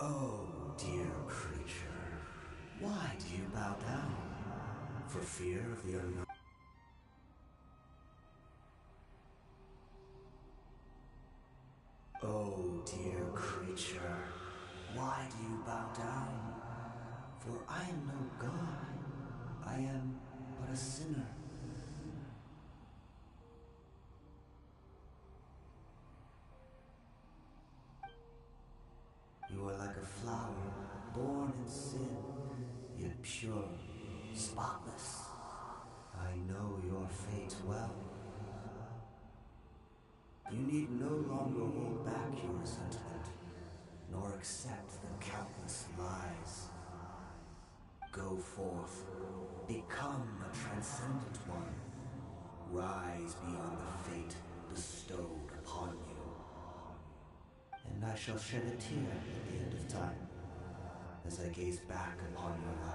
Oh, dear creature, why do you bow down? For fear of the unknown? Oh, dear creature, why do you bow down? For I am no god. I am but a sinner. You are like a flower, born in sin, yet pure, spotless. I know your fate well. You need no longer hold back your resentment, nor accept the countless lies. Go forth, become a transcendent one. Rise beyond the fate bestowed upon you. And I shall shed a tear at the end of time, as I gaze back upon your life.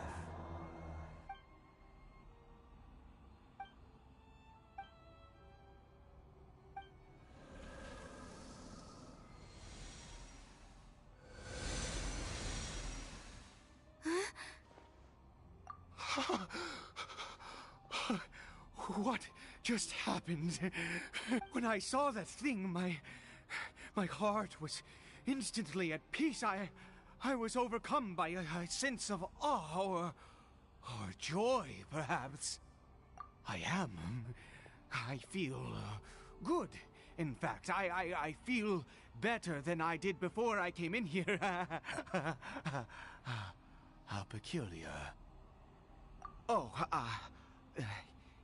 What just happened? When I saw that thing, my heart was instantly at peace. I was overcome by a sense of awe or joy, perhaps. I am. I feel good. In fact, I feel better than I did before I came in here. How peculiar. Oh,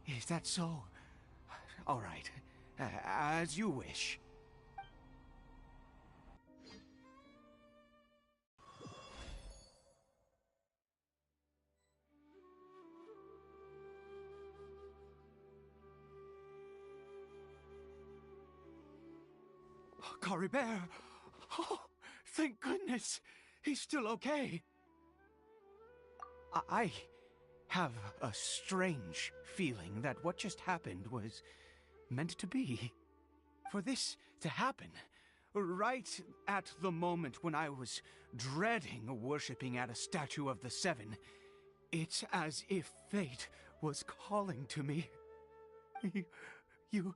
is that so? All right. As you wish. Caribert! Oh, thank goodness! He's still okay. I have a strange feeling that what just happened was meant to be. For this to happen, right at the moment when I was dreading worshipping at a statue of the Seven, it's as if fate was calling to me. You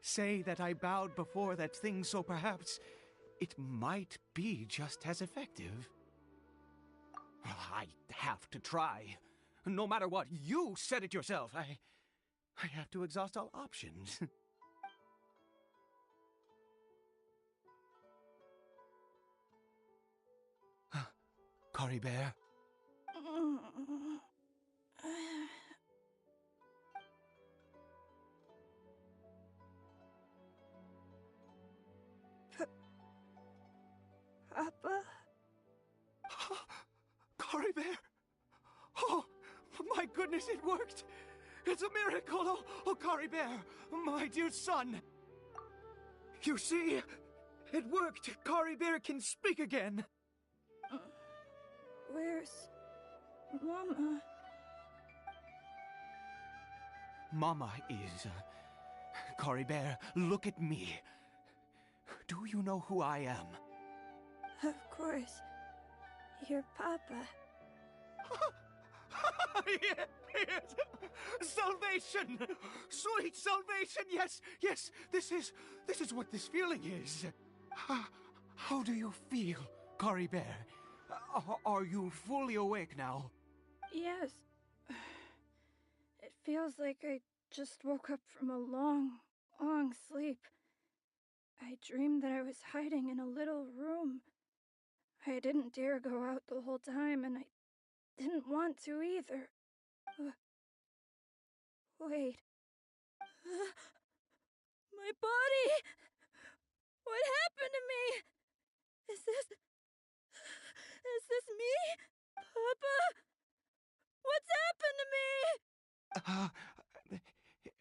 say that I bowed before that thing, so perhaps it might be just as effective. I have to try. No matter what, you said it yourself. I have to exhaust all options. Caribert? Papa? Caribert! Oh, my goodness, it worked! It's a miracle! Oh, Caribert, my dear son! You see, it worked! Caribert can speak again! Where's Mama? Mama is... Caribert, look at me. Do you know who I am? Of course. Your Papa. Yes! Salvation! Sweet salvation! Yes, yes! This is what this feeling is. How do you feel, Caribert? Are you fully awake now? Yes. It feels like I just woke up from a long, long sleep. I dreamed that I was hiding in a little room. I didn't dare go out the whole time, and I didn't want to either. Wait. My body! What happened to me? Is this me? Papa? What's happened to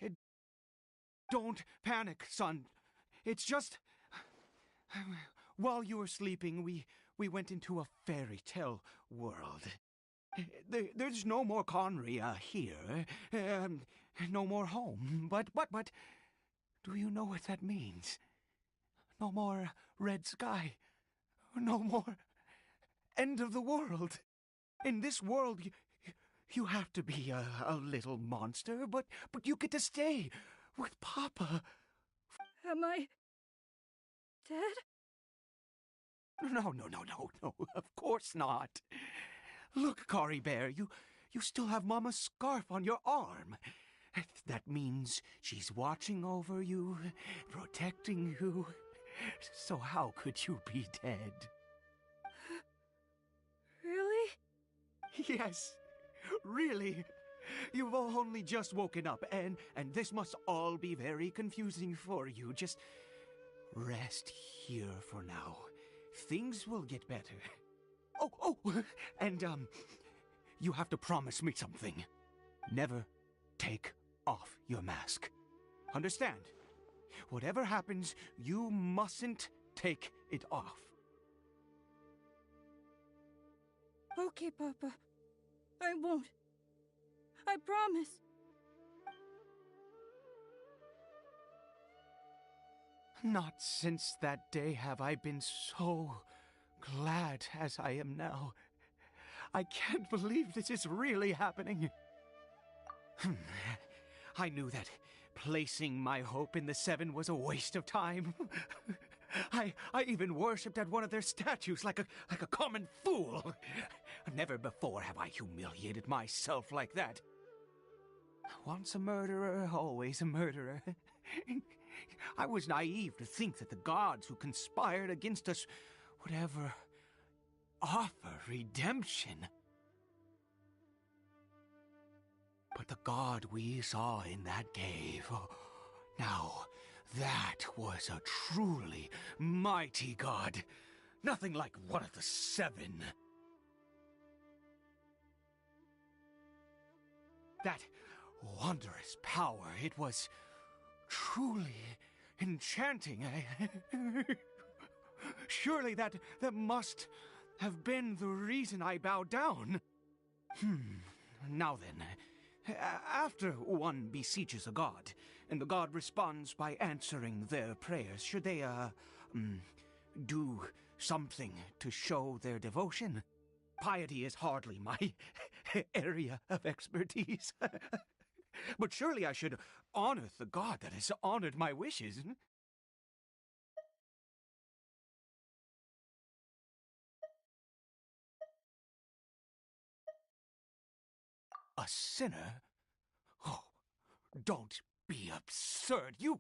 me? Don't panic, son. It's just... While you were sleeping, we went into a fairy tale world. There's no more Conry here. No more home. But, do you know what that means? No more red sky. No more end of the world. In this world, you have to be a little monster, but you get to stay with Papa. Am I dead? No, of course not. Look, Cory Bear, you still have Mama's scarf on your arm. That means she's watching over you, protecting you. So how could you be dead? Really? Yes, really. You've only just woken up, and this must all be very confusing for you. Just rest here for now. Things will get better. Oh, and, you have to promise me something. Never take off your mask. Understand? Whatever happens, you mustn't take it off. Okay, Papa. I won't. I promise. Not since that day have I been so glad as I am now. I can't believe this is really happening. I knew that placing my hope in the Seven was a waste of time. I even worshipped at one of their statues like a common fool. Never before have I humiliated myself like that. Once a murderer, always a murderer. I was naive to think that the gods who conspired against us would ever offer redemption. But the god we saw in that cave, now that was a truly mighty god. Nothing like one of the Seven. That wondrous power, it was truly enchanting. Surely that must have been the reason I bowed down. Now then, after one beseeches a god, and the god responds by answering their prayers, should they, do something to show their devotion? Piety is hardly my area of expertise. But surely I should honor the god that has honored my wishes. A sinner? Oh, don't be absurd. You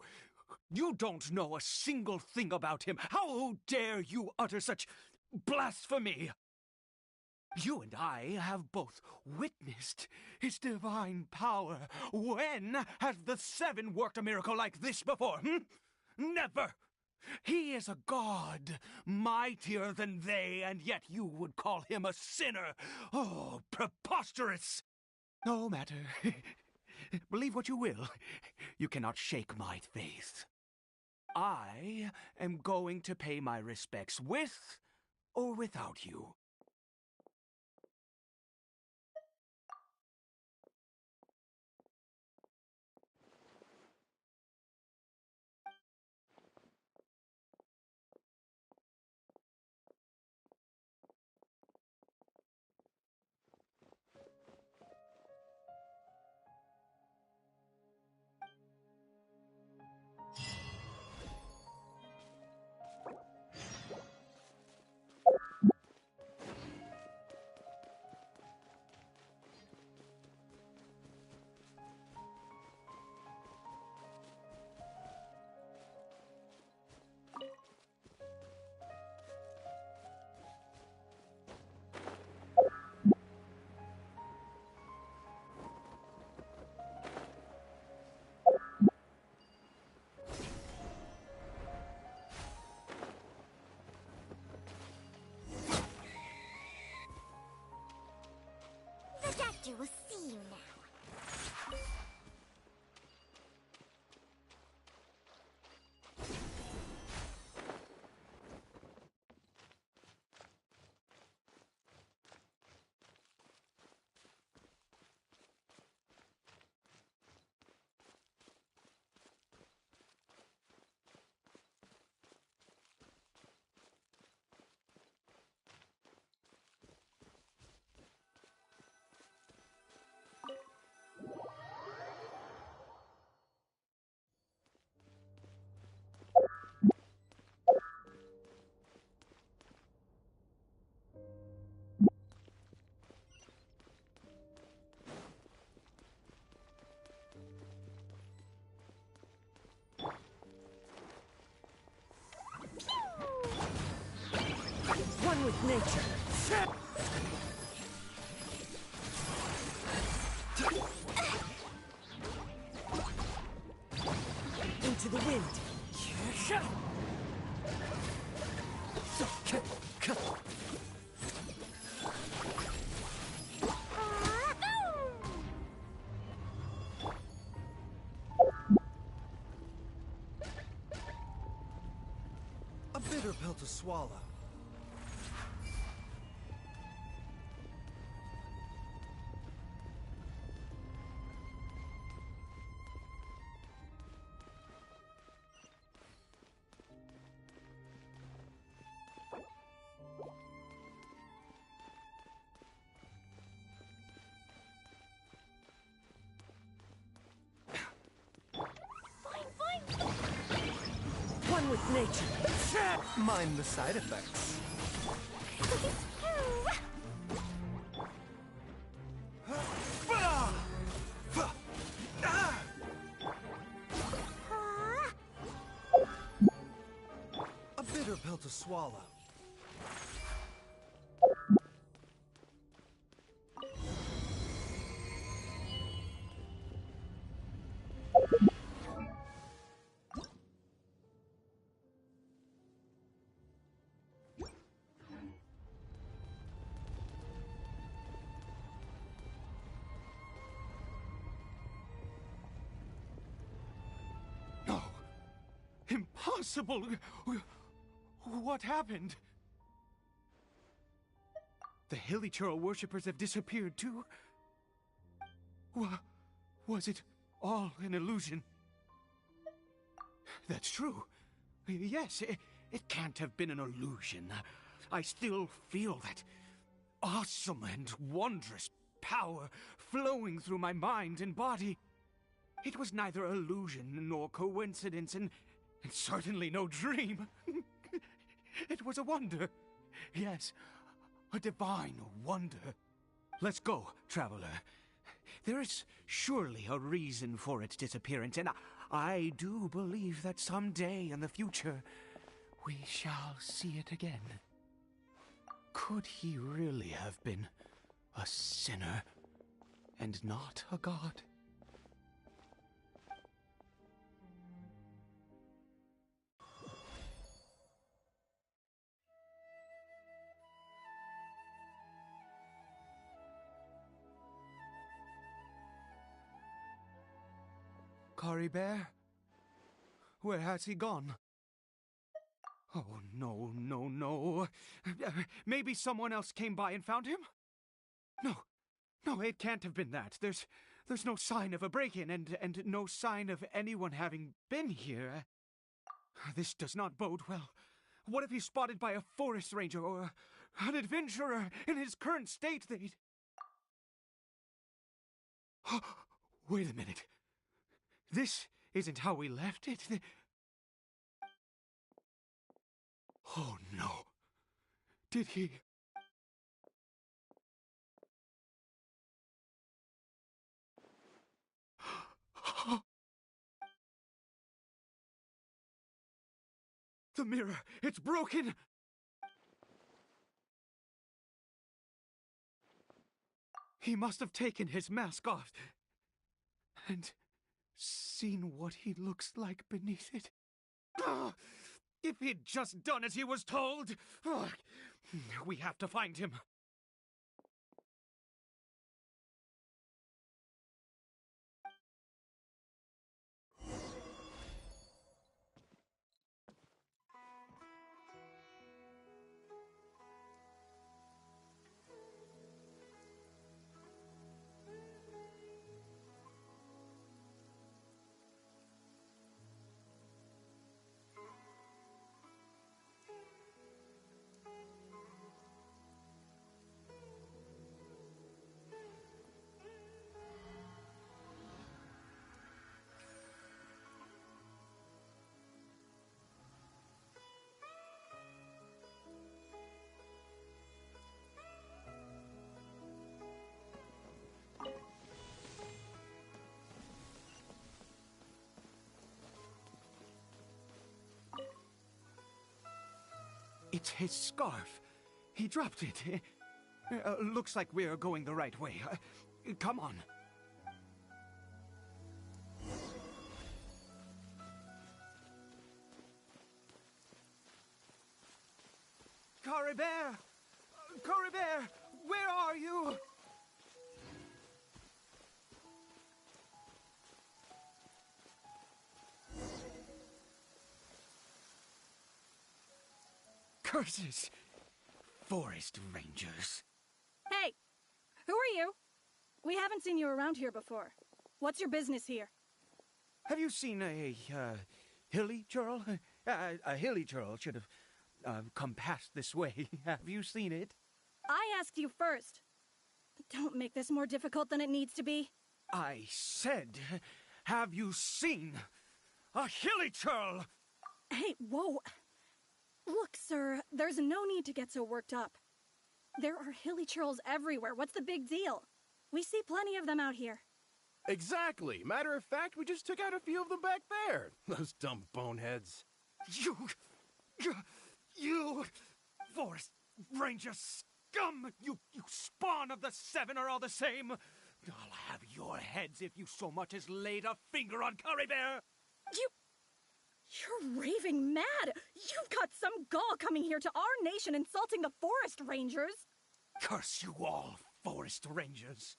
don't know a single thing about him. How dare you utter such blasphemy? You and I have both witnessed his divine power. When has the Seven worked a miracle like this before? Never! He is a god, mightier than they, and yet you would call him a sinner. Oh, preposterous! No matter. Believe what you will. You cannot shake my faith. I am going to pay my respects with or without you. nature. Into the wind. A bitter pill to swallow. One with nature. Mind the side effects. A bitter pill to swallow. No. Impossible! What happened? The Hilichurl worshippers have disappeared too? Was it all an illusion? That's true. Yes, it can't have been an illusion. I still feel that awesome and wondrous power flowing through my mind and body. It was neither illusion nor coincidence, and certainly no dream. It was a wonder. Yes, a divine wonder. Let's go, traveler. There is surely a reason for its disappearance, and I do believe that someday in the future we shall see it again. Could he really have been a sinner and not a god? Kari Bear? Where has he gone? Oh, no, no, no. Maybe someone else came by and found him? No, it can't have been that. There's no sign of a break-in and no sign of anyone having been here. This does not bode well. What if he's spotted by a forest ranger or an adventurer in his current state? They'd... Wait a minute. This isn't how we left it. Oh, no. Did he... The mirror! It's broken! He must have taken his mask off and seen what he looks like beneath it. If he'd just done as he was told! We have to find him. It's his scarf. He dropped it. Looks like we're going the right way. Come on. Caribert! Caribert! Where are you? Curses! Forest rangers. Hey! Who are you? We haven't seen you around here before. What's your business here? Have you seen a hilly churl? A hilly churl should have come past this way. Have you seen it? I asked you first. Don't make this more difficult than it needs to be. I said, have you seen a hilly churl? Hey, whoa. Look, sir, there's no need to get so worked up. There are hilly churls everywhere. What's the big deal? We see plenty of them out here. Exactly. Matter of fact, we just took out a few of them back there. Those dumb boneheads. You forest ranger scum! You spawn of the seven are all the same. I'll have your heads if you so much as laid a finger on Caribert. You're raving mad! You've got some gall coming here to our nation insulting the forest rangers! Curse you all, forest rangers.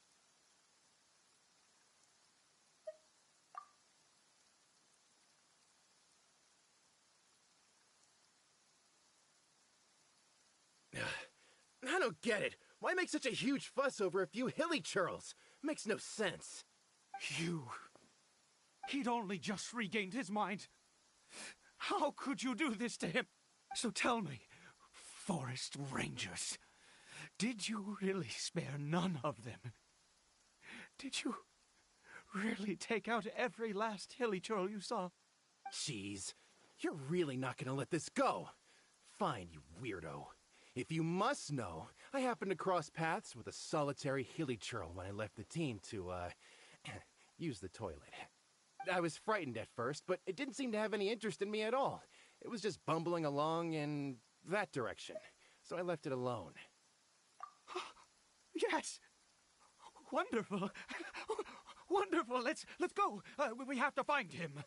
I don't get it. Why make such a huge fuss over a few hilly churls? Makes no sense. He'd only just regained his mind. How could you do this to him? So tell me, forest rangers, did you really spare none of them? Did you really take out every last hilly churl you saw? Jeez, you're really not gonna let this go. Fine, you weirdo. If you must know, I happened to cross paths with a solitary hilly churl when I left the team to, use the toilet. I was frightened at first, but it didn't seem to have any interest in me at all. It was just bumbling along in that direction, so I left it alone. Yes! Wonderful! Wonderful! Let's go! We have to find him!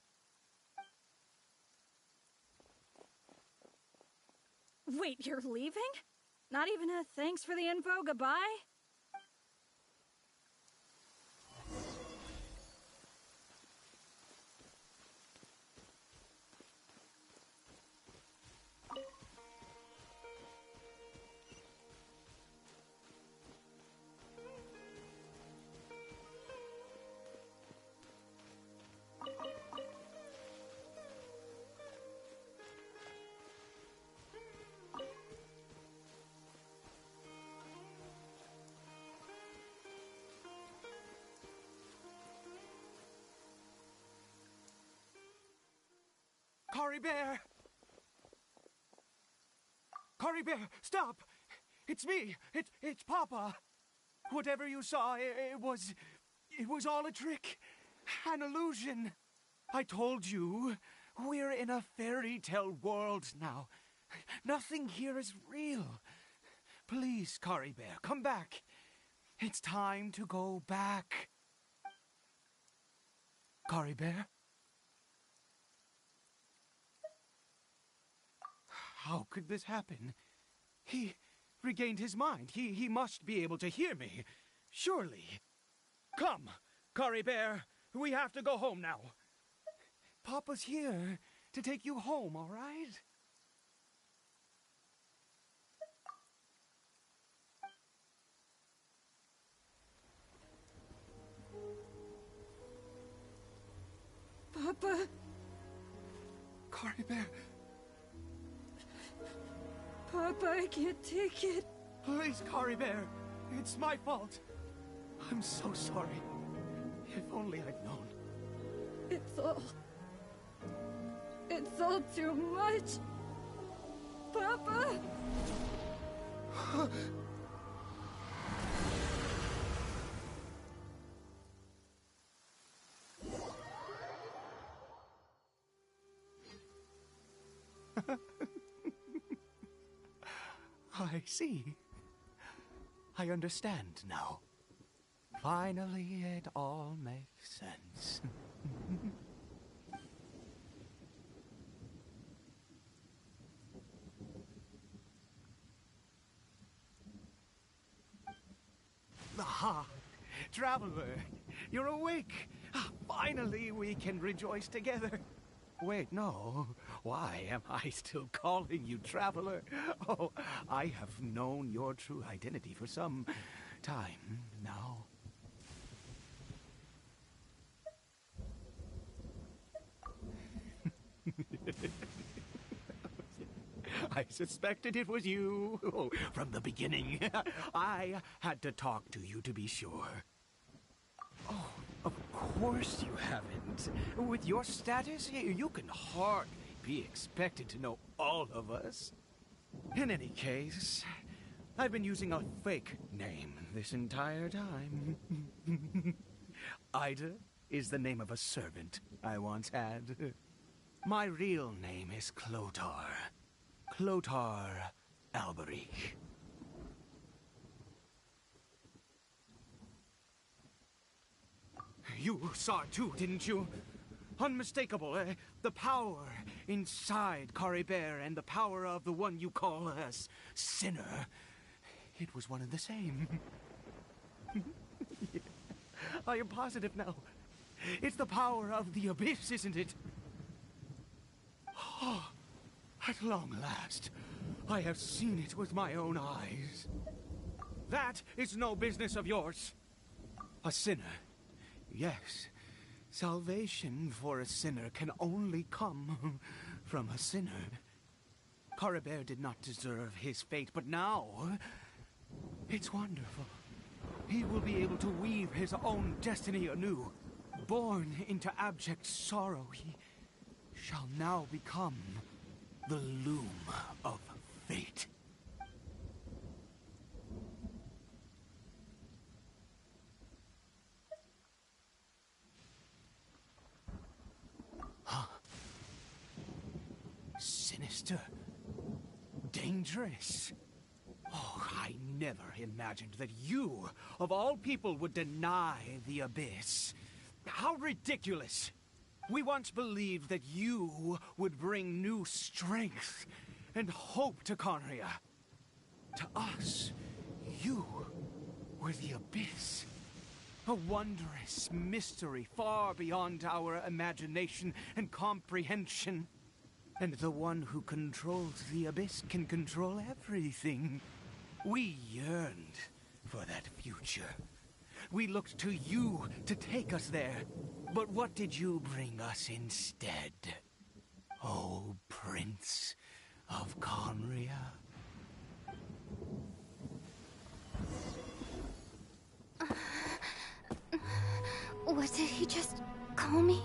Wait, you're leaving? Not even a thanks for the info, goodbye? Caribert! Caribert, stop! It's me! It's Papa! Whatever you saw, it was all a trick. An illusion. I told you, we're in a fairy tale world now. Nothing here is real. Please, Caribert, come back. It's time to go back. Caribert? How could this happen? He regained his mind. He must be able to hear me. Surely. Come, Caribert. We have to go home now. Papa's here to take you home, all right? Papa... Caribert, Papa, I can't take it. please, Caribert. It's my fault. I'm so sorry. If only I'd known. It's all too much. Papa! I see. I understand now. Finally, it all makes sense. Aha! Traveler, you're awake! Finally, we can rejoice together. Wait, no. Why am I still calling you Traveler? Oh, I have known your true identity for some time now. I suspected it was you from the beginning. I had to talk to you to be sure. Oh, of course you haven't. With your status, you can hardly be expected to know all of us. In any case, I've been using a fake name this entire time. Ida is the name of a servant I once had. My real name is Clotar. Clotar Alberich. You saw it too, didn't you? Unmistakable, the power inside Caribert and the power of the one you call a sinner. It was one and the same. Yeah. I am positive now. It's the power of the abyss, isn't it? Oh, at long last, I have seen it with my own eyes. That is no business of yours. A sinner. Yes, salvation for a sinner can only come from a sinner. Caribert did not deserve his fate, but now it's wonderful. He will be able to weave his own destiny anew. Born into abject sorrow, he shall now become the loom of fate. Sinister. Dangerous. Oh, I never imagined that you, of all people, would deny the abyss. How ridiculous! We once believed that you would bring new strength and hope to Conria. To us, you were the abyss. A wondrous mystery far beyond our imagination and comprehension. And the one who controls the abyss can control everything. We yearned for that future. We looked to you to take us there. But what did you bring us instead? Oh, Prince of Conria. What did he just call me?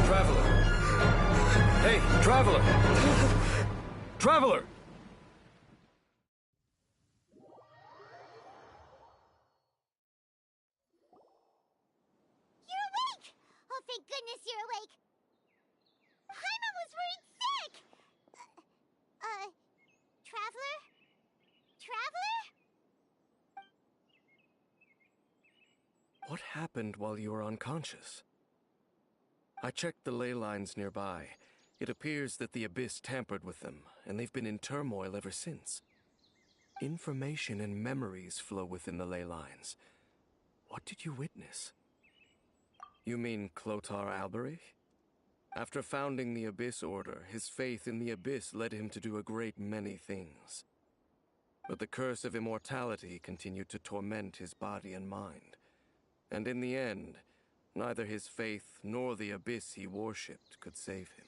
Traveler! Hey, Traveler! Traveler! You're awake! Oh, thank goodness you're awake! Jaime was worried sick! Traveler? Traveler? What happened while you were unconscious? I checked the ley lines nearby. It appears that the Abyss tampered with them, and they've been in turmoil ever since. Information and memories flow within the ley lines. What did you witness? You mean Clotar Alberich? After founding the Abyss Order, his faith in the Abyss led him to do a great many things. But the curse of immortality continued to torment his body and mind. And in the end, neither his faith nor the Abyss he worshipped could save him.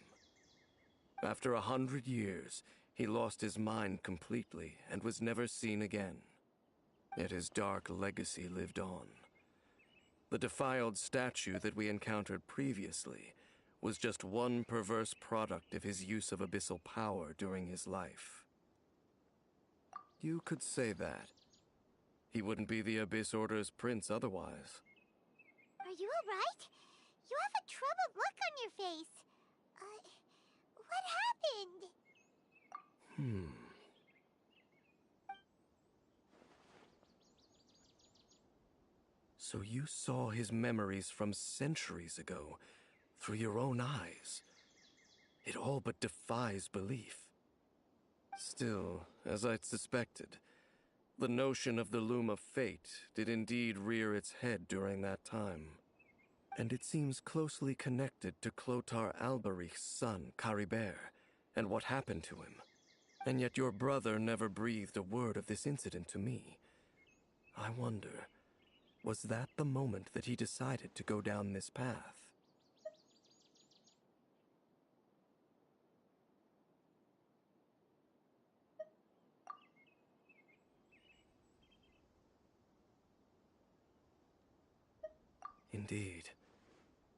After 100 years, he lost his mind completely and was never seen again. Yet his dark legacy lived on. The defiled statue that we encountered previously was just one perverse product of his use of abyssal power during his life. You could say that. He wouldn't be the Abyss Order's prince otherwise. Are you alright? You have a troubled look on your face. What happened? So you saw his memories from centuries ago through your own eyes. It all but defies belief. Still, as I'd suspected, the notion of the Loom of Fate did indeed rear its head during that time. And it seems closely connected to Clotar Alberich's son, Caribert, and what happened to him. And yet your brother never breathed a word of this incident to me. I wonder, was that the moment that he decided to go down this path? Indeed.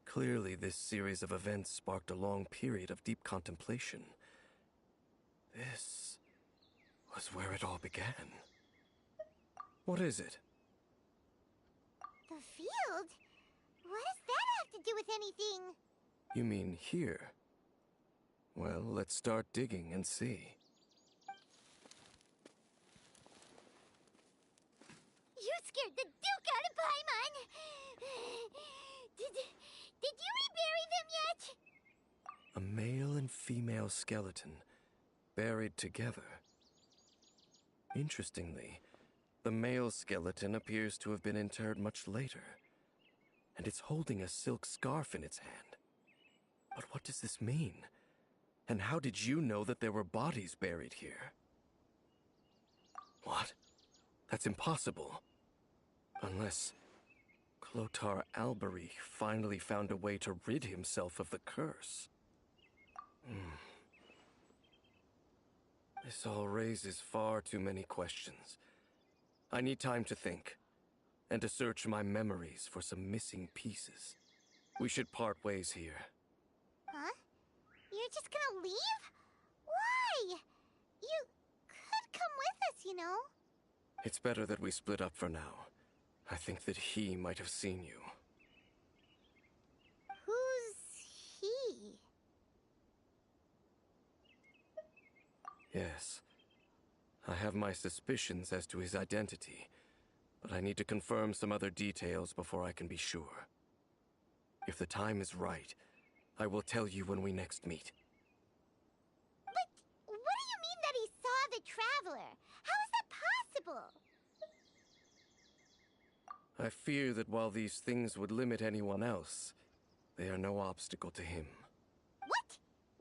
Clearly, this series of events sparked a long period of deep contemplation. This was where it all began. What is it? The field? What does that have to do with anything? You mean here? Well, let's start digging and see. You scared the Duke out of Paimon! Did you rebury them yet? A male and female skeleton, buried together. Interestingly, the male skeleton appears to have been interred much later, and it's holding a silk scarf in its hand. But what does this mean? And how did you know that there were bodies buried here? What? That's impossible. Unless Clotar Alberich finally found a way to rid himself of the curse. This all raises far too many questions. I need time to think, and to search my memories for some missing pieces. We should part ways here. Huh? You're just gonna leave? Why? You could come with us, you know. It's better that we split up for now. I think that he might have seen you. Who's he? Yes. I have my suspicions as to his identity, but I need to confirm some other details before I can be sure. If the time is right, I will tell you when we next meet. But what do you mean that he saw the Traveler? How is that possible? I fear that while these things would limit anyone else, they are no obstacle to him. What?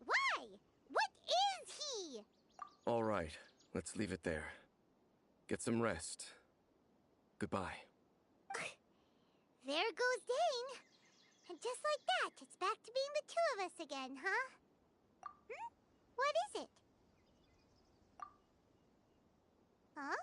Why? What is he? All right, let's leave it there. Get some rest. Goodbye. There goes Dane. And just like that, it's back to being the two of us again, huh? What is it? Huh?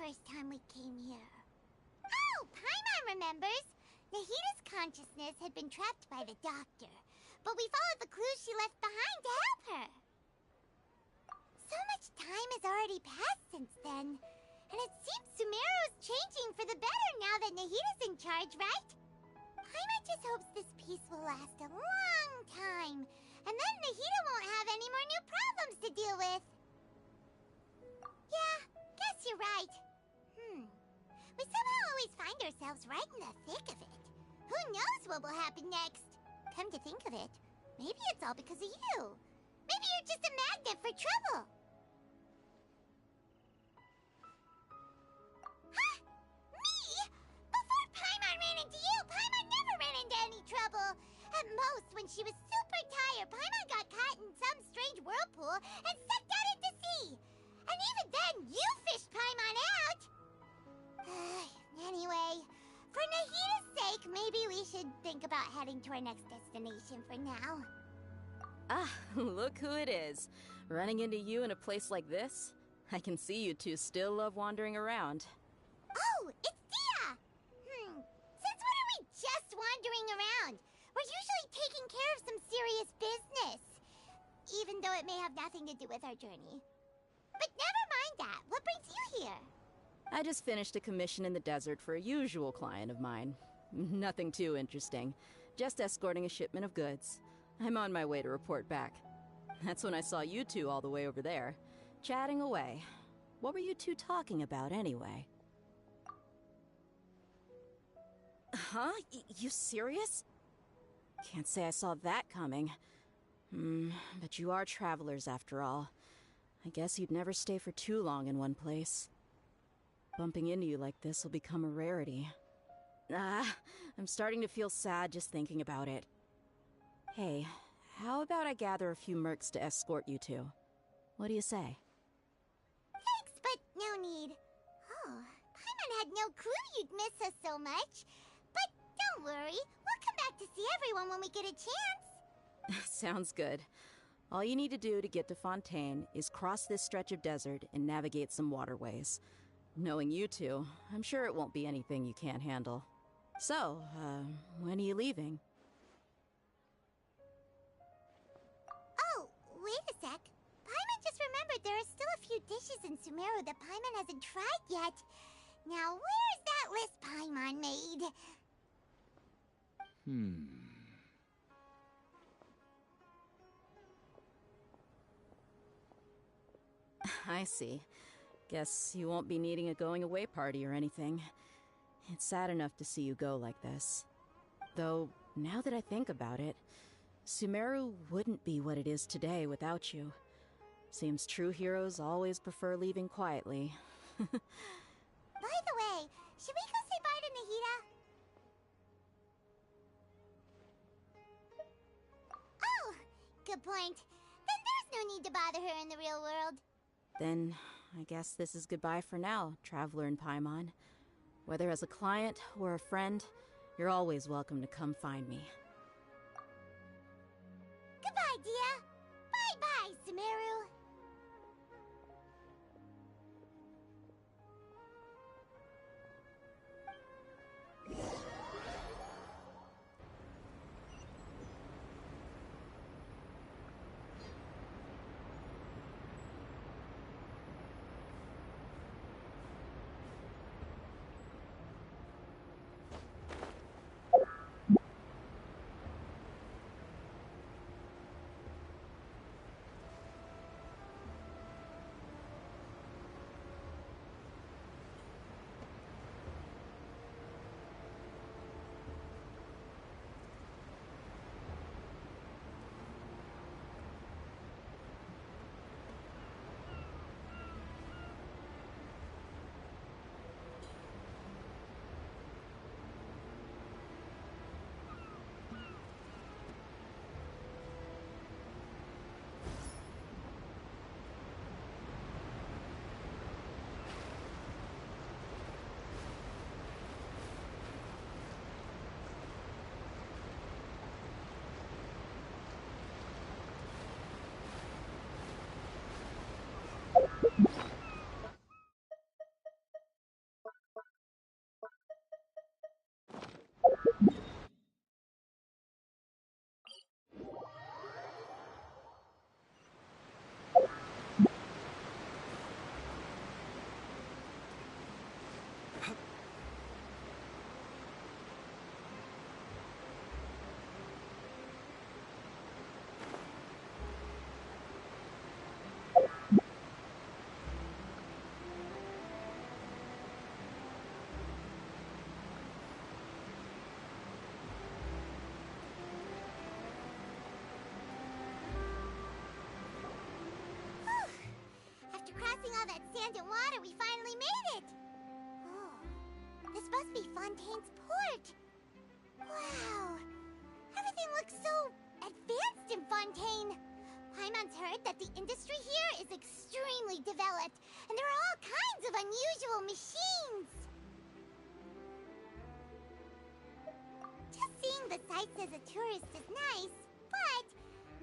first time we came here. Oh, Paimon remembers! Nahita's consciousness had been trapped by the doctor, but we followed the clues she left behind to help her. So much time has already passed since then, and it seems Sumeru's changing for the better now that Nahita's in charge, right? Paimon just hopes this peace will last a long time, and then Nahita won't have any more new problems to deal with. Yeah, guess you're right. We somehow always find ourselves right in the thick of it. Who knows what will happen next? Come to think of it, maybe it's all because of you. Maybe you're just a magnet for trouble. Huh? Me? Before Paimon ran into you, Paimon never ran into any trouble. At most, when she was super tired, Paimon got caught in some strange whirlpool and sucked out into sea. And even then, you fished Paimon out. Anyway, for Nahita's sake, maybe we should think about heading to our next destination for now. Ah, look who it is. Running into you in a place like this? I can see you two still love wandering around. Oh, it's Dia! Since when are we just wandering around? We're usually taking care of some serious business. Even though it may have nothing to do with our journey. But never mind that. What brings you here? I just finished a commission in the desert for a usual client of mine. Nothing too interesting. Just escorting a shipment of goods. I'm on my way to report back. That's when I saw you two all the way over there, chatting away. What were you two talking about anyway? Huh? You serious? Can't say I saw that coming. But you are travelers after all. I guess you'd never stay for too long in one place. Bumping into you like this will become a rarity. I'm starting to feel sad just thinking about it. Hey, how about I gather a few mercs to escort you two? What do you say? Thanks, but no need. Oh, Paimon had no clue you'd miss us so much. But don't worry, we'll come back to see everyone when we get a chance. Sounds good. All you need to do to get to Fontaine is cross this stretch of desert and navigate some waterways. Knowing you two, I'm sure it won't be anything you can't handle. So, when are you leaving? Oh, wait a sec. Paimon just remembered there are still a few dishes in Sumeru that Paimon hasn't tried yet. Now, where's that list Paimon made? I see. Guess you won't be needing a going-away party or anything. It's sad enough to see you go like this. Though, now that I think about it, Sumeru wouldn't be what it is today without you. Seems true heroes always prefer leaving quietly. By the way, should we go say bye to Nahita? Oh, good point. Then there's no need to bother her in the real world. Then, I guess this is goodbye for now, Traveler in Paimon. Whether as a client or a friend, you're always welcome to come find me. Goodbye, Dia. Bye-bye, Sumeru. sand and water, we finally made it! Oh, this must be Fontaine's port! Wow! Everything looks so advanced in Fontaine! Paimon's heard that the industry here is extremely developed, and there are all kinds of unusual machines! Just seeing the sights as a tourist is nice, but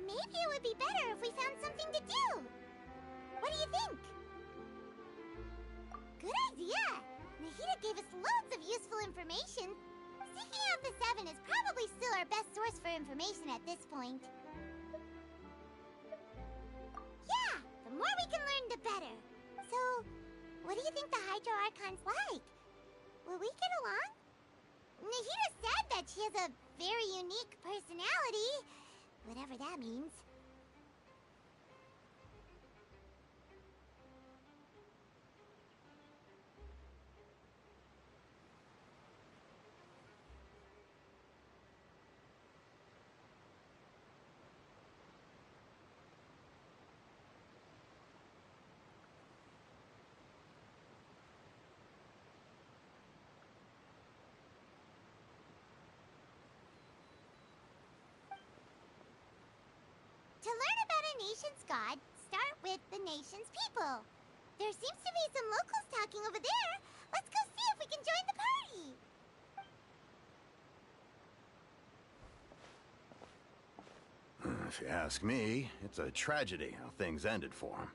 maybe it would be better if we found something to do! What do you think? Good idea! Nahida gave us loads of useful information. Seeking out the Seven is probably still our best source for information at this point. Yeah! The more we can learn, the better. So, what do you think the Hydro Archon's like? Will we get along? Nahida said that she has a very unique personality. Whatever that means. To learn about a nation's god, start with the nation's people. There seems to be some locals talking over there. Let's go see if we can join the party. If you ask me, it's a tragedy how things ended for him.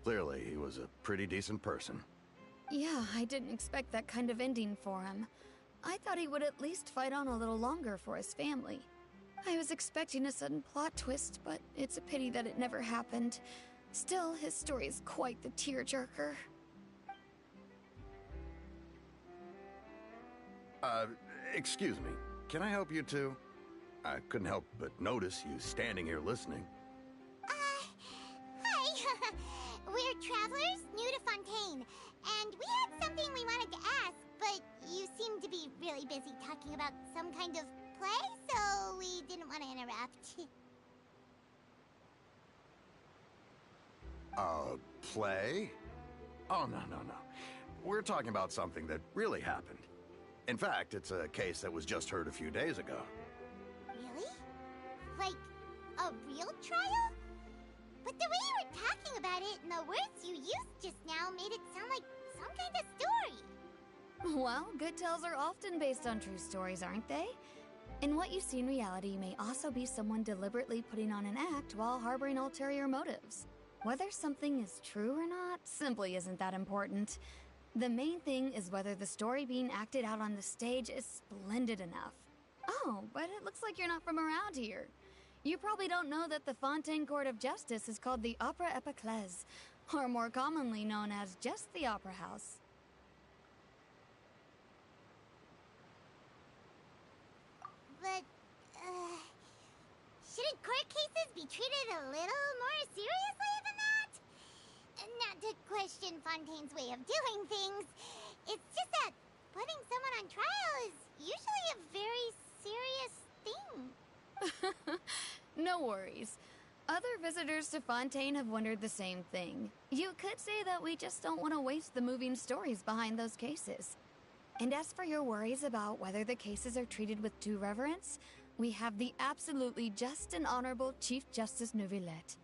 Clearly, he was a pretty decent person. Yeah, I didn't expect that kind of ending for him. I thought he would at least fight on a little longer for his family. I was expecting a sudden plot twist, but it's a pity that it never happened. Still, his story is quite the tearjerker. Excuse me. Can I help you too? I couldn't help but notice you standing here listening. Hi. We're travelers new to Fontaine, and we had something we wanted to ask, but you seem to be really busy talking about some kind of play, so we didn't want to interrupt. Play? Oh, no. We're talking about something that really happened. In fact, it's a case that was just heard a few days ago. Really? Like, a real trial? But the way you were talking about it and the words you used just now made it sound like some kind of story. Well, good tales are often based on true stories, aren't they? And what you see in reality may also be someone deliberately putting on an act while harboring ulterior motives. Whether something is true or not simply isn't that important. The main thing is whether the story being acted out on the stage is splendid enough. Oh, but it looks like you're not from around here. You probably don't know that the Fontaine Court of Justice is called the Opera Epiclese, or more commonly known as just the Opera House. But, shouldn't court cases be treated a little more seriously than that? Not to question Fontaine's way of doing things. It's just that putting someone on trial is usually a very serious thing. No worries. Other visitors to Fontaine have wondered the same thing. You could say that we just don't want to waste the moving stories behind those cases. And as for your worries about whether the cases are treated with due reverence, we have the absolutely just and honorable Chief Justice Neuvillette,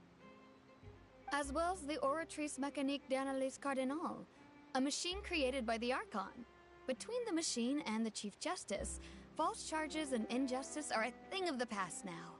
as well as the Oratrice Mécanique d'Analyse Cardinal, a machine created by the Archon. Between the machine and the Chief Justice, false charges and injustice are a thing of the past now.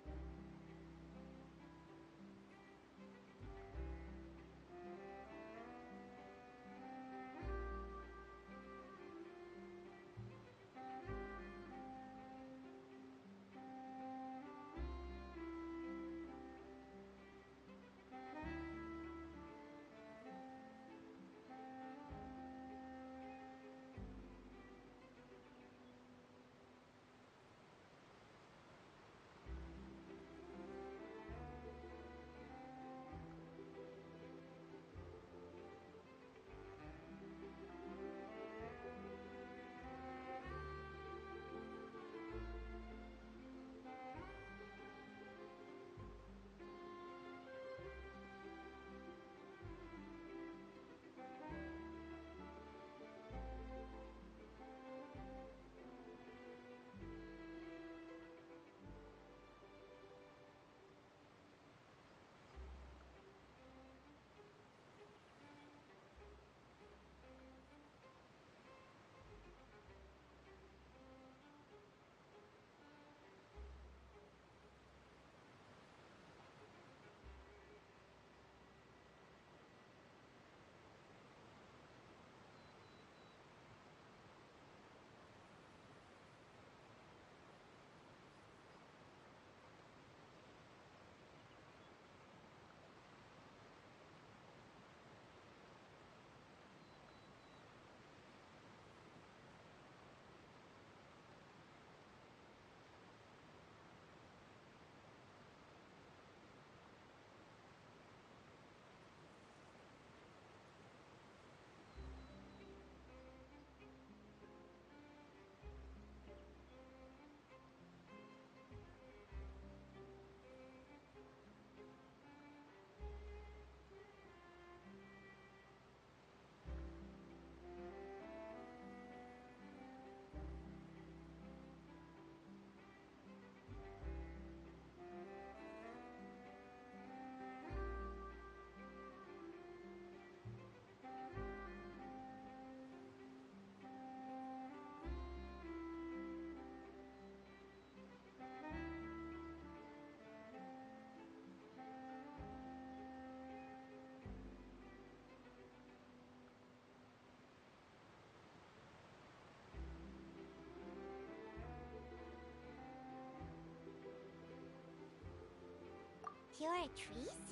cure trees?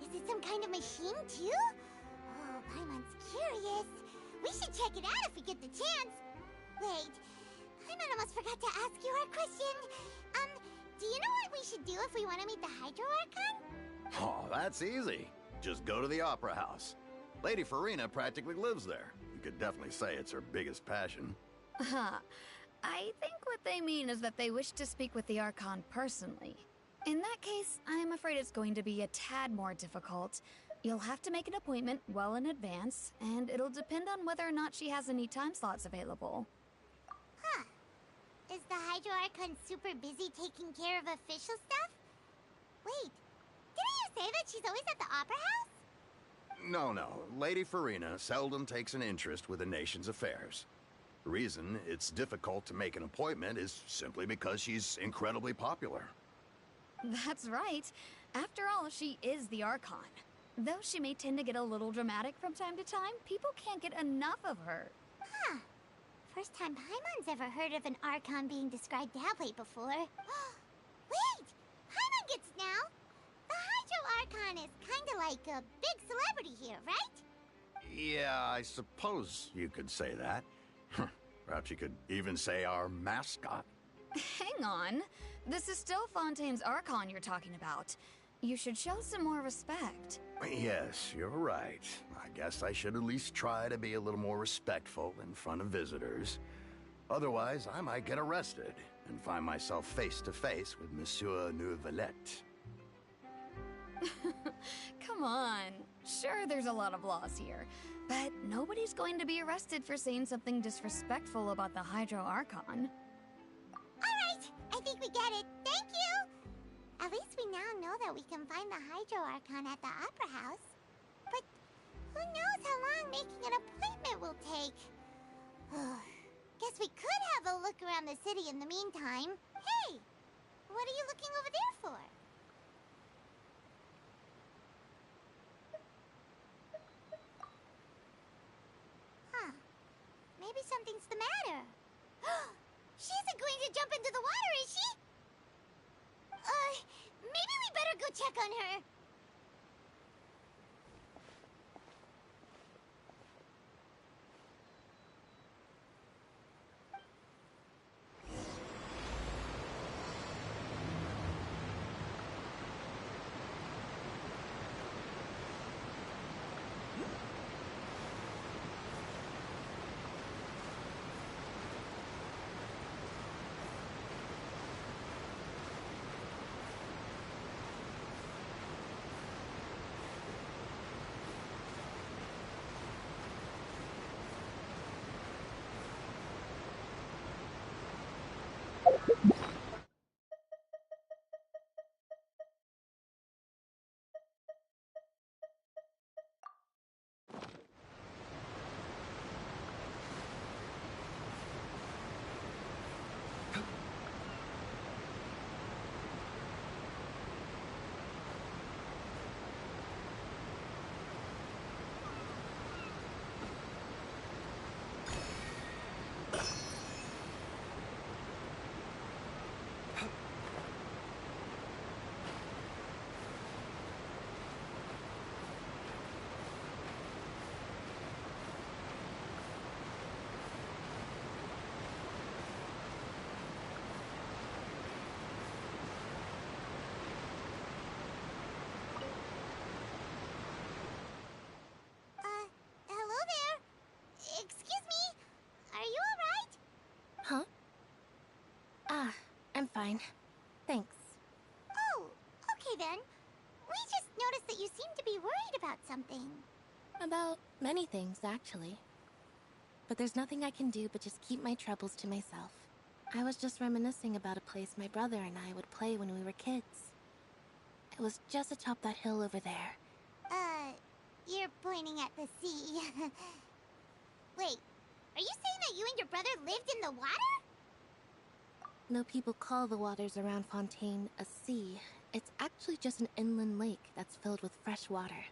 Is it some kind of machine, too? Oh, Paimon's curious. We should check it out if we get the chance. Wait, Paimon almost forgot to ask you our question. Do you know what we should do if we want to meet the Hydro Archon? Oh, that's easy. Just go to the Opera House. Lady Farina practically lives there. You could definitely say it's her biggest passion. Huh. I think what they mean is that they wish to speak with the Archon personally. In that case, I'm afraid it's going to be a tad more difficult. You'll have to make an appointment well in advance, and it'll depend on whether or not she has any time slots available. Huh. Is the Hydro Archon super busy taking care of official stuff? Wait, didn't you say that she's always at the Opera House? No. Lady Farina seldom takes an interest with the nation's affairs. The reason it's difficult to make an appointment is simply because she's incredibly popular. That's right. After all, she is the Archon. Though she may tend to get a little dramatic from time to time, people can't get enough of her. Huh. First time Paimon's ever heard of an Archon being described that way before. Wait! Paimon gets now! The Hydro Archon is kinda like a big celebrity here, right? Yeah, I suppose you could say that. Perhaps you could even say our mascot. Hang on. This is still Fontaine's Archon you're talking about. You should show some more respect. Yes, you're right. I guess I should at least try to be a little more respectful in front of visitors. Otherwise, I might get arrested and find myself face to face with Monsieur Neuvillette. Come on. Sure, there's a lot of laws here, but nobody's going to be arrested for saying something disrespectful about the Hydro Archon. Alright, I think we get it. Thank you! At least we now know that we can find the Hydro Archon at the Opera House. But who knows how long making an appointment will take? Guess we could have a look around the city in the meantime. Hey! What are you looking over there for? Huh. Maybe something's the matter. She isn't going to jump into the water, is she? Maybe we better go check on her. Hello there. Excuse me. Are you alright? Huh? I'm fine. Thanks. Oh, okay then. We just noticed that you seem to be worried about something. About many things, actually. But there's nothing I can do but just keep my troubles to myself. I was just reminiscing about a place my brother and I would play when we were kids. It was just atop that hill over there. You're pointing at the sea. Wait, are you saying that you and your brother lived in the water? Though people call the waters around Fontaine a sea, it's actually just an inland lake that's filled with fresh water.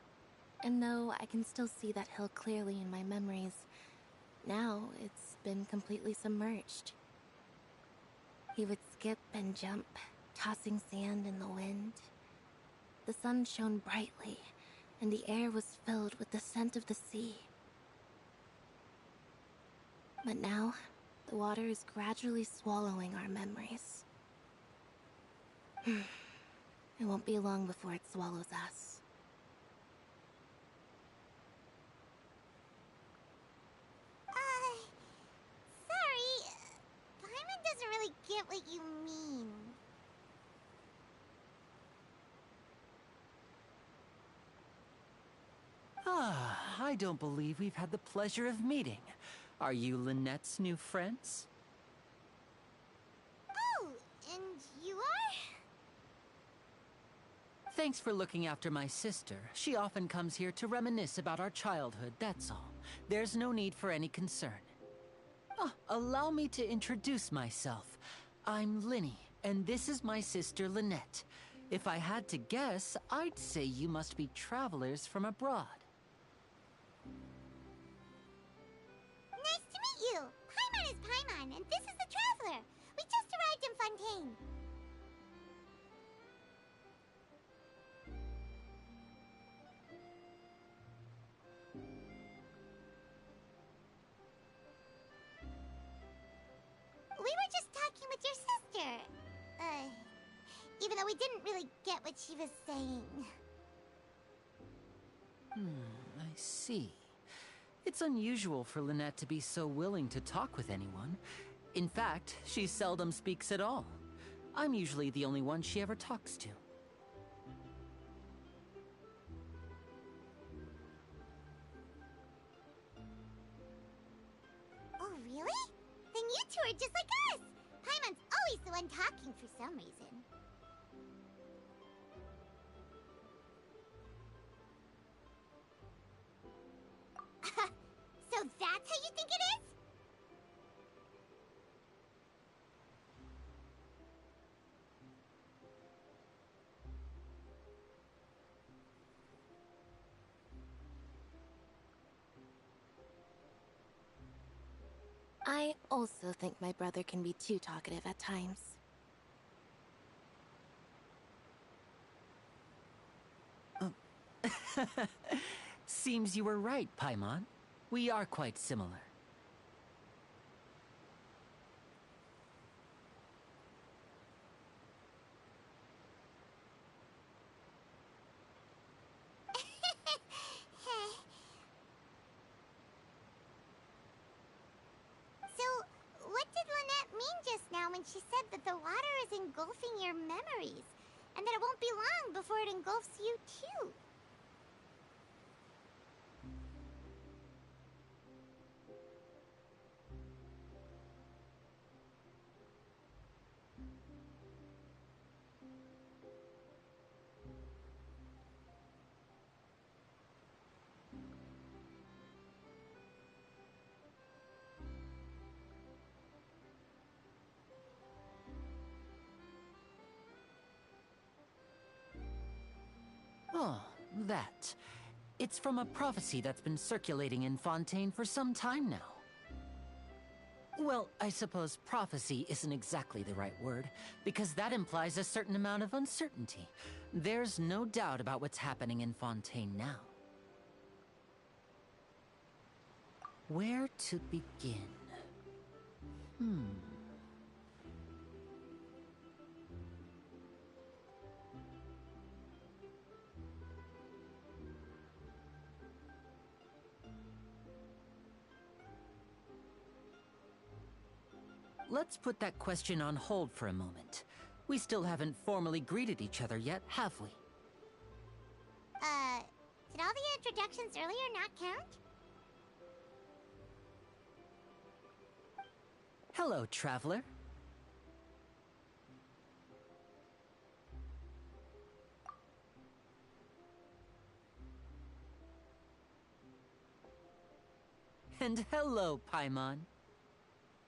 And though I can still see that hill clearly in my memories, now it's been completely submerged. He would skip and jump, tossing sand in the wind. The sun shone brightly, and the air was filled with the scent of the sea. But now, the water is gradually swallowing our memories. It won't be long before it swallows us. Sorry. Paimon doesn't really get what you mean. I don't believe we've had the pleasure of meeting. Are you Lynette's new friends? Oh, and you are? Thanks for looking after my sister. She often comes here to reminisce about our childhood, that's all. There's no need for any concern. Allow me to introduce myself. I'm Linny, and this is my sister Lynette. If I had to guess, I'd say you must be travelers from abroad. Nice to meet you! Paimon is Paimon, and this is the Traveler. We just arrived in Fontaine. We were just talking with your sister. Even though we didn't really get what she was saying. I see. It's unusual for Lynette to be so willing to talk with anyone. In fact, she seldom speaks at all. I'm usually the only one she ever talks to. Oh, really? Then you two are just like us! Paimon's always the one talking for some reason. So that's how you think it is? I also think my brother can be too talkative at times. Seems you were right, Paimon. We are quite similar. So, what did Lynette mean just now when she said that the water is engulfing your memories? And that it won't be long before it engulfs you too? Oh, that. It's from a prophecy that's been circulating in Fontaine for some time now. Well, I suppose prophecy isn't exactly the right word, because that implies a certain amount of uncertainty. There's no doubt about what's happening in Fontaine now. Where to begin? Let's put that question on hold for a moment. We still haven't formally greeted each other yet, have we? Did all the introductions earlier not count? Hello, traveler. And hello, Paimon.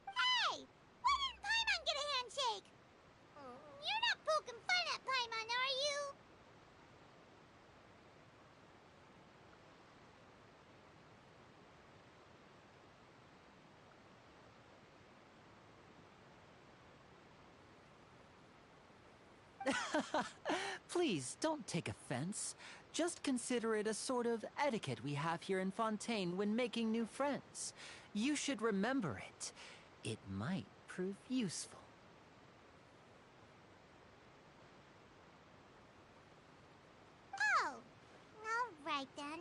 Hey! Why didn't Paimon get a handshake? You're not poking fun at Paimon, are you? Please, don't take offense. Just consider it a sort of etiquette we have here in Fontaine when making new friends. You should remember it. It might prove useful. Oh, all right then.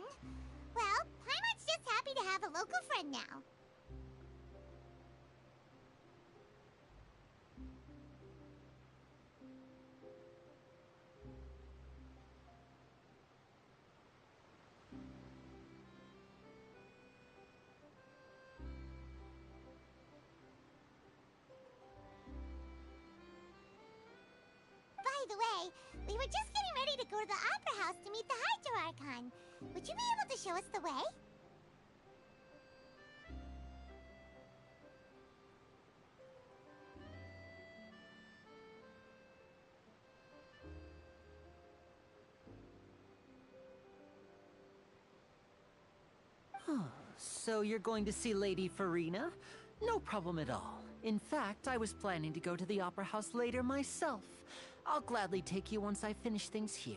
Well, Paimon's just happy to have a local friend now. By the way, we were just getting ready to go to the Opera House to meet the Hydro Archon. Would you be able to show us the way? So you're going to see Lady Farina? No problem at all. In fact, I was planning to go to the Opera House later myself. I'll gladly take you once I finish things here.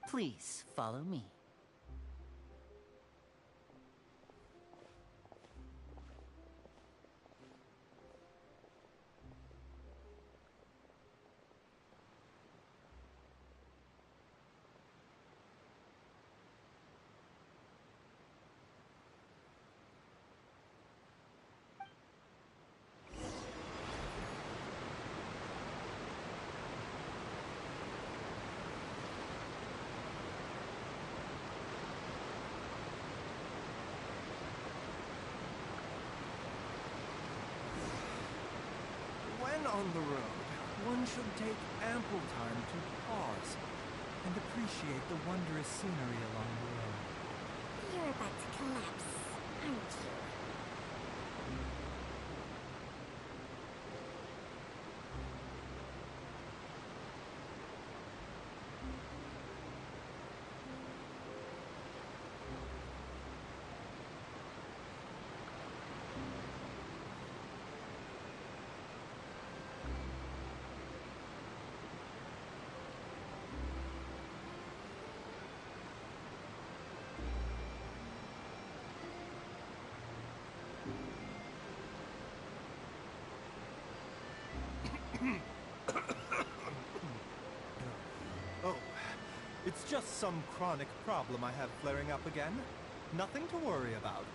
Please, follow me. When on the road, one should take ample time to pause and appreciate the wondrous scenery along the way. You're about to collapse, aren't you? Oh, it's just some chronic problem I have flaring up again. Nothing to worry about.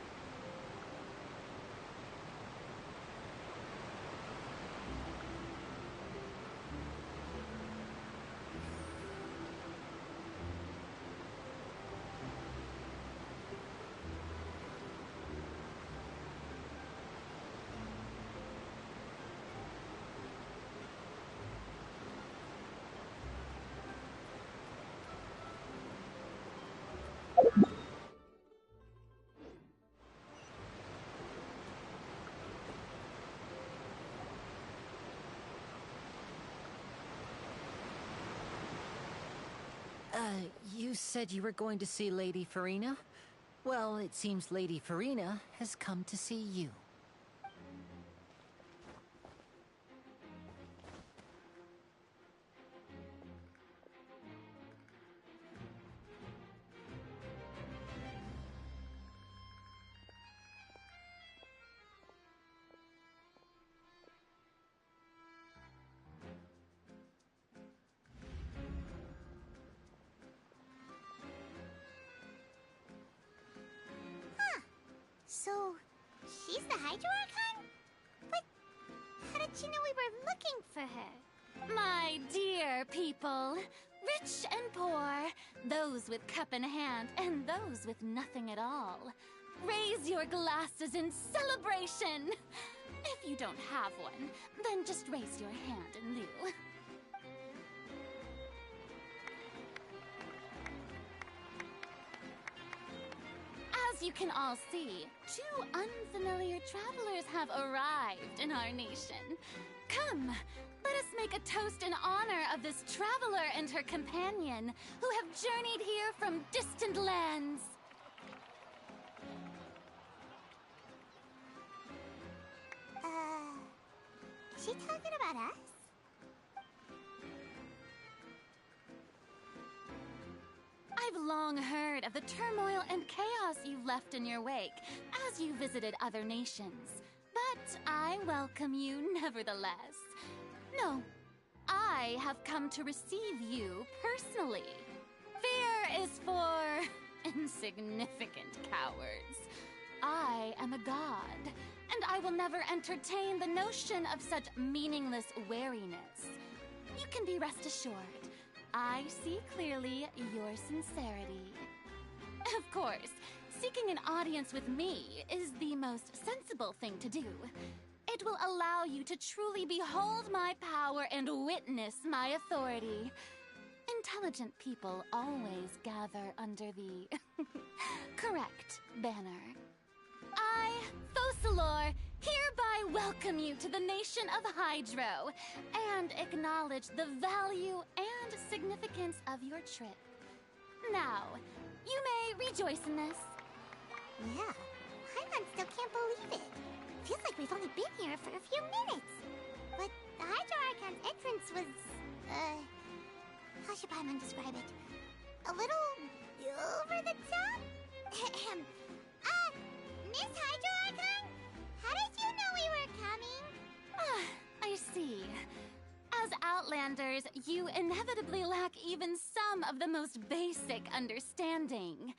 You said you were going to see Lady Farina? Well, it seems Lady Farina has come to see you. So, she's the Hydro Archon? But how did you know we were looking for her? My dear people, rich and poor, those with cup in hand and those with nothing at all, raise your glasses in celebration! If you don't have one, then just raise your hand in lieu. As As you can all see, two unfamiliar travelers have arrived in our nation. Come, let us make a toast in honor of this traveler and her companion who have journeyed here from distant lands. Is she talking about us? I've long heard of the turmoil and chaos you left in your wake as you visited other nations. But I welcome you nevertheless. No, I have come to receive you personally. Fear is for insignificant cowards. I am a god, and I will never entertain the notion of such meaningless wariness. You can be rest assured, I see clearly your sincerity. Of course, seeking an audience with me is the most sensible thing to do. It will allow you to truly behold my power and witness my authority. Intelligent people always gather under the correct banner. I, Focalor, hereby welcome you to the nation of Hydro and acknowledge the value and significance of your trip. Now, you may rejoice in this. Yeah, Paimon still can't believe it. Feels like we've only been here for a few minutes. But the Hydro Archon's entrance was, how should Paimon describe it? A little over the top? Miss Hydro Archon? How did you know we were coming? I see. As Outlanders, you inevitably lack even some of the most basic understanding.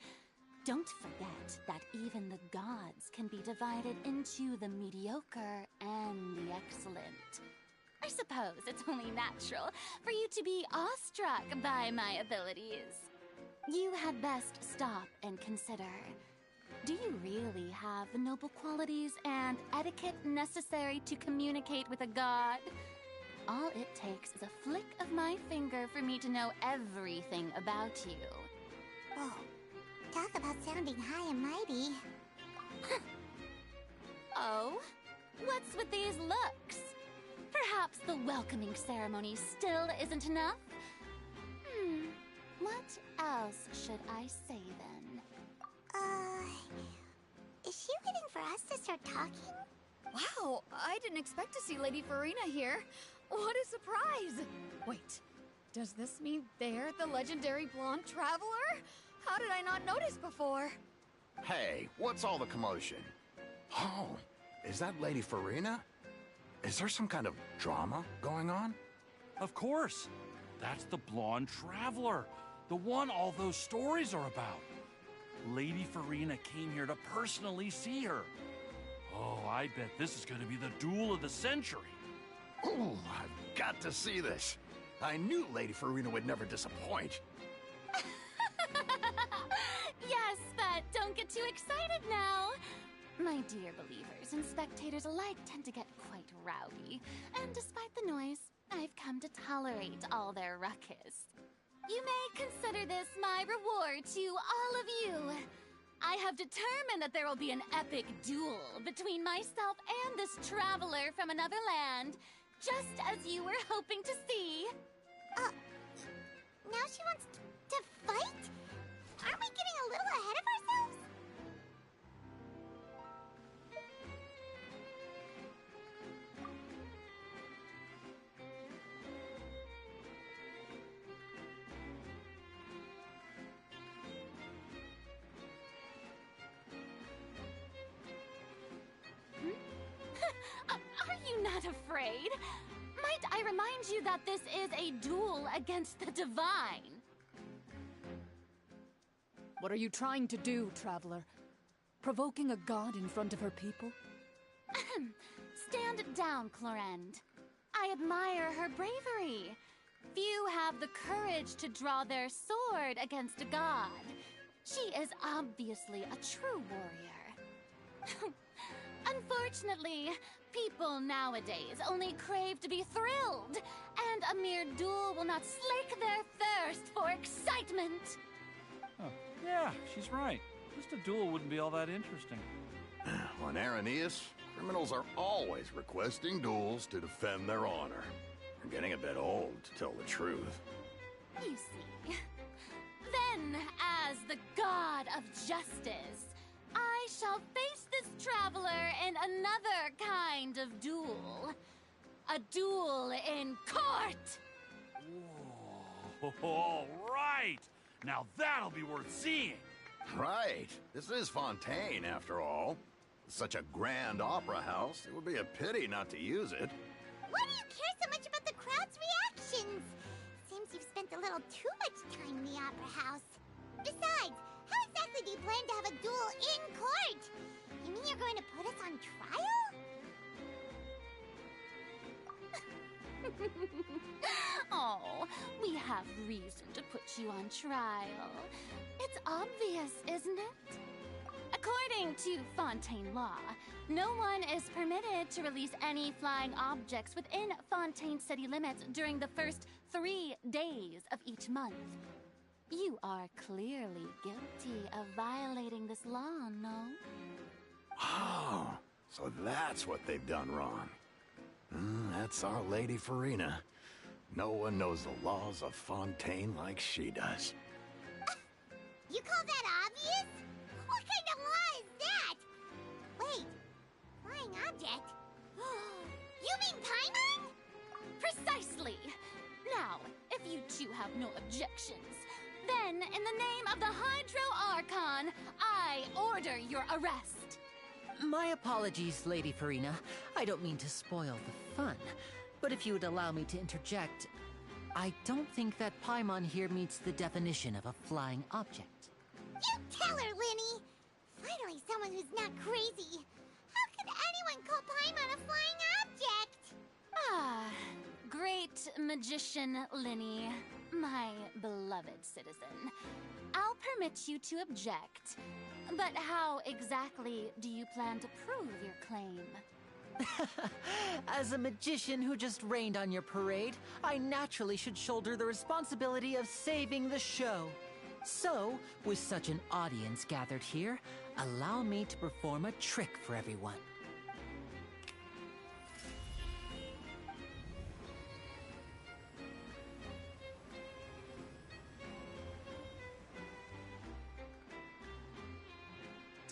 Don't forget that even the gods can be divided into the mediocre and the excellent. I suppose it's only natural for you to be awestruck by my abilities. You had best stop and consider. Do you really have the noble qualities and etiquette necessary to communicate with a god? All it takes is a flick of my finger for me to know everything about you. Whoa. Talk about sounding high and mighty. Oh? What's with these looks? Perhaps the welcoming ceremony still isn't enough? What else should I say then? Is she waiting for us to start talking? Wow, I didn't expect to see Lady Farina here. What a surprise! Wait, does this mean they're the legendary blonde traveler? How did I not notice before? Hey, what's all the commotion? Oh, is that Lady Farina? Is there some kind of drama going on? Of course. That's the blonde traveler. The one all those stories are about. Lady Farina came here to personally see her. Oh, I bet this is going to be the duel of the century. Ooh, I've got to see this. I knew Lady Farina would never disappoint. Yes, but don't get too excited now. My dear believers and spectators alike tend to get quite rowdy, and despite the noise, I've come to tolerate all their ruckus. You may consider this my reward to all of you. I have determined that there will be an epic duel between myself and this traveler from another land, just as you were hoping to see. Now she wants to fight? Aren't we getting a little ahead of ourselves? Are you not afraid? Might I remind you that this is a duel against the divine? What are you trying to do, traveler? Provoking a god in front of her people? Stand down, Clorend. I admire her bravery. Few have the courage to draw their sword against a god. She is obviously a true warrior. Unfortunately, people nowadays only crave to be thrilled, and a mere duel will not slake their thirst for excitement. Oh, yeah, she's right. Just a duel wouldn't be all that interesting. On Araneus, criminals are always requesting duels to defend their honor. They're getting a bit old, to tell the truth. You see. Then, as the god of justice, I shall face this traveler in another kind of duel. A duel in court! Whoa, all right! Now that'll be worth seeing! Right. This is Fontaine, after all. Such a grand opera house, it would be a pity not to use it. Why do you care so much about the crowd's reactions? Seems you've spent a little too much time in the opera house. Besides, how exactly do you plan to have a duel in court? You mean you're going to put us on trial? Oh, we have reason to put you on trial. It's obvious, isn't it? According to Fontaine law, no one is permitted to release any flying objects within Fontaine city limits during the first 3 days of each month. You are clearly guilty of violating this law, no? Oh, so that's what they've done wrong. That's our Lady Farina. No one knows the laws of Fontaine like she does. You call that obvious? What kind of law is that? Wait, flying object? You mean Paimon? Precisely! Now, if you two have no objections, then in the name of the Hydro Archon, I order your arrest. My apologies, Lady Farina. I don't mean to spoil the fun. But if you would allow me to interject, I don't think that Paimon here meets the definition of a flying object. You tell her, Linny! Finally someone who's not crazy. How could anyone call Paimon a flying object? Ah, great magician Linny, my beloved citizen. I'll permit you to object. But how exactly do you plan to prove your claim? As a magician who just rained on your parade, I naturally should shoulder the responsibility of saving the show. So, with such an audience gathered here, allow me to perform a trick for everyone.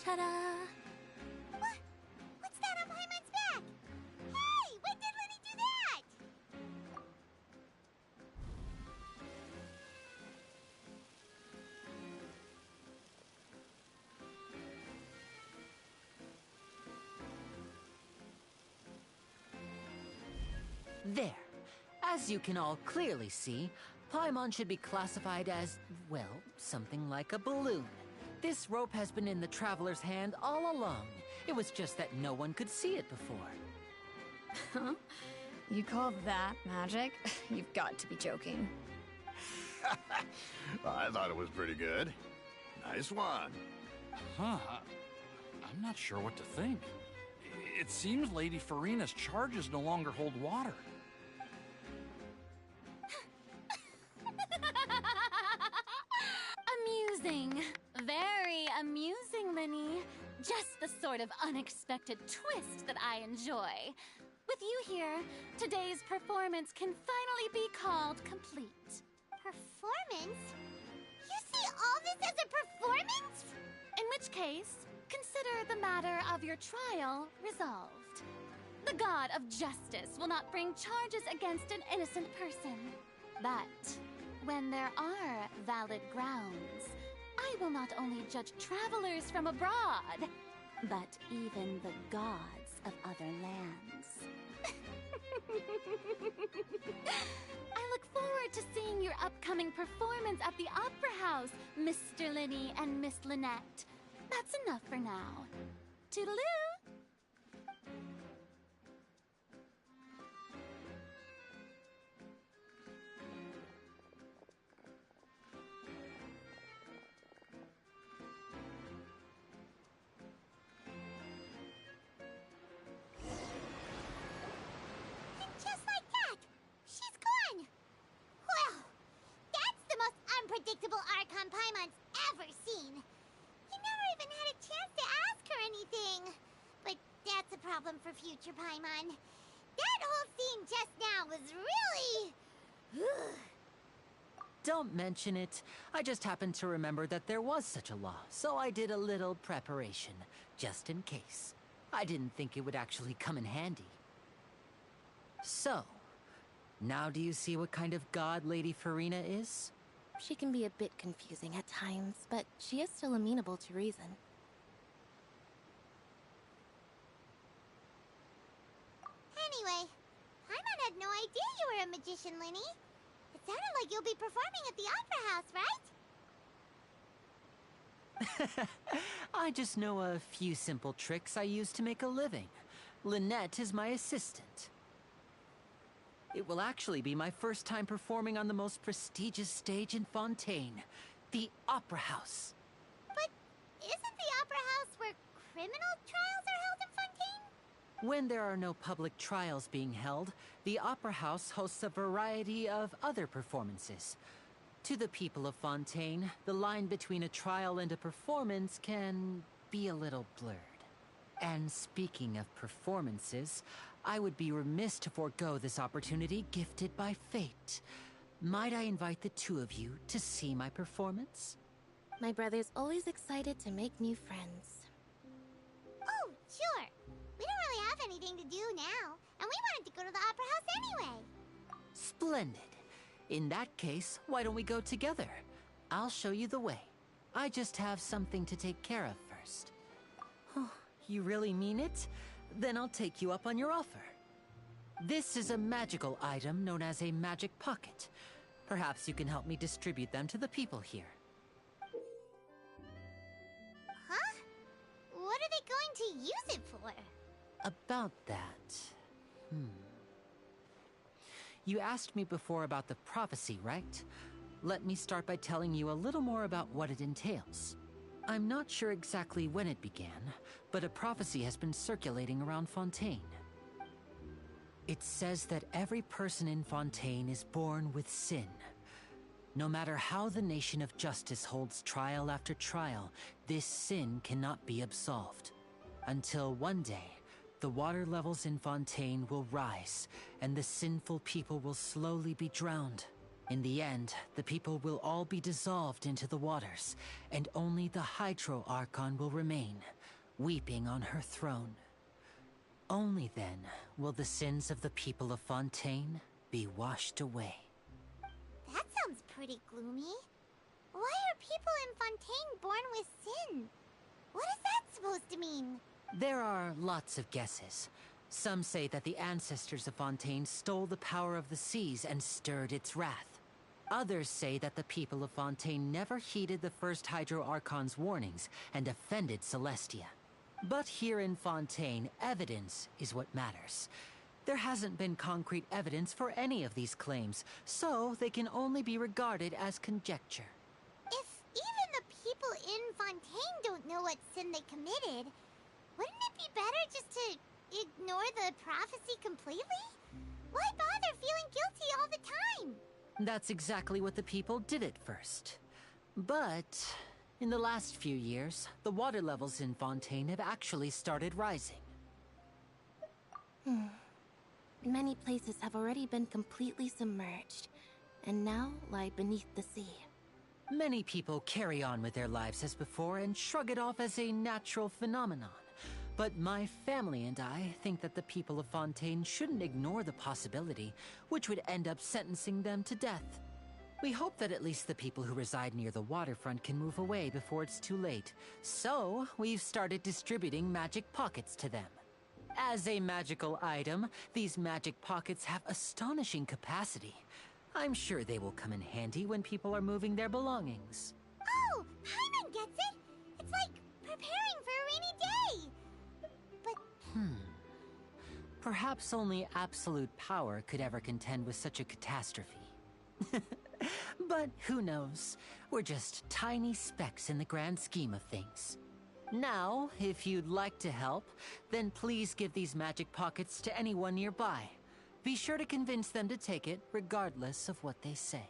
Ta-da! What's that on Paimon's back? Hey, when did Linny do that? There. As you can all clearly see, Paimon should be classified as, well, something like a balloon. This rope has been in the Traveler's hand all along. It was just that no one could see it before. Huh? You call that magic? You've got to be joking. I thought it was pretty good. Nice one. Huh. I'm not sure what to think. It seems Lady Farina's charges no longer hold water. Amusing. Very amusing, Linny. Just the sort of unexpected twist that I enjoy. With you here, today's performance can finally be called complete. Performance? You see all this as a performance? In which case, consider the matter of your trial resolved. The god of justice will not bring charges against an innocent person. But when there are valid grounds, I will not only judge travelers from abroad, but even the gods of other lands. I look forward to seeing your upcoming performance at the Opera House, Mr. Linny and Miss Lynette. That's enough for now. Toodaloo! Just like that, she's gone. Well, that's the most unpredictable Archon Paimon's ever seen. He never even them for future Paimon. That whole scene just now was really... Don't mention it. I just happened to remember that there was such a law, so I did a little preparation, just in case. I didn't think it would actually come in handy. So, now do you see what kind of god Lady Farina is? She can be a bit confusing at times, but she is still amenable to reason. Anyway, Paimon had no idea you were a magician, Linny. It sounded like you'll be performing at the Opera House, right? I just know a few simple tricks I use to make a living. Lynette is my assistant. It will actually be my first time performing on the most prestigious stage in Fontaine, the Opera House. But isn't the Opera House where criminal trials are held in Fontaine? When there are no public trials being held, the Opera House hosts a variety of other performances. To the people of Fontaine, the line between a trial and a performance can be a little blurred. And speaking of performances, I would be remiss to forego this opportunity gifted by fate. Might I invite the two of you to see my performance? My brother's always excited to make new friends. Oh, sure. We don't really have anything to do now, and we wanted to go to the Opera House anyway. Splendid. In that case, why don't we go together? I'll show you the way. I just have something to take care of first. Oh, you really mean it? Then I'll take you up on your offer. This is a magical item known as a magic pocket. Perhaps you can help me distribute them to the people here. Huh? What are they going to use it for? About that... You asked me before about the prophecy, right? Let me start by telling you a little more about what it entails. I'm not sure exactly when it began, but a prophecy has been circulating around Fontaine. It says that every person in Fontaine is born with sin. No matter how the nation of justice holds trial after trial, this sin cannot be absolved. Until one day, the water levels in Fontaine will rise, and the sinful people will slowly be drowned. In the end, the people will all be dissolved into the waters, and only the Hydro Archon will remain, weeping on her throne. Only then will the sins of the people of Fontaine be washed away. That sounds pretty gloomy. Why are people in Fontaine born with sin? What is that supposed to mean? There are lots of guesses. Some say that the ancestors of Fontaine stole the power of the seas and stirred its wrath. Others say that the people of Fontaine never heeded the first Hydro Archon's warnings and offended Celestia. But here in Fontaine, evidence is what matters. There hasn't been concrete evidence for any of these claims, so they can only be regarded as conjecture. If even the people in Fontaine don't know what sin they committed, wouldn't it be better just to ignore the prophecy completely? Why bother feeling guilty all the time? That's exactly what the people did at first. But in the last few years, the water levels in Fontaine have actually started rising. Many places have already been completely submerged, and now lie beneath the sea. Many people carry on with their lives as before and shrug it off as a natural phenomenon. But my family and I think that the people of Fontaine shouldn't ignore the possibility, which would end up sentencing them to death. We hope that at least the people who reside near the waterfront can move away before it's too late. So, we've started distributing magic pockets to them. As a magical item, these magic pockets have astonishing capacity. I'm sure they will come in handy when people are moving their belongings. Oh, Paimon gets it! It's like preparing for a rainy day! But... Perhaps only absolute power could ever contend with such a catastrophe. But who knows? We're just tiny specks in the grand scheme of things. Now, if you'd like to help, then please give these magic pockets to anyone nearby. Be sure to convince them to take it, regardless of what they say.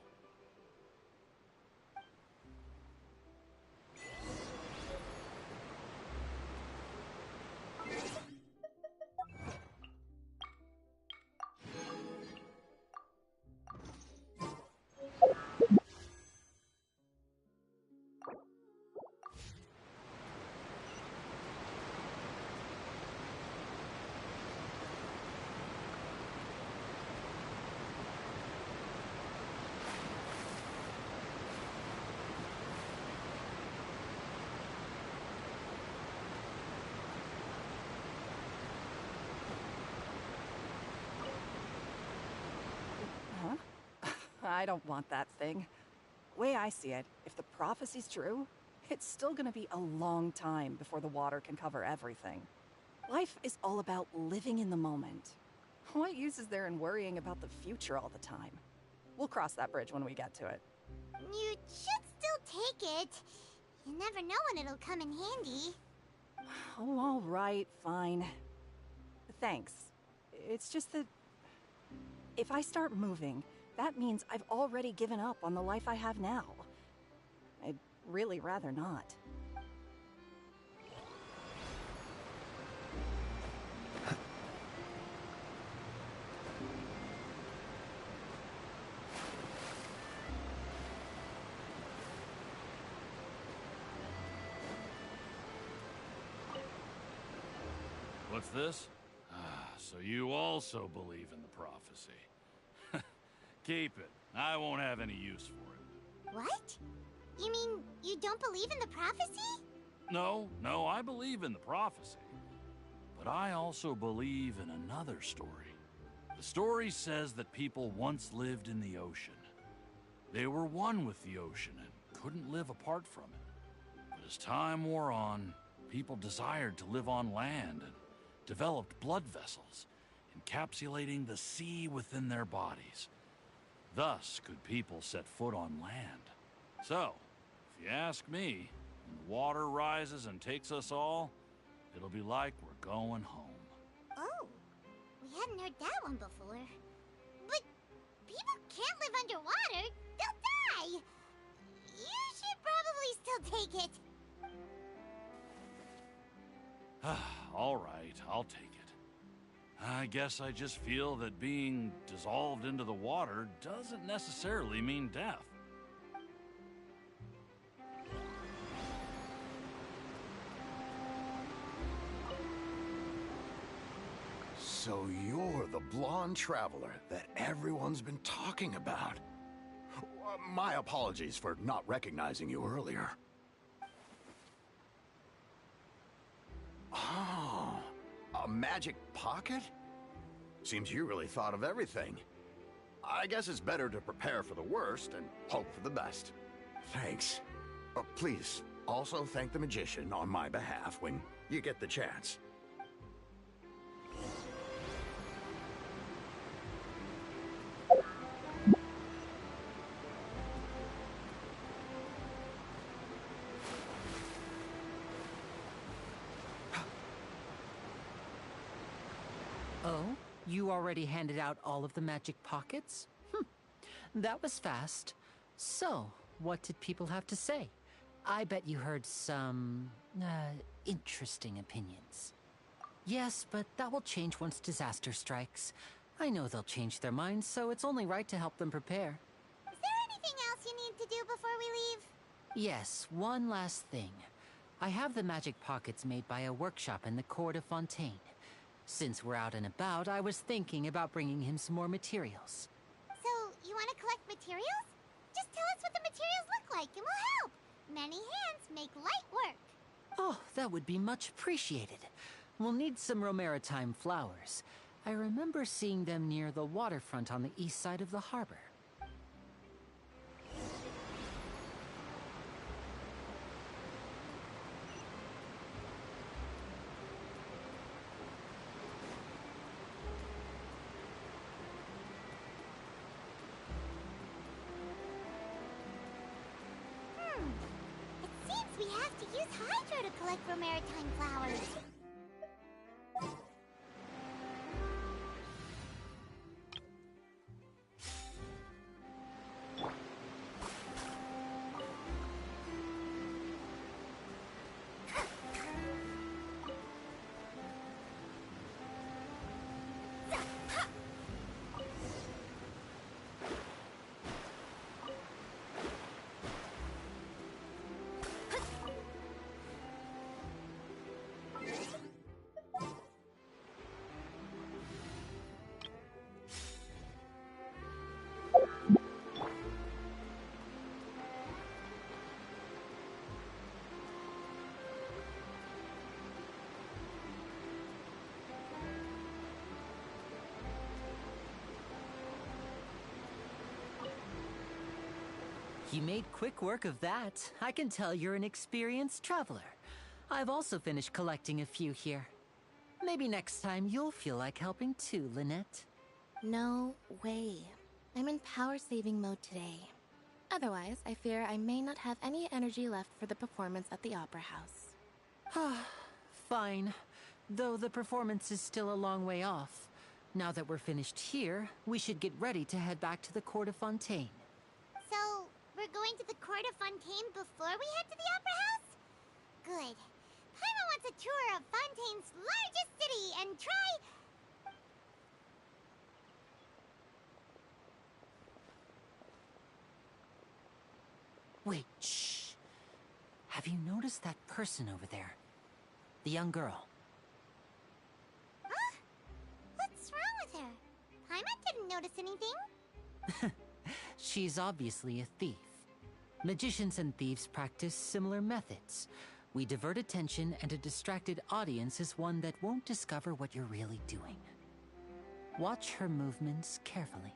I don't want that thing. Way I see it, if the prophecy's true, it's still gonna be a long time before the water can cover everything. Life is all about living in the moment. What use is there in worrying about the future all the time? We'll cross that bridge when we get to it. You should still take it. You never know when it'll come in handy. Oh, all right, fine. Thanks. It's just that if I start moving, that means I've already given up on the life I have now. I'd really rather not. What's this? Ah, so you also believe in the prophecy. Keep it. I won't have any use for it. What? You mean you don't believe in the prophecy? No, I believe in the prophecy. But I also believe in another story. The story says that people once lived in the ocean. They were one with the ocean and couldn't live apart from it. But as time wore on, people desired to live on land and developed blood vessels, encapsulating the sea within their bodies. Thus could people set foot on land. So, if you ask me, when the water rises and takes us all, it'll be like we're going home. Oh, we hadn't heard that one before. But people can't live underwater. They'll die. You should probably still take it. All right, I'll take it. I guess I just feel that being dissolved into the water doesn't necessarily mean death. So you're the blonde traveler that everyone's been talking about. My apologies for not recognizing you earlier. Oh, a magic pocket? Seems you really thought of everything. I guess it's better to prepare for the worst and hope for the best. Thanks. Please, also thank the magician on my behalf when you get the chance. Oh? You already handed out all of the magic pockets? That was fast. So, what did people have to say? I bet you heard some, interesting opinions. Yes, but that will change once disaster strikes. I know they'll change their minds, so it's only right to help them prepare. Is there anything else you need to do before we leave? Yes, one last thing. I have the magic pockets made by a workshop in the court of Fontaine. Since we're out and about, I was thinking about bringing him some more materials. So, you want to collect materials? Just tell us what the materials look like and we'll help. Many hands make light work. Oh, that would be much appreciated. We'll need some Romaritime flowers. I remember seeing them near the waterfront on the east side of the harbor. It seems we have to use Hydro to collect Romaritime flowers. You made quick work of that. I can tell you're an experienced traveler. I've also finished collecting a few here. Maybe next time you'll feel like helping too, Lynette. No way. I'm in power-saving mode today. Otherwise, I fear I may not have any energy left for the performance at the Opera House. Fine. Though the performance is still a long way off. Now that we're finished here, we should get ready to head back to the Court of Fontaine. So, we're going to the Court of Fontaine before we head to the Opera House? Good. Paimon wants a tour of Fontaine's largest city and try... Wait, shh. Have you noticed that person over there? The young girl. Huh? What's wrong with her? Paimon didn't notice anything. She's obviously a thief. Magicians and thieves practice similar methods. We divert attention, and a distracted audience is one that won't discover what you're really doing. Watch her movements carefully.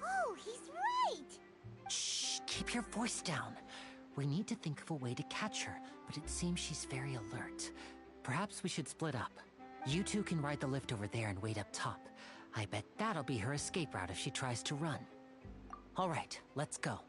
Oh, he's right! Shh, keep your voice down. We need to think of a way to catch her, but it seems she's very alert. Perhaps we should split up. You two can ride the lift over there and wait up top. I bet that'll be her escape route if she tries to run. All right, let's go.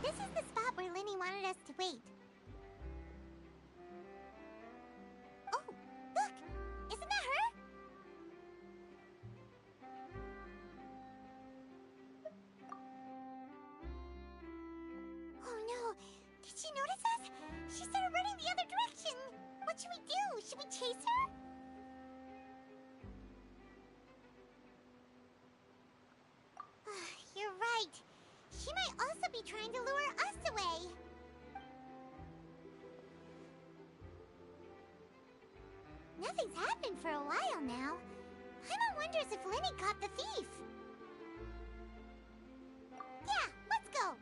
This is the spot where Linny wanted us to wait. Oh, look! Isn't that her? Oh no! Did she notice us? She started running the other direction! What should we do? Should we chase her? You're right. She might also be trying to lure us away. Nothing's happened for a while now. Paimon wonders if Linny caught the thief. Yeah, let's go.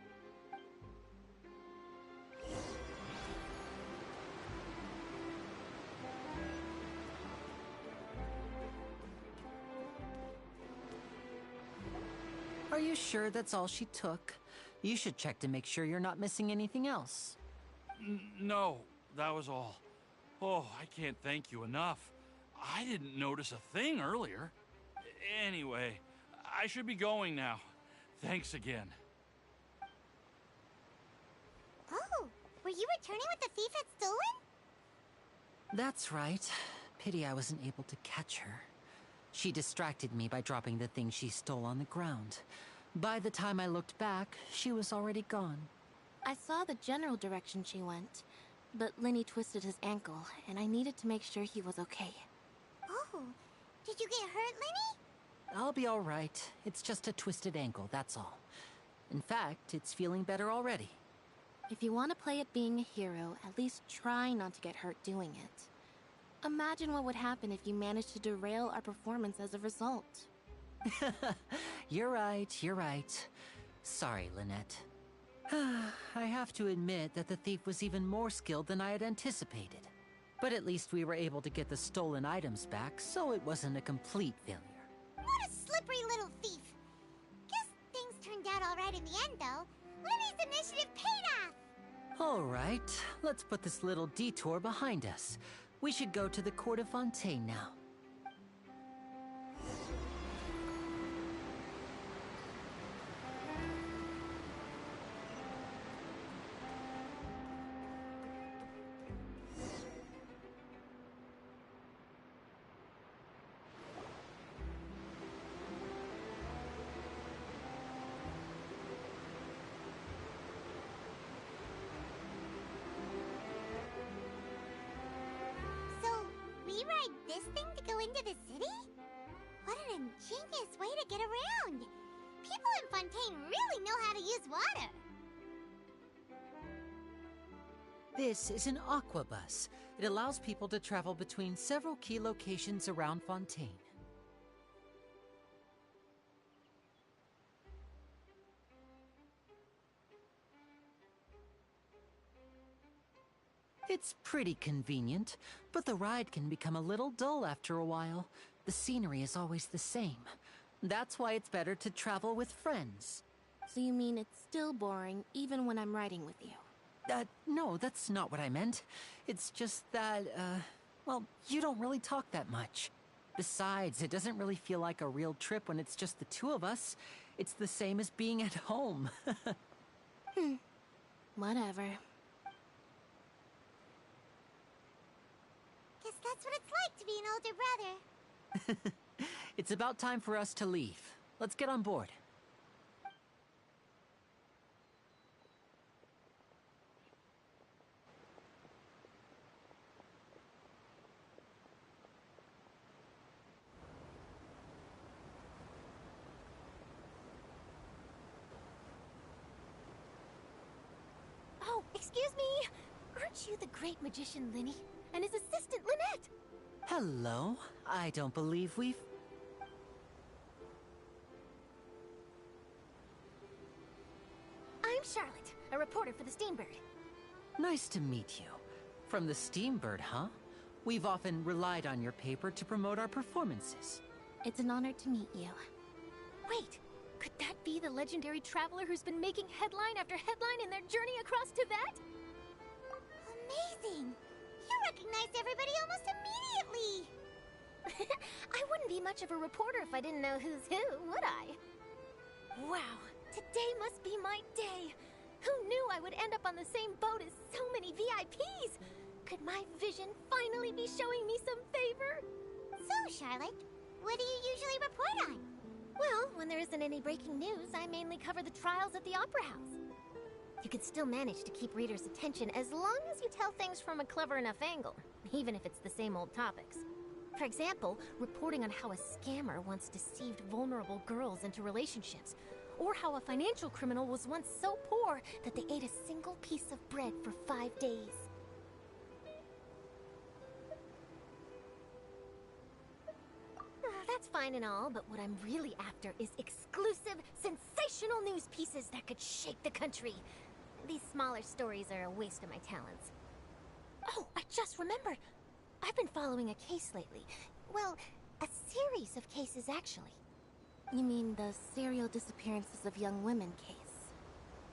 Are you sure that's all she took? You should check to make sure you're not missing anything else. No, that was all. Oh, I can't thank you enough. I didn't notice a thing earlier. Anyway, I should be going now. Thanks again. Oh, were you returning what the thief had stolen? That's right. Pity I wasn't able to catch her. She distracted me by dropping the thing she stole on the ground. By the time I looked back, she was already gone. I saw the general direction she went, but Linny twisted his ankle, and I needed to make sure he was okay. Oh, did you get hurt, Lenny? I'll be all right. It's just a twisted ankle, that's all. In fact, it's feeling better already. If you want to play at being a hero, at least try not to get hurt doing it. Imagine what would happen if you managed to derail our performance as a result. You're right, you're right. Sorry, Lynette. I have to admit that the thief was even more skilled than I had anticipated. But at least we were able to get the stolen items back, so it wasn't a complete failure. What a slippery little thief! Guess things turned out all right in the end, though. Lenny's initiative paid off! All right, let's put this little detour behind us. We should go to the Court of Fontaine now. We ride this thing to go into the city? What an ingenious way to get around! People in Fontaine really know how to use water! This is an aquabus. It allows people to travel between several key locations around Fontaine. It's pretty convenient, but the ride can become a little dull after a while. The scenery is always the same. That's why it's better to travel with friends. So you mean it's still boring even when I'm riding with you? No, that's not what I meant. It's just that, well, you don't really talk that much. Besides, it doesn't really feel like a real trip when it's just the two of us. It's the same as being at home. Whatever. Guess that's what it's like to be an older brother. It's about time for us to leave. Let's get on board. Oh, excuse me! Aren't you the great magician Lenny? And his assistant Lynette? Hello. I don't believe we've... I'm Charlotte, a reporter for the Steambird. Nice to meet you. From the Steambird, huh? We've often relied on your paper to promote our performances. It's an honor to meet you. Wait, could that be the legendary traveler who's been making headline after headline in their journey across Tibet? Amazing! You recognized everybody almost immediately! I wouldn't be much of a reporter if I didn't know who's who, would I? Wow, today must be my day! Who knew I would end up on the same boat as so many VIPs? Could my vision finally be showing me some favor? So, Charlotte, what do you usually report on? Well, when there isn't any breaking news, I mainly cover the trials at the Opera House. You can still manage to keep readers' attention as long as you tell things from a clever enough angle, even if it's the same old topics. For example, reporting on how a scammer once deceived vulnerable girls into relationships, or how a financial criminal was once so poor that they ate a single piece of bread for 5 days. That's fine and all, but what I'm really after is exclusive, sensational news pieces that could shake the country. These smaller stories are a waste of my talents. Oh, I just remembered. I've been following a case lately. Well, a series of cases, actually. You mean the serial disappearances of young women case?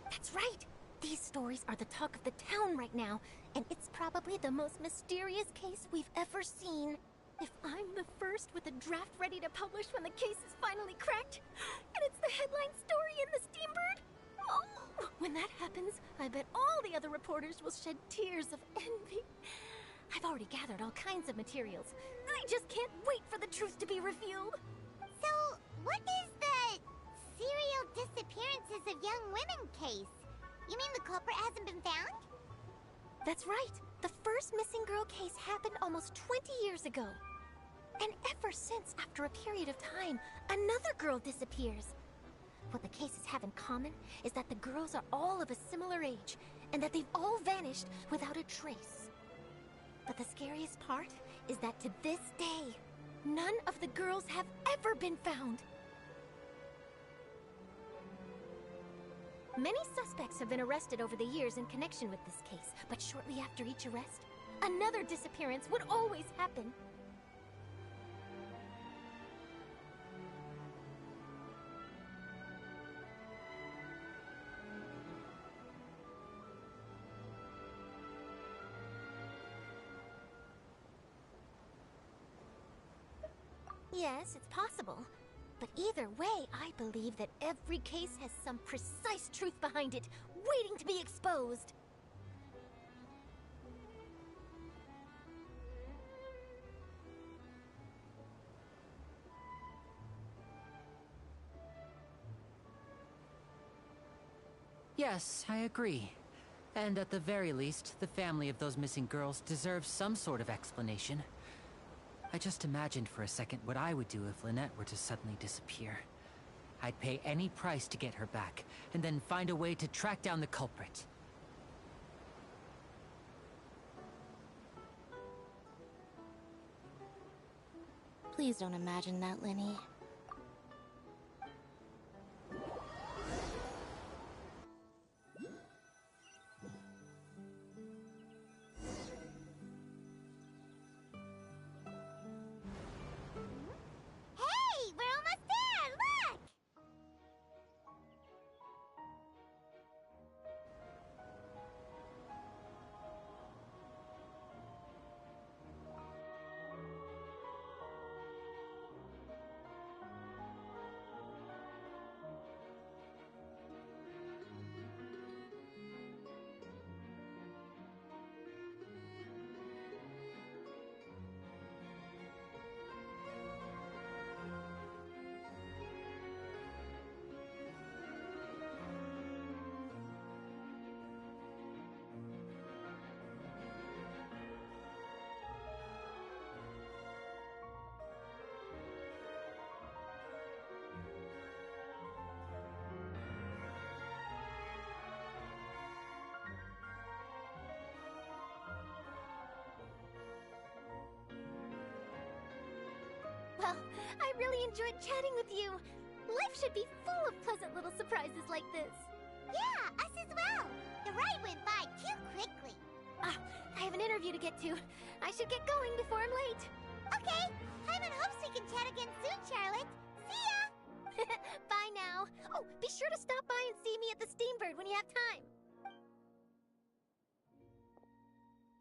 That's right! These stories are the talk of the town right now, and it's probably the most mysterious case we've ever seen. If I'm the first with a draft ready to publish when the case is finally cracked, and it's the headline story in the Steambird, oh, when that happens, I bet all the other reporters will shed tears of envy. I've already gathered all kinds of materials. I just can't wait for the truth to be revealed. So, what is the serial disappearances of young women case? You mean the culprit hasn't been found? That's right. The first missing girl case happened almost 20 years ago. And ever since, after a period of time, another girl disappears. What the cases have in common is that the girls are all of a similar age, and that they've all vanished without a trace. But the scariest part is that to this day, none of the girls have ever been found. Many suspects have been arrested over the years in connection with this case, but shortly after each arrest, another disappearance would always happen. Yes, it's possible. But either way, I believe that every case has some precise truth behind it, waiting to be exposed. Yes, I agree. And at the very least, the family of those missing girls deserves some sort of explanation. I just imagined for a second what I would do if Lynette were to suddenly disappear. I'd pay any price to get her back, and then find a way to track down the culprit. Please don't imagine that, Lenny. Hey, we're almost there! Look! Well, I really enjoyed chatting with you. Life should be full of pleasant little surprises like this. Yeah, us as well. The ride went by too quickly. Ah, I have an interview to get to. I should get going before I'm late. Okay, Hyman hopes we can chat again soon, Charlotte. See ya! Bye now. Oh, be sure to stop by and see me at the Steambird when you have time.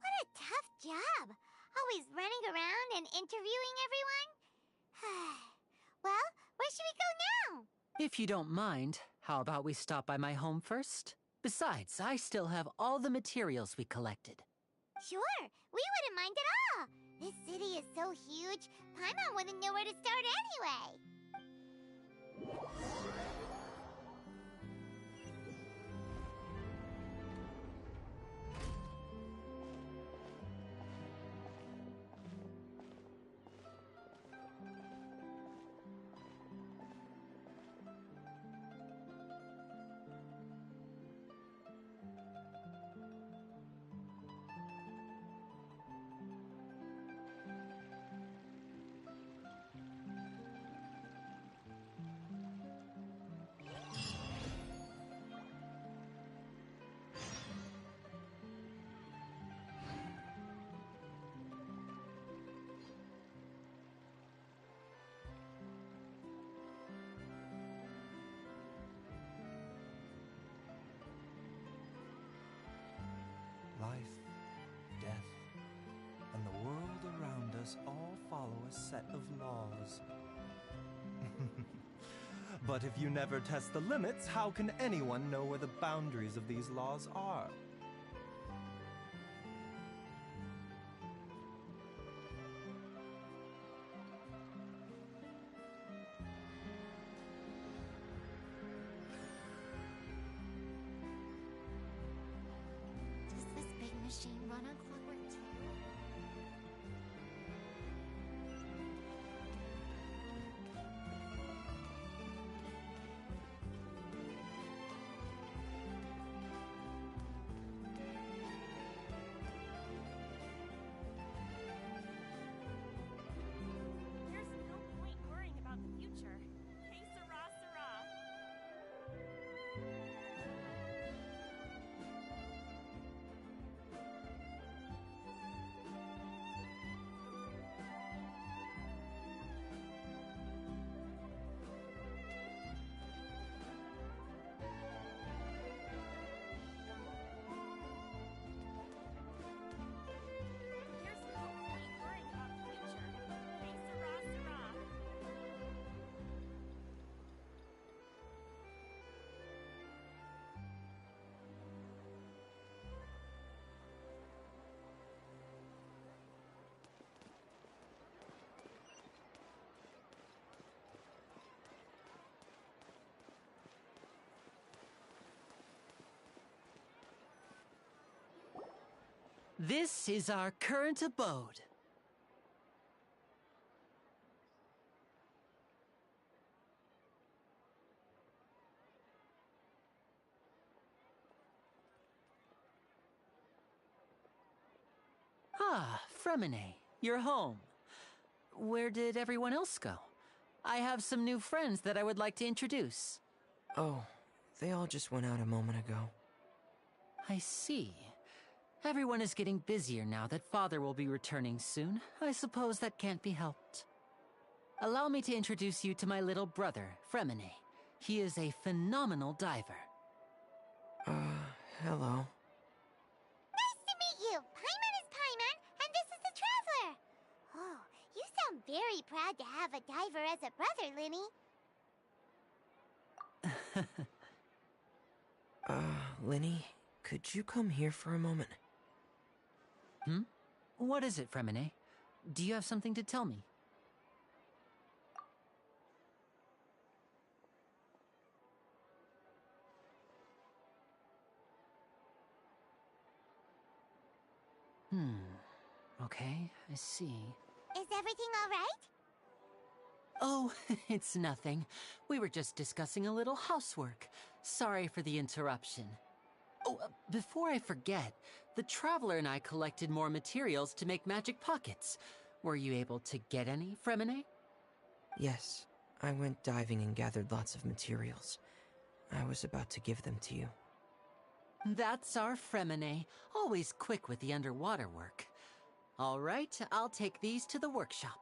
What a tough job. Always running around and interviewing everyone. Well, where should we go now? If you don't mind, how about we stop by my home first? Besides, I still have all the materials we collected. Sure, we wouldn't mind at all. This city is so huge, Paimon wouldn't know where to start anyway. Life, death, and the world around us all follow a set of laws. But if you never test the limits, how can anyone know where the boundaries of these laws are? Does this big machine run on clockwork too? This is our current abode. Ah, Fremine, you're home. Where did everyone else go? I have some new friends that I would like to introduce. Oh, they all just went out a moment ago. I see. Everyone is getting busier now that Father will be returning soon. I suppose that can't be helped. Allow me to introduce you to my little brother, Fremine. He is a phenomenal diver. Hello. Nice to meet you. Paimon is Paimon, and this is the Traveler. Oh, you sound very proud to have a diver as a brother, Linny. Linny, could you come here for a moment? What is it, Fremine? Do you have something to tell me? Okay, I see. Is everything all right? Oh, it's nothing. We were just discussing a little housework. Sorry for the interruption. Oh, before I forget, the Traveler and I collected more materials to make magic pockets. Were you able to get any, Fremine? Yes, I went diving and gathered lots of materials. I was about to give them to you. That's our Fremine, always quick with the underwater work. All right, I'll take these to the workshop.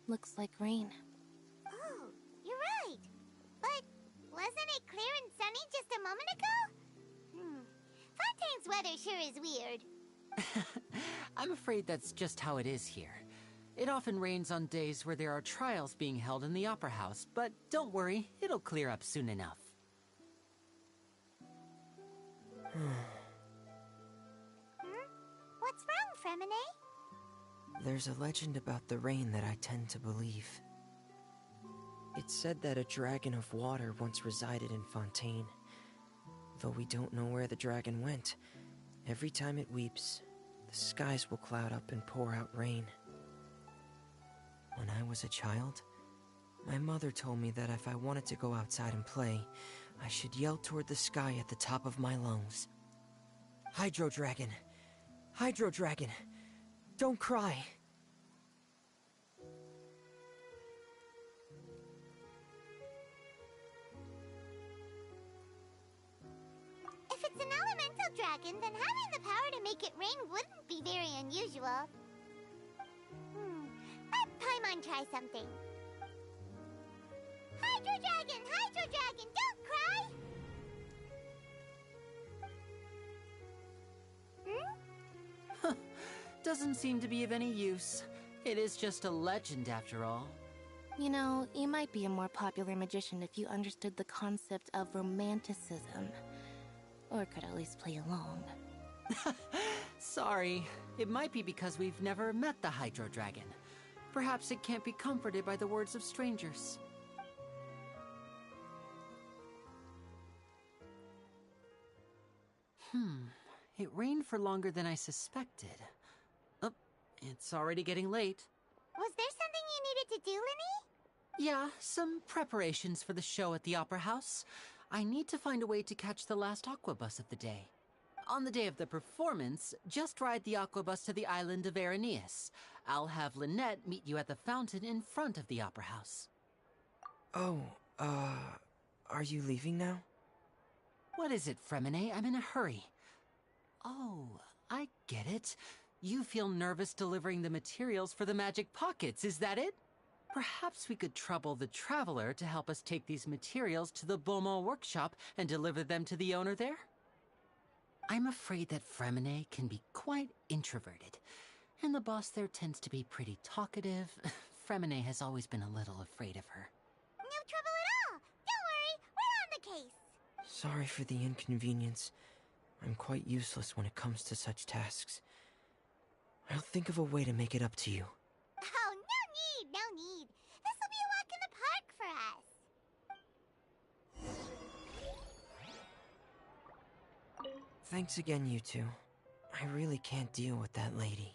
Looks like rain. Oh, you're right. But wasn't it clear and sunny just a moment ago? Fontaine's weather sure is weird. I'm afraid that's just how it is here. It often rains on days where there are trials being held in the Opera House, but don't worry, it'll clear up soon enough. What's wrong, Fremine? There's a legend about the rain that I tend to believe. It's said that a dragon of water once resided in Fontaine. Though we don't know where the dragon went, every time it weeps, the skies will cloud up and pour out rain. When I was a child, my mother told me that if I wanted to go outside and play, I should yell toward the sky at the top of my lungs. Hydro Dragon! Hydro Dragon! Don't cry! If it's an elemental dragon, then having the power to make it rain wouldn't be very unusual. Let Paimon try something. Hydro Dragon, don't cry! Doesn't seem to be of any use. It is just a legend after all. You know, you might be a more popular magician if you understood the concept of romanticism. Or could at least play along. Sorry. It might be because we've never met the Hydro Dragon. Perhaps it can't be comforted by the words of strangers. It rained for longer than I suspected. Oh, it's already getting late. Was there something you needed to do, Linny? Yeah, some preparations for the show at the Opera House. I need to find a way to catch the last aqua bus of the day. On the day of the performance, just ride the aqua bus to the island of Araneus. I'll have Lynette meet you at the fountain in front of the Opera House. Oh, are you leaving now? What is it, Fremine? I'm in a hurry. Oh, I get it. You feel nervous delivering the materials for the magic pockets, is that it? Perhaps we could trouble the Traveler to help us take these materials to the Beaumont workshop and deliver them to the owner there? I'm afraid that Fremine can be quite introverted, and the boss there tends to be pretty talkative. Fremine has always been a little afraid of her. No trouble at all. Don't worry, we're on the case. sorry for the inconvenience. I'm quite useless when it comes to such tasks. I'll think of a way to make it up to you. Oh, no need, no need. This will be a walk in the park for us. Thanks again, you two. I really can't deal with that lady.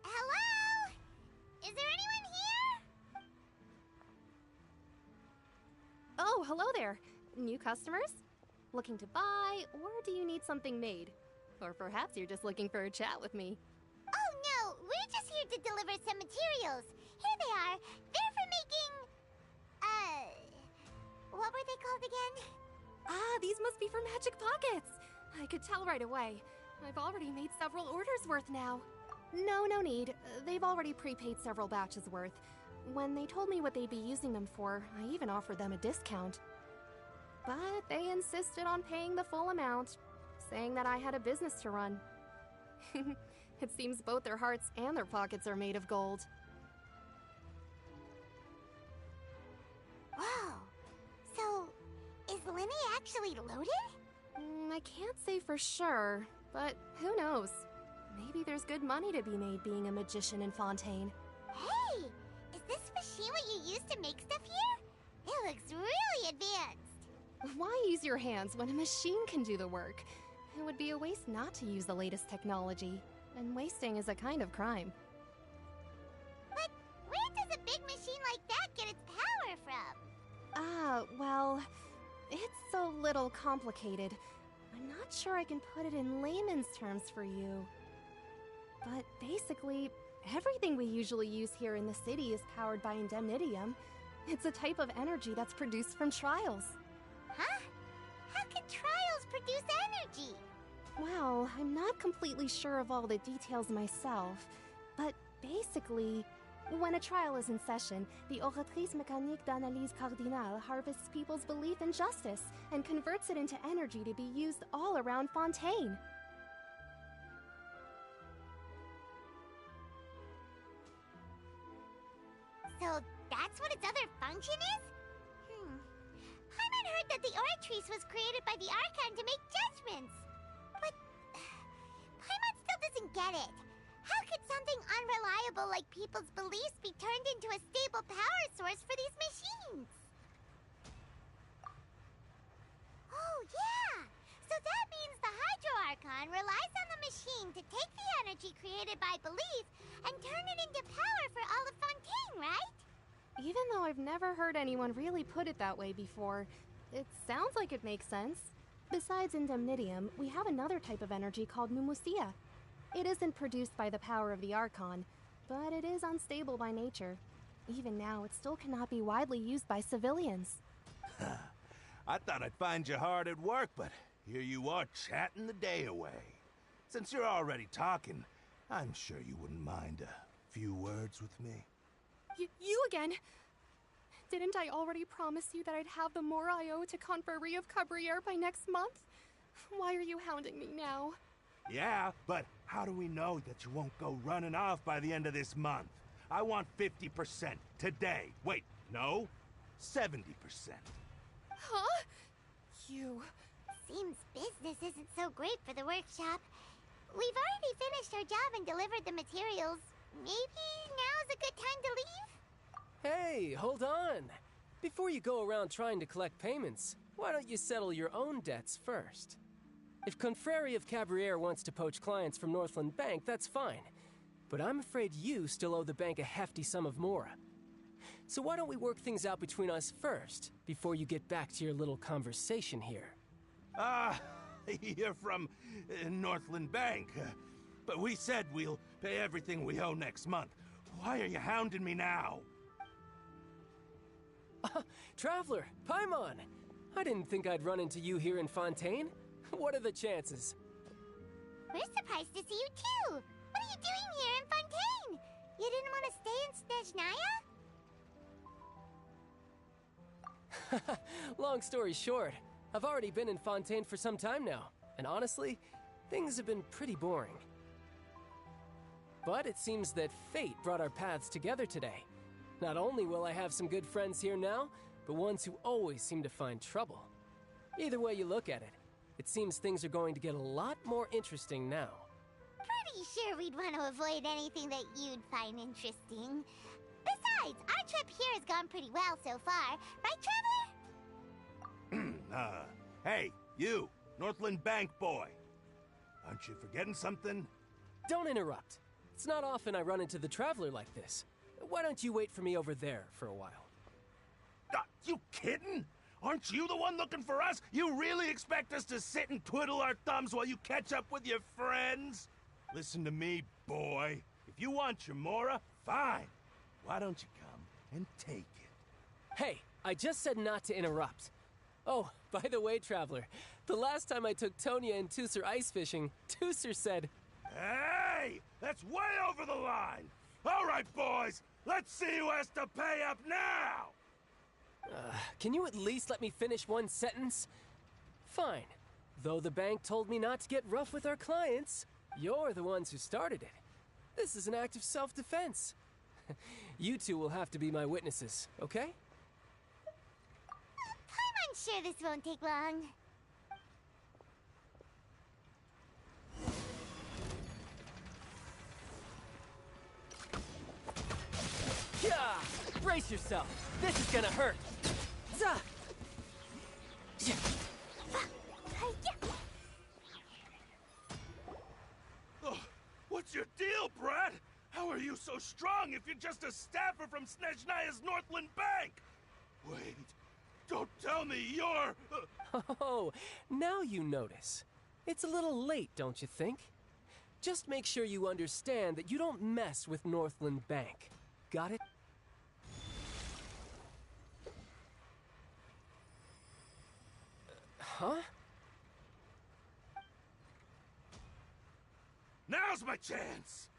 Hello? Is there anyone here? Oh, hello there. New customers? Looking to buy, or do you need something made? Or perhaps you're just looking for a chat with me. Oh no, we're just here to deliver some materials. Here they are. They're for making... what were they called again? Ah, these must be for Magic Pockets. I could tell right away. I've already made several orders worth now. No need. They've already prepaid several batches worth. When they told me what they'd be using them for, I even offered them a discount. But they insisted on paying the full amount, saying that I had a business to run. It seems both their hearts and their pockets are made of gold. Whoa. So, is Lenny actually loaded? I can't say for sure, but who knows? Maybe there's good money to be made being a magician in Fontaine. Hey! Is this machine what you use to make stuff here? It looks really advanced. Why use your hands when a machine can do the work? It would be a waste not to use the latest technology, and wasting is a kind of crime. But where does a big machine like that get its power from? Well, it's a little complicated. I'm not sure I can put it in layman's terms for you. But basically, everything we usually use here in the city is powered by indemnitium. It's a type of energy that's produced from trials. Huh? How can trials produce energy? Well, I'm not completely sure of all the details myself, but basically, When a trial is in session, the Oratrice Mécanique d'Analyse Cardinale harvests people's belief in justice and converts it into energy to be used all around Fontaine. So that's what its other function is? Paimon heard that the Oratrice was created by the Archon to make judgments. But Paimon still doesn't get it. How could something unreliable like people's beliefs be turned into a stable power source for these machines? Oh, yeah! So that means the Hydro Archon relies on the machine to take the energy created by belief and turn it into power for all of Fontaine, right? Even though I've never heard anyone really put it that way before, it sounds like it makes sense. Besides Indemnitium, we have another type of energy called Mumusia. It isn't produced by the power of the Archon, but it is unstable by nature. Even now, it still cannot be widely used by civilians. I thought I'd find you hard at work, but here you are chatting the day away. Since you're already talking, I'm sure you wouldn't mind a few words with me. You again? Didn't I already promise you that I'd have the more I owe to Confrérie of Cabriere by next month? Why are you hounding me now? Yeah, but how do we know that you won't go running off by the end of this month? I want 50% today. Wait, no, 70%. Huh? You... Seems business isn't so great for the workshop. We've already finished our job and delivered the materials. Maybe now's a good time to leave? Hey, hold on. Before you go around trying to collect payments, why don't you settle your own debts first? If Confrérie of Cabriere wants to poach clients from Northland Bank, that's fine. But I'm afraid you still owe the bank a hefty sum of mora. So why don't we work things out between us first, before you get back to your little conversation here? You're from Northland Bank. But we said we'll pay everything we owe next month. Why are you hounding me now? Traveler, Paimon! I didn't think I'd run into you here in Fontaine. What are the chances? We're surprised to see you too! What are you doing here in Fontaine? You didn't want to stay in Snezhnaya? Long story short, I've already been in Fontaine for some time now, and honestly, things have been pretty boring. But it seems that fate brought our paths together today. Not only will I have some good friends here now, but ones who always seem to find trouble. Either way you look at it, it seems things are going to get a lot more interesting now. Pretty sure we'd want to avoid anything that you'd find interesting. Besides, our trip here has gone pretty well so far, right, Traveler? Hey, you, Northland Bank boy. Aren't you forgetting something? Don't interrupt. It's not often I run into the Traveler like this. Why don't you wait for me over there for a while? You kidding? Aren't you the one looking for us? You really expect us to sit and twiddle our thumbs while you catch up with your friends? Listen to me, boy. If you want your mora, fine. Why don't you come and take it? Hey, I just said not to interrupt. Oh, by the way, Traveler, the last time I took Tonya and Tusser ice fishing, Tusser said... Hey! That's way over the line! All right, boys! Let's see who has to pay up now! Can you at least let me finish one sentence? Fine. Though the bank told me not to get rough with our clients, you're the ones who started it. This is an act of self-defense. You two will have to be my witnesses, okay? I'm sure this won't take long. Yeah! Brace yourself! This is gonna hurt! Zah! Oh, what's your deal, Brad? How are you so strong if you're just a staffer from Snezhnaya's Northland Bank? Wait, don't tell me you're... Oh, now you notice. It's a little late, don't you think? Just make sure you understand that you don't mess with Northland Bank. Got it? Huh? Now's my chance!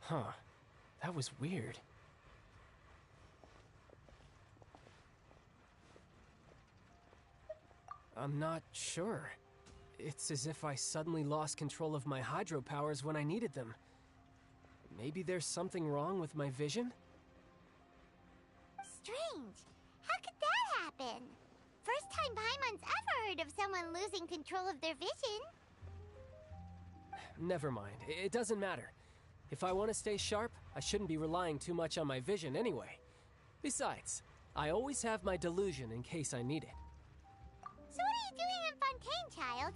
Huh. That was weird. I'm not sure. It's as if I suddenly lost control of my hydro powers when I needed them. Maybe there's something wrong with my vision? Strange. How could that happen? First time Paimon's ever heard of someone losing control of their vision. Never mind. It doesn't matter. If I want to stay sharp, I shouldn't be relying too much on my vision anyway. Besides, I always have my delusion in case I need it. So what are you doing in Fontaine, child?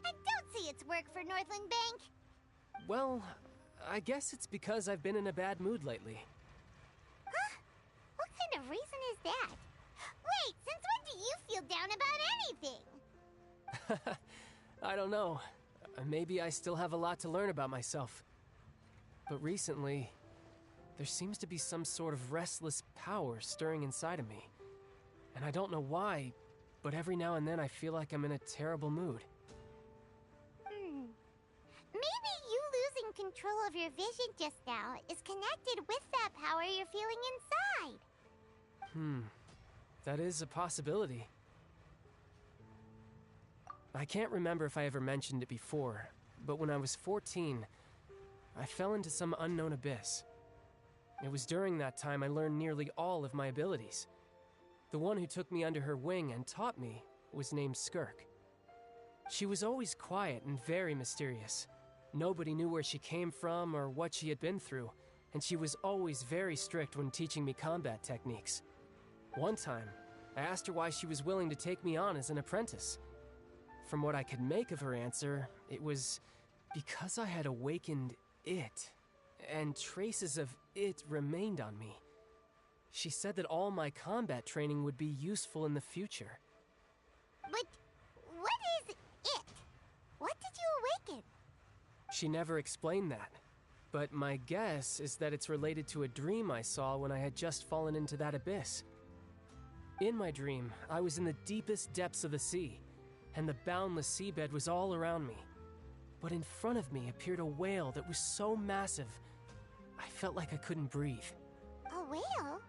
I don't see its work for Northland Bank. Well, I guess it's because I've been in a bad mood lately. Huh? What kind of reason is that? Wait, since when do you feel down about anything? I don't know. Maybe I still have a lot to learn about myself. But recently, there seems to be some sort of restless power stirring inside of me. And I don't know why, but every now and then I feel like I'm in a terrible mood. Maybe you losing control of your vision just now is connected with that power you're feeling inside. That is a possibility. I can't remember if I ever mentioned it before, but when I was 14, I fell into some unknown abyss. It was during that time I learned nearly all of my abilities. The one who took me under her wing and taught me was named Skirk. She was always quiet and very mysterious. Nobody knew where she came from or what she had been through, and she was always very strict when teaching me combat techniques. One time, I asked her why she was willing to take me on as an apprentice. From what I could make of her answer, it was because I had awakened it, and traces of it remained on me. She said that all my combat training would be useful in the future. But what is it? What did you awaken? She never explained that, but my guess is that it's related to a dream I saw when I had just fallen into that abyss. In my dream, I was in the deepest depths of the sea, and the boundless seabed was all around me. But in front of me appeared a whale that was so massive, I felt like I couldn't breathe. A whale?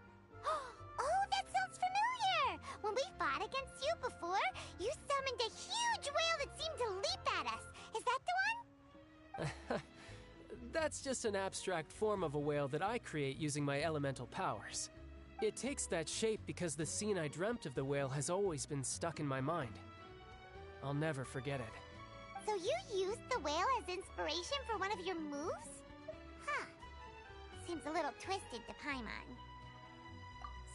Oh, that sounds familiar! When we fought against you before, you summoned a huge whale that seemed to leap at us. Is that the one? That's just an abstract form of a whale that I create using my elemental powers. It takes that shape because the scene I dreamt of the whale has always been stuck in my mind. I'll never forget it. So you used the whale as inspiration for one of your moves? Huh. Seems a little twisted to Paimon.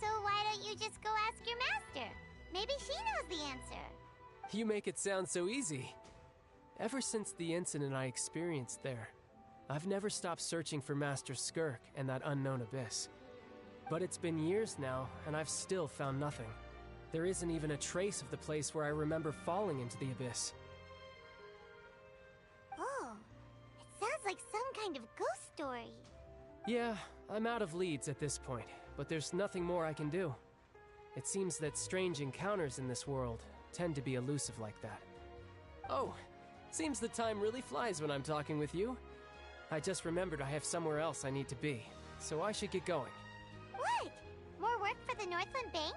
So why don't you just go ask your master? Maybe she knows the answer. You make it sound so easy. Ever since the incident I experienced there, I've never stopped searching for Master Skirk and that unknown abyss. But it's been years now, and I've still found nothing. There isn't even a trace of the place where I remember falling into the abyss. Oh, it sounds like some kind of ghost story. Yeah, I'm out of leads at this point, but there's nothing more I can do. It seems that strange encounters in this world tend to be elusive like that. Oh, seems the time really flies when I'm talking with you. I just remembered I have somewhere else I need to be, so I should get going. What? More work for the Northland Bank?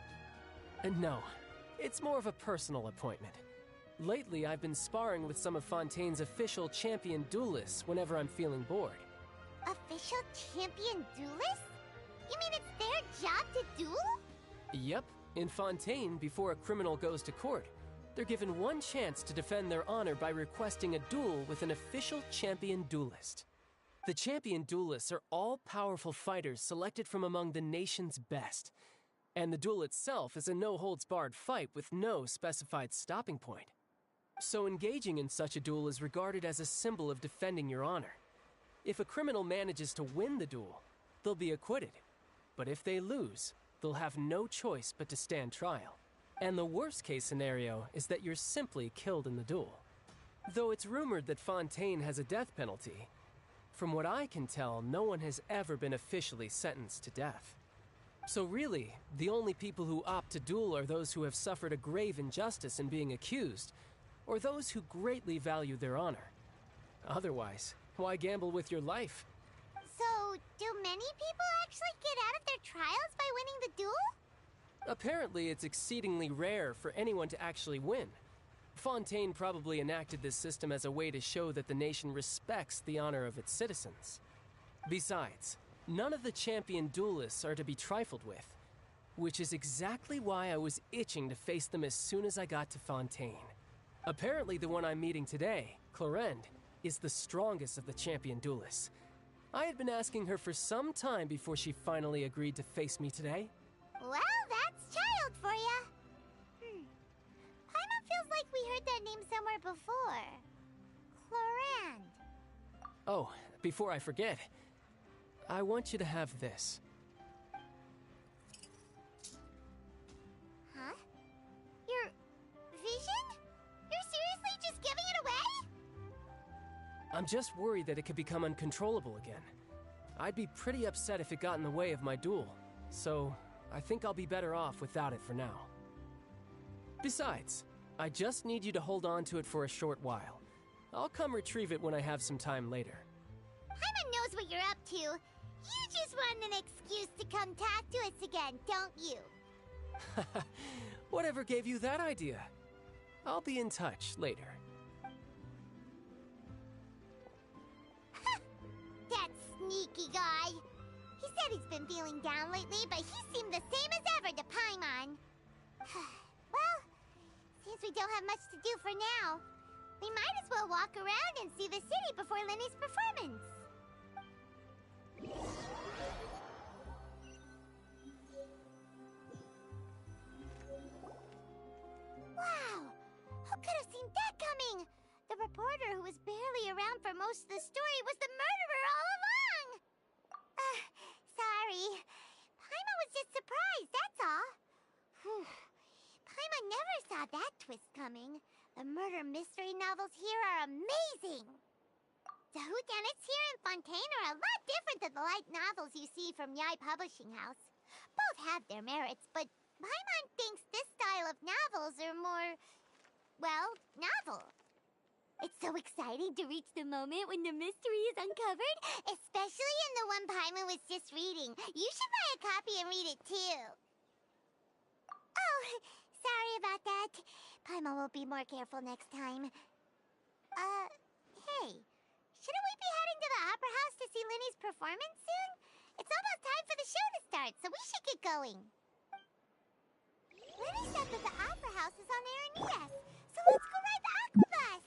No, it's more of a personal appointment. Lately, I've been sparring with some of Fontaine's official champion duelists whenever I'm feeling bored. Official champion duelists? You mean it's their job to duel? Yep, in Fontaine, before a criminal goes to court, they're given one chance to defend their honor by requesting a duel with an official champion duelist. The champion duelists are all-powerful fighters selected from among the nation's best. And the duel itself is a no-holds-barred fight with no specified stopping point. So engaging in such a duel is regarded as a symbol of defending your honor. If a criminal manages to win the duel, they'll be acquitted. But if they lose, they'll have no choice but to stand trial. And the worst-case scenario is that you're simply killed in the duel. Though it's rumored that Fontaine has a death penalty, from what I can tell, no one has ever been officially sentenced to death. So really, the only people who opt to duel are those who have suffered a grave injustice in being accused, or those who greatly value their honor. Otherwise, why gamble with your life? So, do many people actually get out of their trials by winning the duel? Apparently, it's exceedingly rare for anyone to actually win. Fontaine probably enacted this system as a way to show that the nation respects the honor of its citizens. Besides, none of the champion duelists are to be trifled with, which is exactly why I was itching to face them as soon as I got to Fontaine. Apparently, the one I'm meeting today, Clorinde, is the strongest of the champion duelists. I had been asking her for some time before she finally agreed to face me today. Well, that's child for ya. Paimon feels like we heard that name somewhere before. Clorinde. Oh, before I forget, I want you to have this. Huh? Your vision? You're seriously just giving it away? I'm just worried that it could become uncontrollable again. I'd be pretty upset if it got in the way of my duel, so I think I'll be better off without it for now. Besides, I just need you to hold on to it for a short while. I'll come retrieve it when I have some time later. Paimon knows what you're up to. You just want an excuse to come talk to us again, don't you? Whatever gave you that idea? I'll be in touch later. That sneaky guy. He said he's been feeling down lately, but he seemed the same as ever to Paimon. Well, since we don't have much to do for now, we might as well walk around and see the city before Lenny's performance. Wow! Who could have seen that coming? The reporter who was barely around for most of the story was the murderer all along! Sorry. Paimon was just surprised, that's all. Whew. Paimon never saw that twist coming. The murder mystery novels here are amazing! The whodunits here in Fontaine are a lot different than the light novels you see from Yai Publishing House. Both have their merits, but Paimon thinks this style of novels are more, well, novel. It's so exciting to reach the moment when the mystery is uncovered, especially in the one Paimon was just reading. You should buy a copy and read it too. Oh, sorry about that. Paimon will be more careful next time. Hey, shouldn't we be heading to the Opera House to see Lenny's performance soon? It's almost time for the show to start, so we should get going. Lenny said that the Opera House is on Aranias, so let's go ride the Aqua Bus!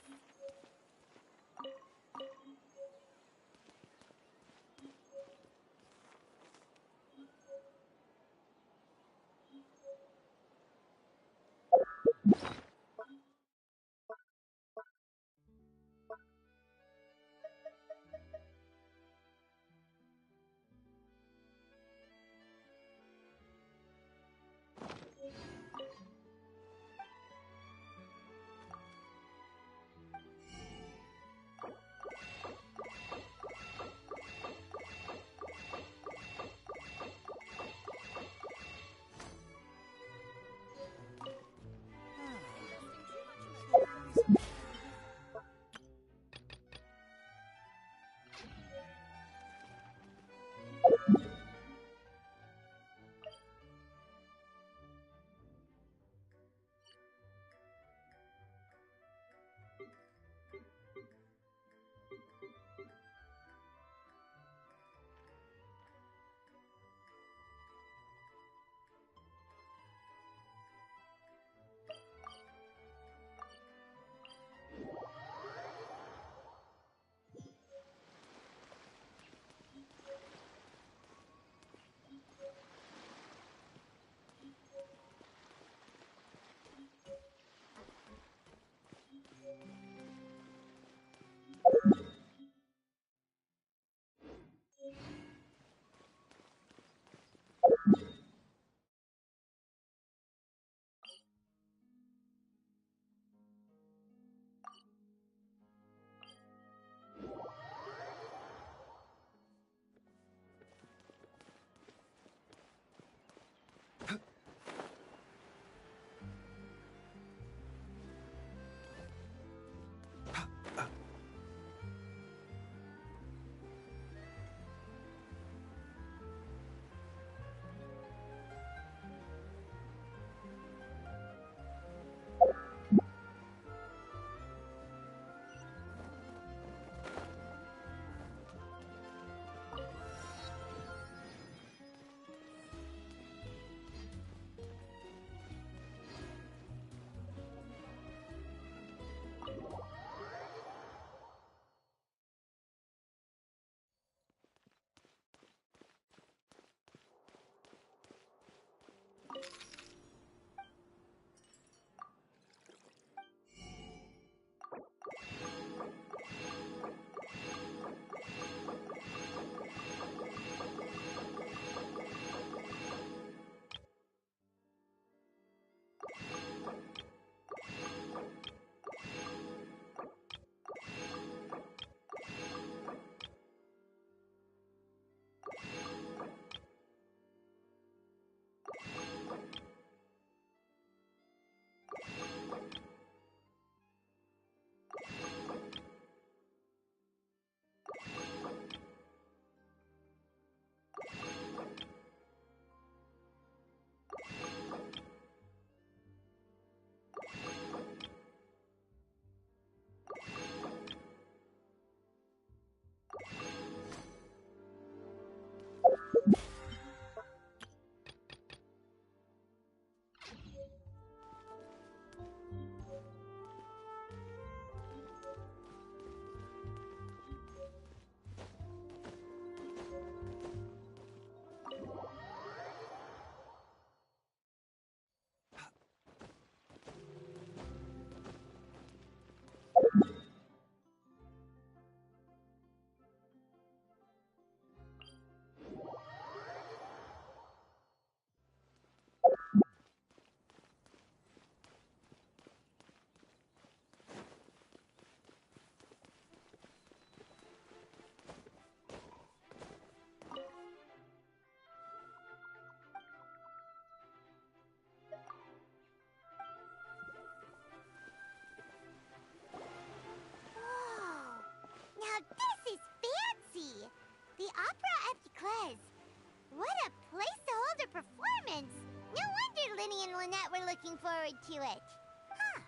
Linny and Lynette were looking forward to it. Huh.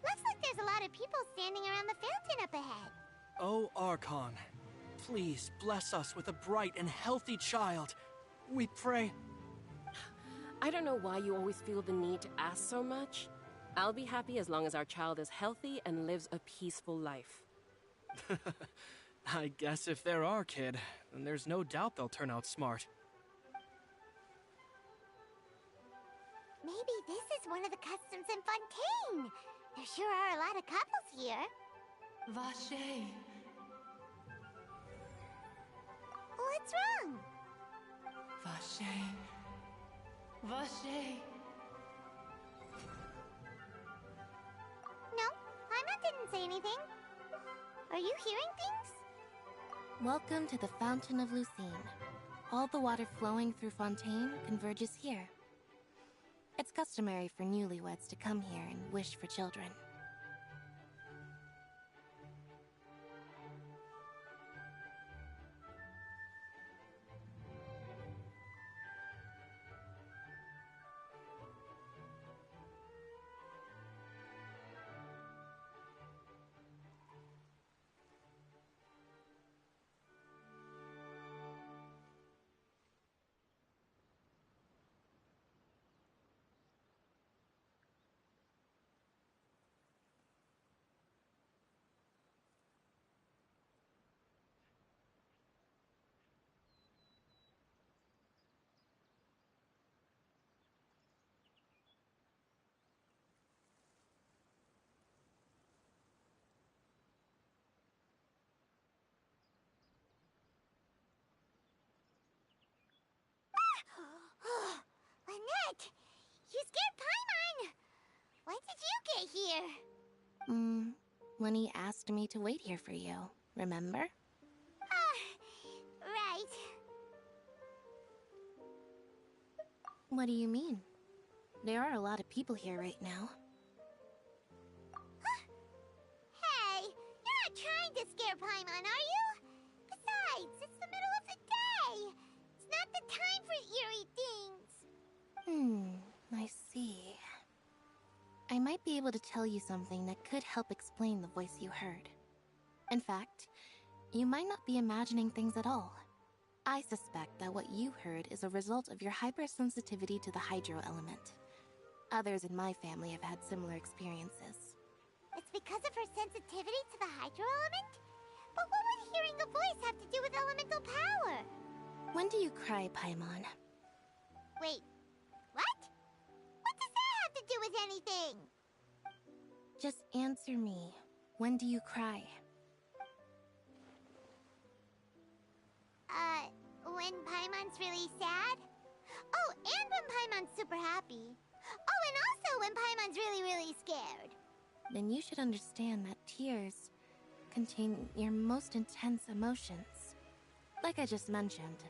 Looks like there's a lot of people standing around the fountain up ahead. Oh, Archon, please bless us with a bright and healthy child. We pray. I don't know why you always feel the need to ask so much. I'll be happy as long as our child is healthy and lives a peaceful life. I guess if they're our kid, then there's no doubt they'll turn out smart. Maybe this is one of the customs in Fontaine. There sure are a lot of couples here. Vache. What's wrong? Vache. Vache. No, Paimon didn't say anything. Are you hearing things? Welcome to the Fountain of Lucine. All the water flowing through Fontaine converges here. It's customary for newlyweds to come here and wish for children. Lynette! You scared Paimon! When did you get here? Lenny asked me to wait here for you, remember? Right. What do you mean? There are a lot of people here right now. Hey, you're not trying to scare Paimon, are you? Besides, it's the middle of the day. It's not the time for eerie things. I see. I might be able to tell you something that could help explain the voice you heard. In fact, you might not be imagining things at all. I suspect that what you heard is a result of your hypersensitivity to the hydro element. Others in my family have had similar experiences. It's because of her sensitivity to the hydro element? But what would hearing a voice have to do with elemental power? When do you cry, Paimon? Wait, what? What does that have to do with anything? Just answer me. When do you cry? When Paimon's really sad? Oh, and when Paimon's super happy. Oh, and also when Paimon's really, really scared. Then you should understand that tears contain your most intense emotions. Like I just mentioned,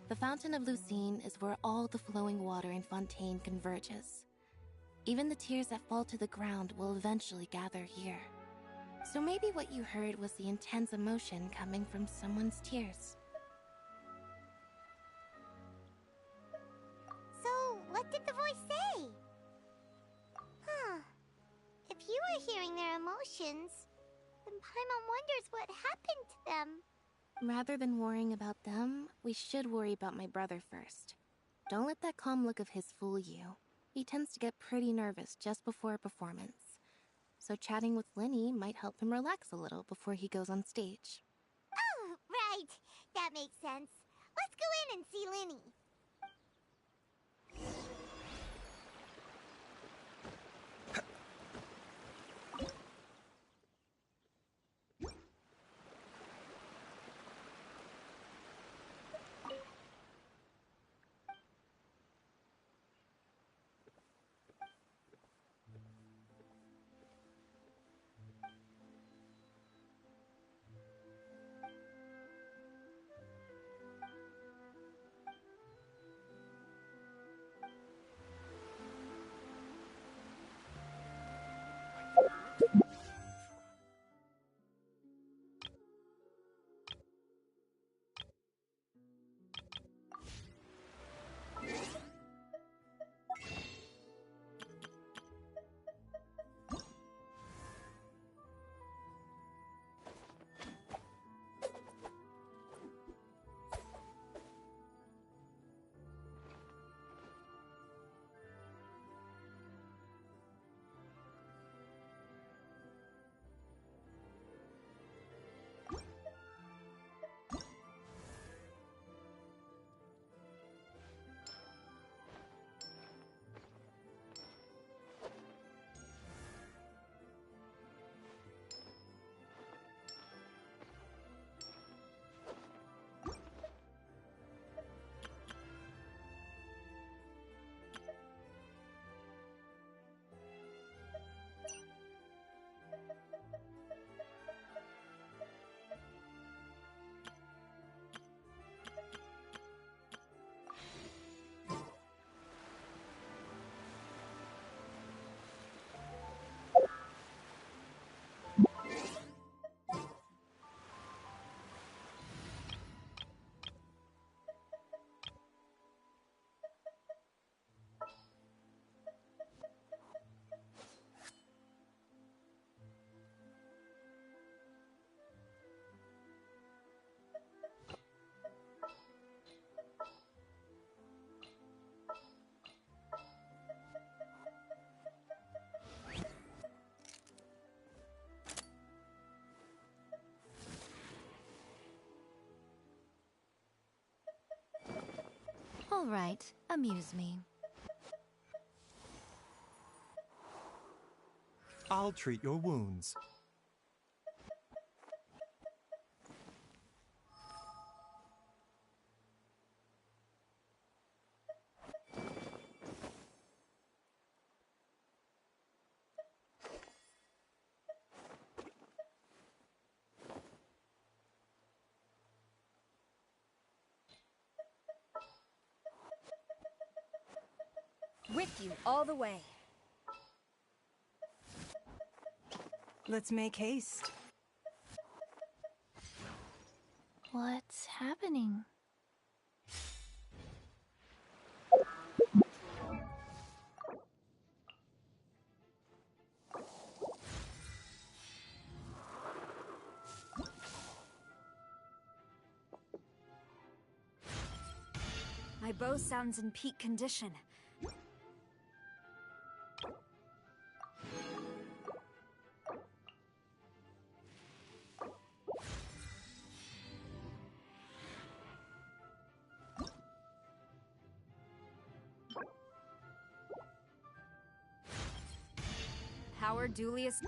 the Fountain of Lucine is where all the flowing water in Fontaine converges. Even the tears that fall to the ground will eventually gather here. So maybe what you heard was the intense emotion coming from someone's tears. So, what did the voice say? Huh. If you were hearing their emotions, then Paimon wonders what happened to them. Rather than worrying about them, we should worry about my brother first. Don't let that calm look of his fool you. He tends to get pretty nervous just before a performance. So chatting with Linny might help him relax a little before he goes on stage. Oh, right. That makes sense. Let's go in and see Linny. All right, amuse me. I'll treat your wounds. With you all the way. Let's make haste. What's happening? My bow sounds in peak condition. Power Dulius.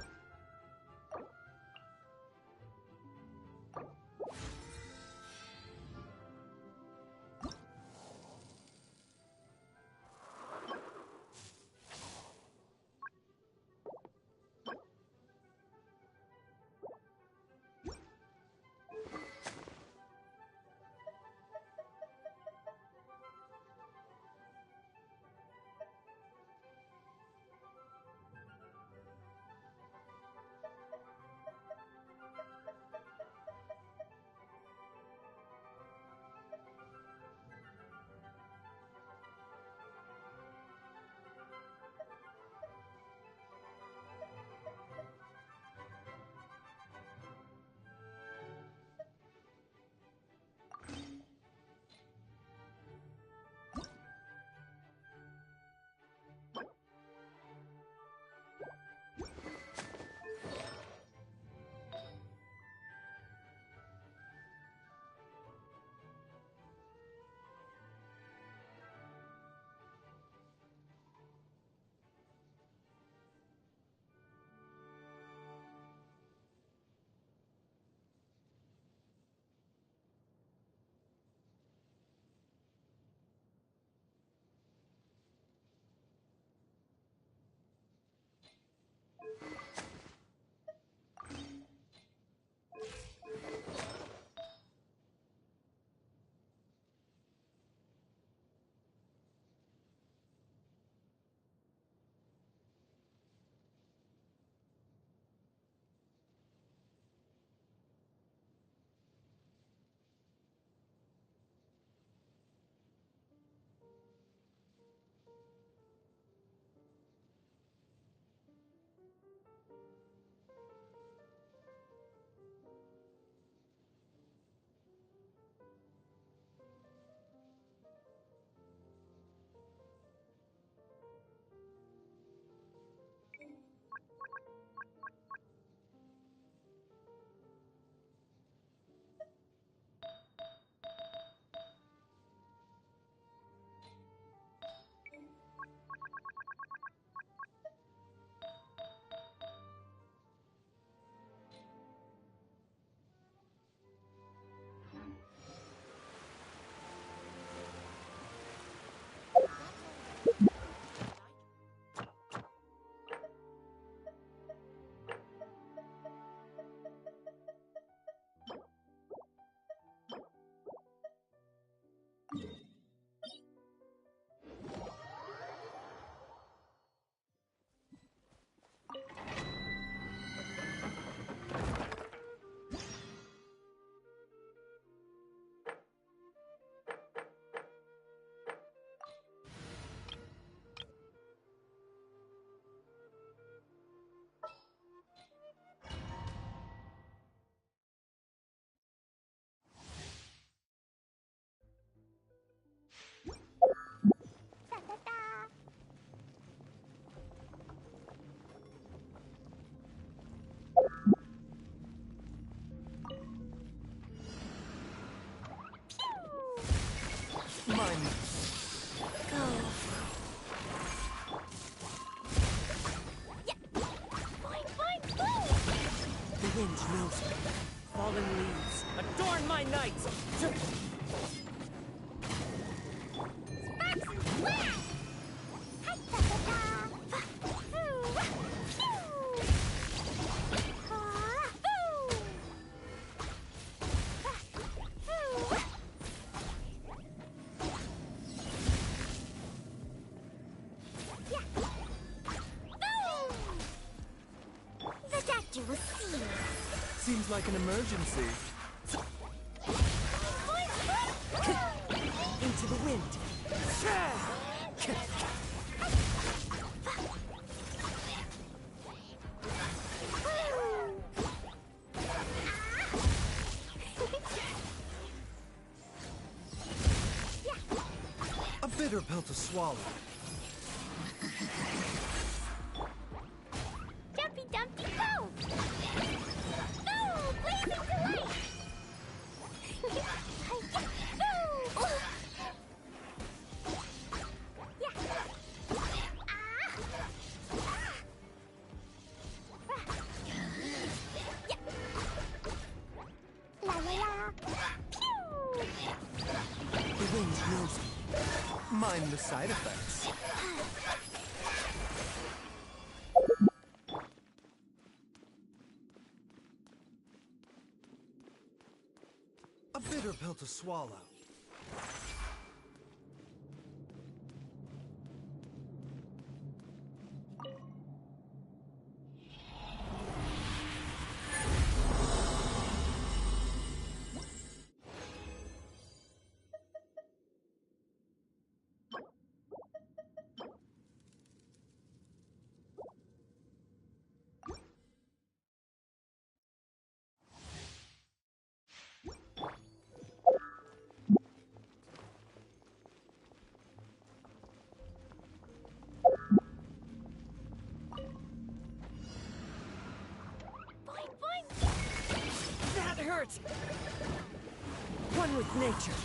Mine. The doctor will see you. Seems like an emergency. Into the wind. A bitter pill to swallow. Jumpy Dumpty go! Go! Blazing delight! La la la! Pew! The wind knows me. Mind the side effects. A bitter pill to swallow. That hurts! One with nature.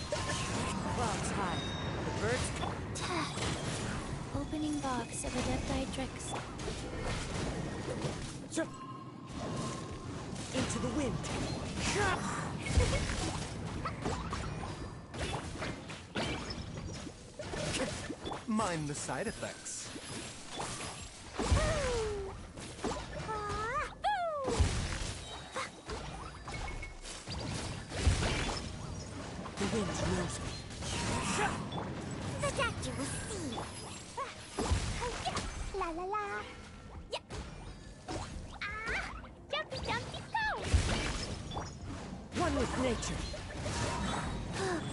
Clouds high. The birds... Opening box of Adepti-Drix. Into the wind. Mind the side effects. The wind knows me. The doctor will see. La la la. Yeah. Jumpy Dumpty go! One with nature.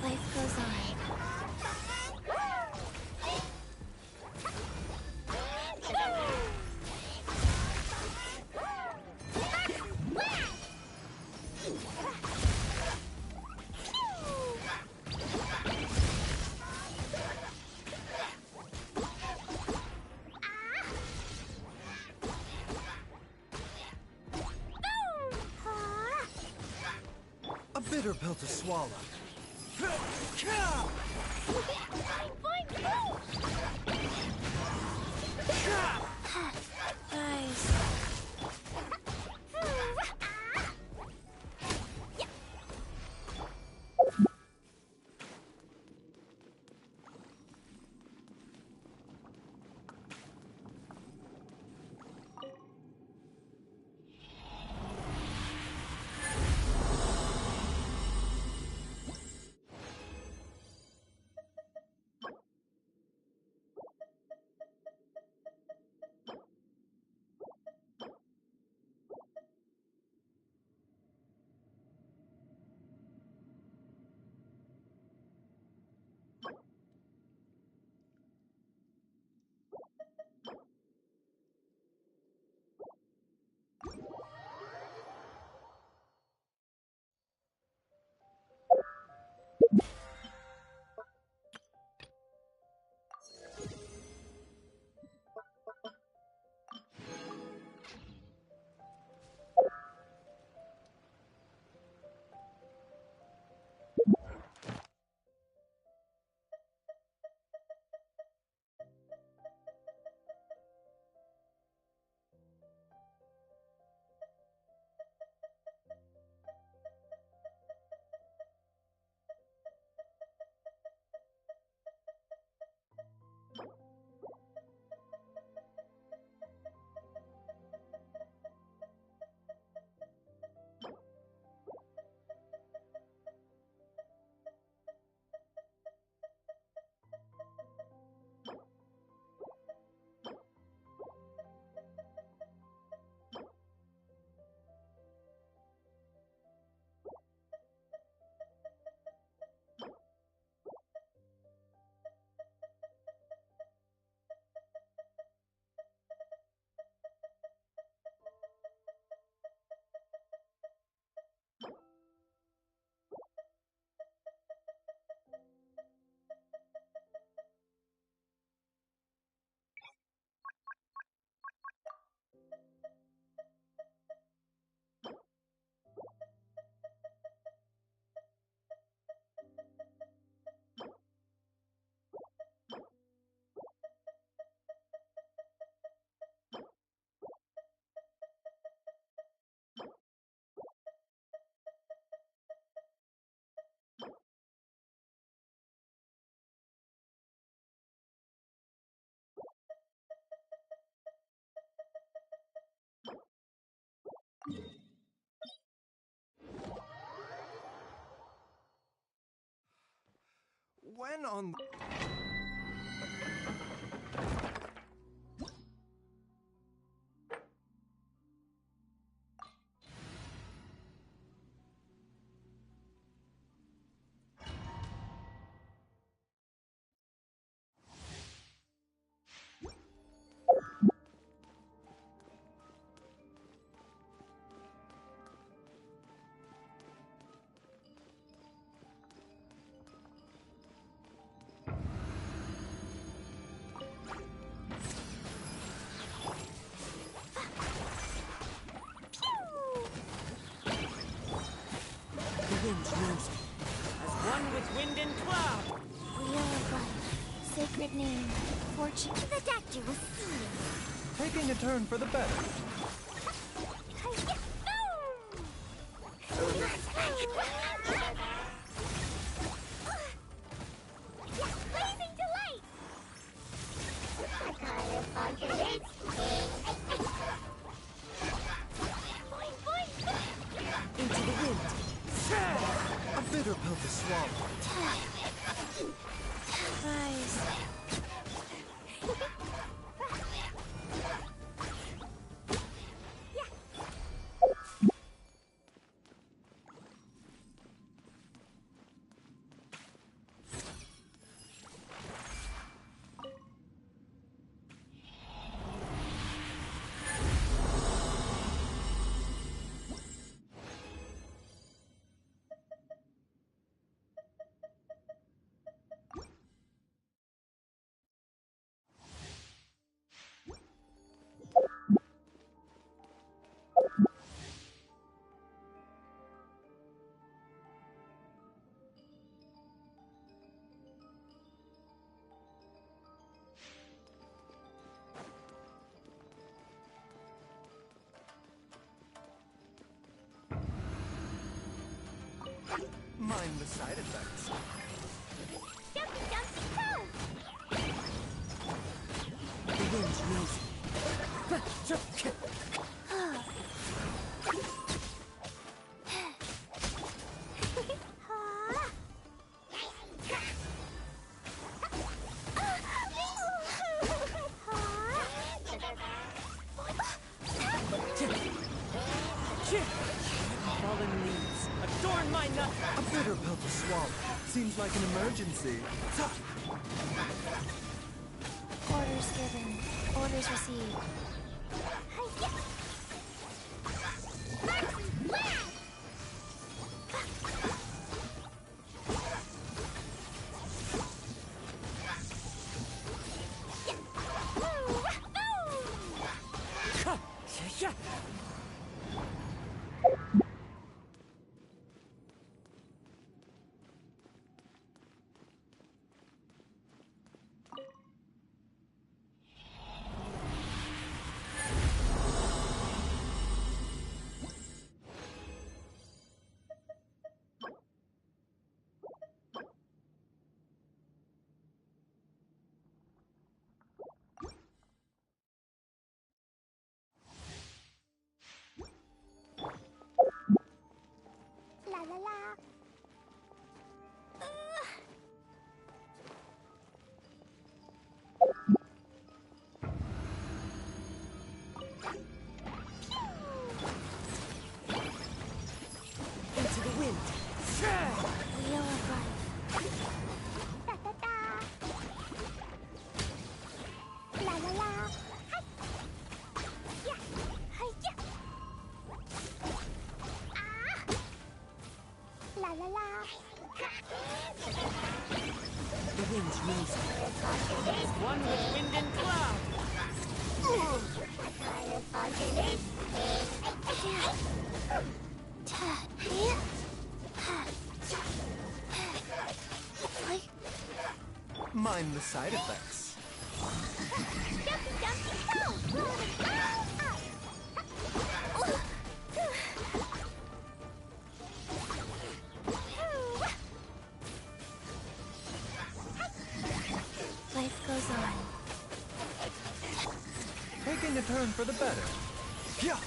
Life goes on. A bitter pill to swallow. Guys. When on... The wind knows me. As one with wind and cloud. Wheel of life, sacred name, fortune. The doctor was seeing. Taking a turn for the better. Blazing delight! Into the wind. A bitter pill to swallow. Rise. Mind the side effects. Jumpy, jumpy, go! The wind knows me. Fallen leaves. Adorn my nut. A bitter pill to swallow. Seems like an emergency. Orders given. Orders received. La la la. Into the wind. Wheel of life. Da da da. La la la. Hi. Yeah. Hi yeah. Ah. La la la. The wind knows me. As one with wind and cloud. Mind the side effects. Jumpy, jumpy, go! Life goes on. Taking a turn for the better. Yeah.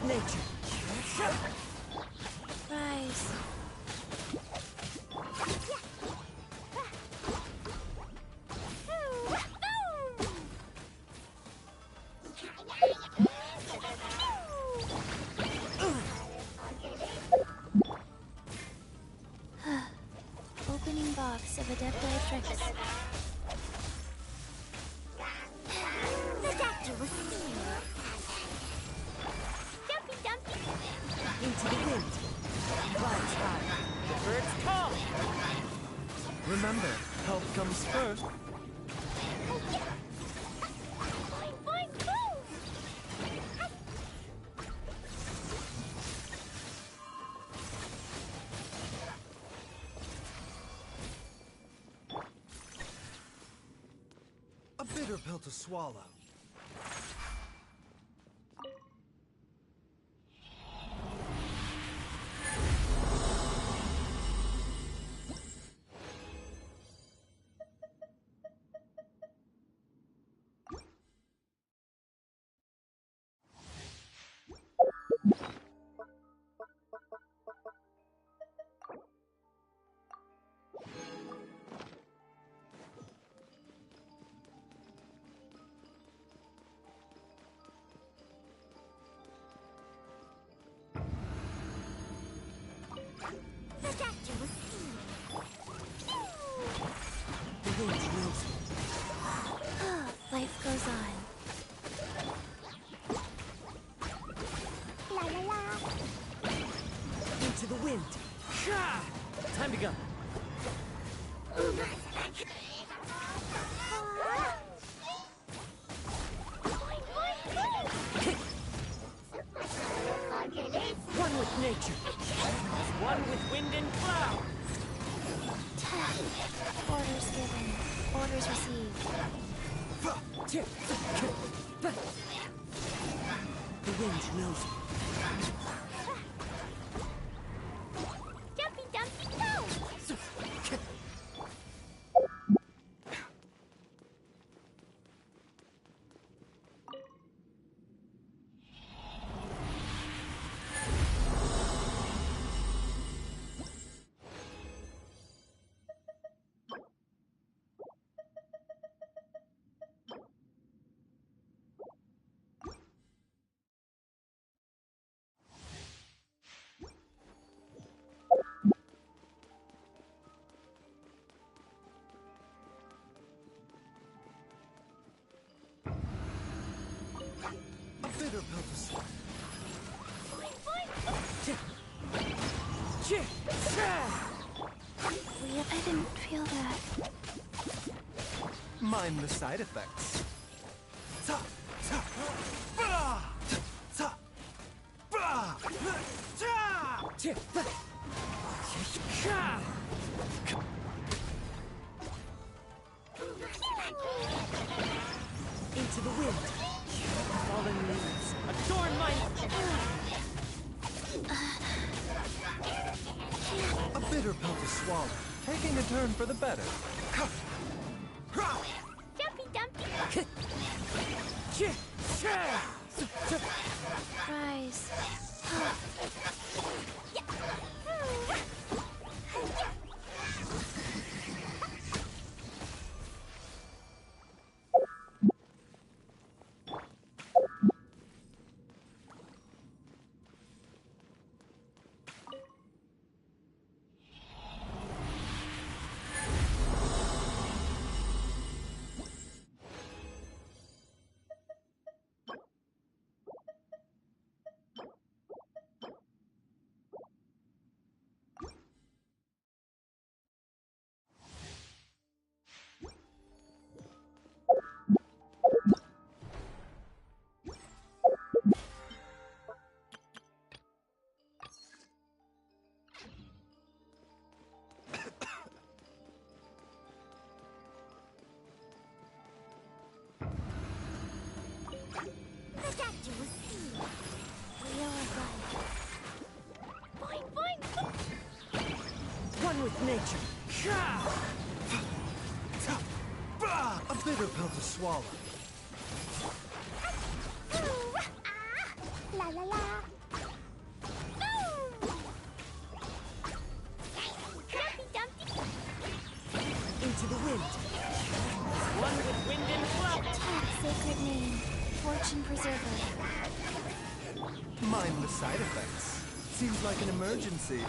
with nature. Rise. Opening box of Adepti Tricks. The doctor will see you. Dumpy, dumpy. Into the wind. Clouds high. The birds call. Remember, help comes first. Boing, boing, boom. A bitter pill to swallow. The doctor will see you. The wind knows me. Life goes on. La la la. Into the wind. Time to go. One with nature. One with wind and cloud. Orders given. Orders received. The wind knows me. Dumpy, dumpy, go. A bitter pill to swallow. Weird, I didn't feel that. Mind the side effects. Ta, ta, bah! Ta, bah! Ta! Into the wind. Fallen leaves. Adorn my... A bitter pill to swallow. Taking a turn for the better. Dumpy, dumpy. Rise. The doctor will see you. We are right. Boing, boing, boing. One with nature. A bitter pill to swallow. La la la. Into the wind. One with wind and clout. Sacred name, fortune preserver. Mindless side effects. Seems like an emergency.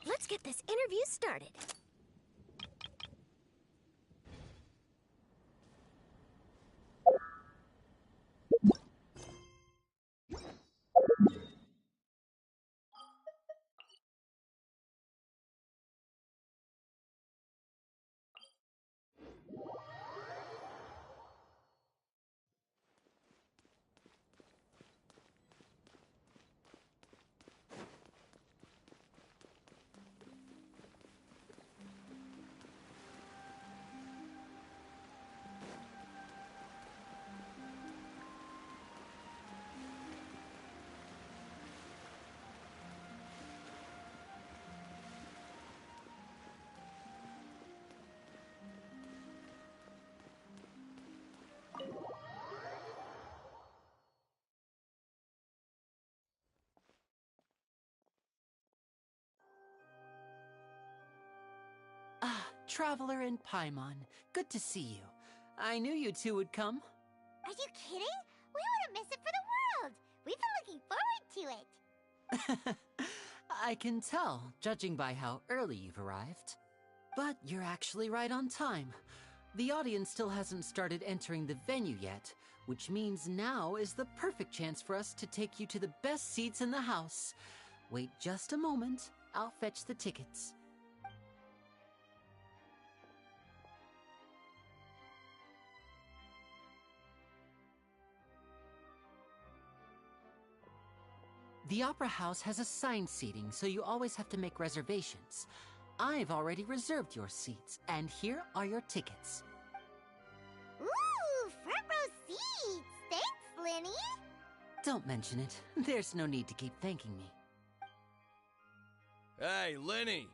Let's get this interview started. Ah, Traveler and Paimon. Good to see you. I knew you two would come. Are you kidding? We wouldn't miss it for the world. We've been looking forward to it. I can tell, judging by how early you've arrived. But you're actually right on time. The audience still hasn't started entering the venue yet, which means now is the perfect chance for us to take you to the best seats in the house. Wait just a moment. I'll fetch the tickets. The Opera House has assigned seating, so you always have to make reservations. I've already reserved your seats, and here are your tickets. Ooh, front row seats! Thanks, Linny! Don't mention it. There's no need to keep thanking me. Hey, Lenny!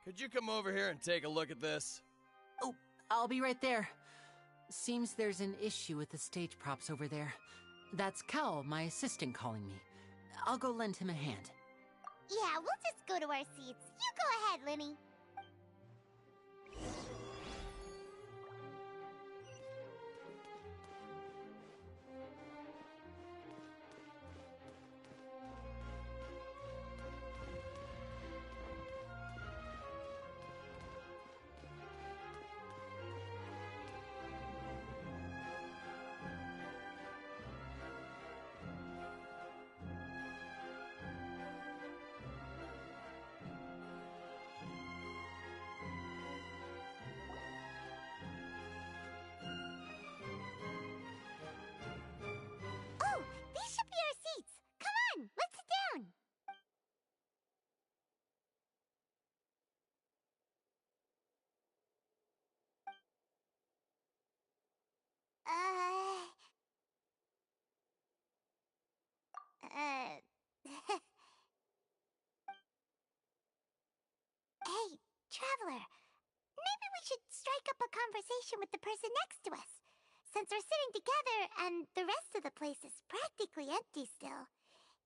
Could you come over here and take a look at this? Oh, I'll be right there. Seems there's an issue with the stage props over there. That's Cal, my assistant, calling me. I'll go lend him a hand. Yeah, we'll just go to our seats. You go ahead, Lenny. Oh, these should be our seats. Come on, let's sit down. Uh... Hey, Traveler. Maybe we should strike up a conversation with the person next to us. Since we're sitting together and the rest of the place is practically empty still,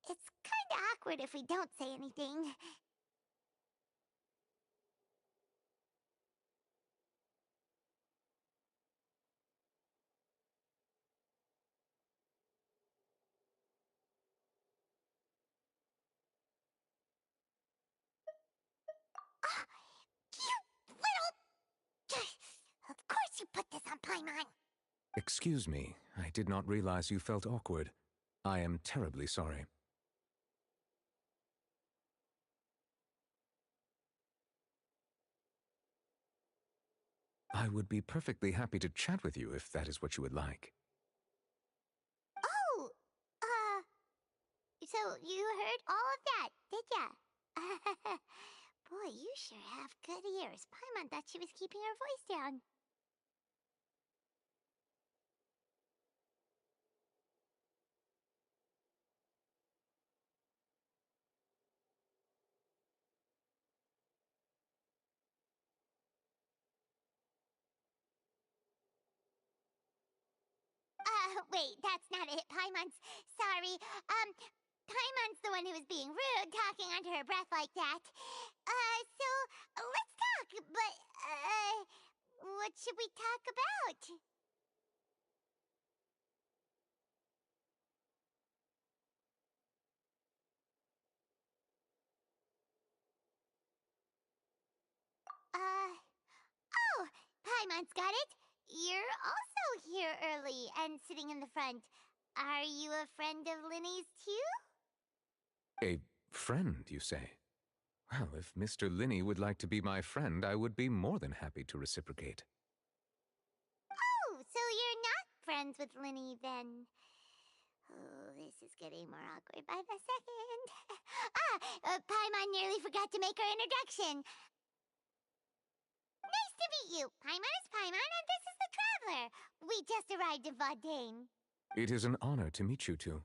it's kinda awkward if we don't say anything. You little... Of course you put this on Paimon. Excuse me, I did not realize you felt awkward. I am terribly sorry. I would be perfectly happy to chat with you if that is what you would like. Oh, so you heard all of that, did ya? Boy, you sure have good ears. Paimon thought she was keeping her voice down. Wait, that's not it. Paimon's... Sorry. Paimon's the one who was being rude, talking under her breath like that. So, let's talk, but, what should we talk about? Oh, Paimon's got it. You're also here early and sitting in the front. Are you a friend of Linny's, too? A friend, you say? Well, if Mr. Linney would like to be my friend, I would be more than happy to reciprocate. Oh, so you're not friends with Linny, then. Oh, this is getting more awkward by the second. Paimon nearly forgot to make her introduction. Nice to meet you. Paimon is Paimon, and this is the Traveler. We just arrived in Vaudain. It is an honor to meet you two.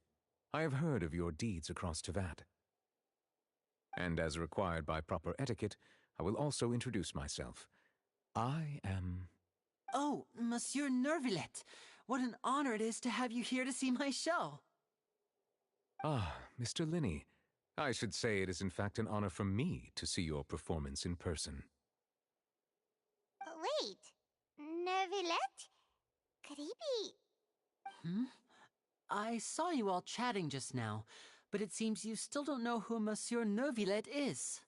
I have heard of your deeds across Tevat. And as required by proper etiquette, I will also introduce myself. I am... Oh, Monsieur Nervillet. What an honor it is to have you here to see my show. Ah, Mr. Linney. I should say it is in fact an honor for me to see your performance in person. Wait, Nervillet? Could he be... Hmm? I saw you all chatting just now, but it seems you still don't know who Monsieur Nervillet is.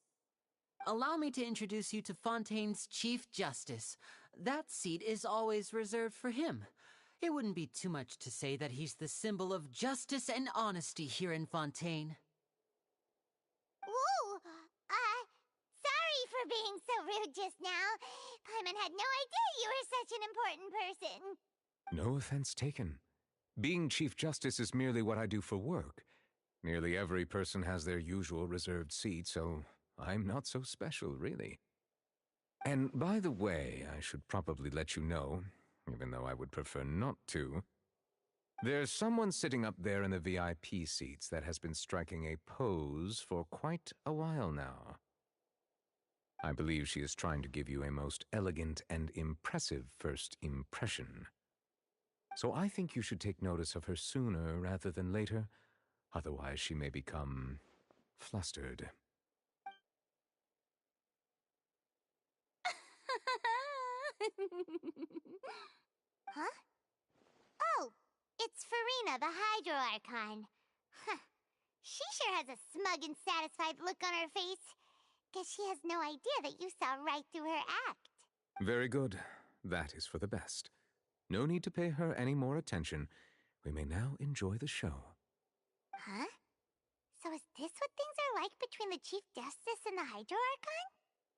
Allow me to introduce you to Fontaine's Chief Justice. That seat is always reserved for him. It wouldn't be too much to say that he's the symbol of justice and honesty here in Fontaine. Whoa! Sorry for being so rude just now. Paimon had no idea you were such an important person. No offense taken. Being Chief Justice is merely what I do for work. Nearly every person has their usual reserved seat, so I'm not so special, really. And by the way, I should probably let you know, even though I would prefer not to, there's someone sitting up there in the VIP seats that has been striking a pose for quite a while now. I believe she is trying to give you a most elegant and impressive first impression. So I think you should take notice of her sooner rather than later. Otherwise, she may become flustered. Huh? Oh, it's Farina, the Hydro Archon. Huh. She sure has a smug and satisfied look on her face. Guess she has no idea that you saw right through her act. Very good. That is for the best. No need to pay her any more attention. We may now enjoy the show. Huh? So is this what things are like between the Chief Justice and the Hydro Archon?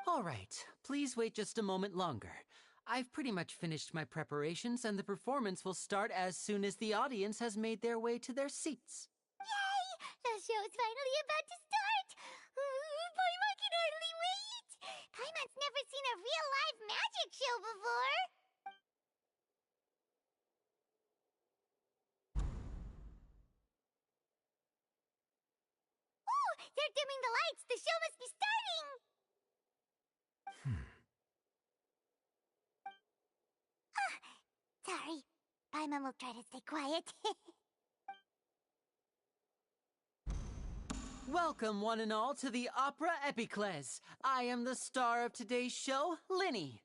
All right, please wait just a moment longer. I've pretty much finished my preparations, and the performance will start as soon as the audience has made their way to their seats. Yay! The show is finally about to start! Paimon can hardly wait! Paimon's never seen a real live magic show before! Ooh! They're dimming the lights! The show must be starting! Sorry. Paimon will try to stay quiet. Welcome, one and all, to the Opera Epiclese. I am the star of today's show, Linny.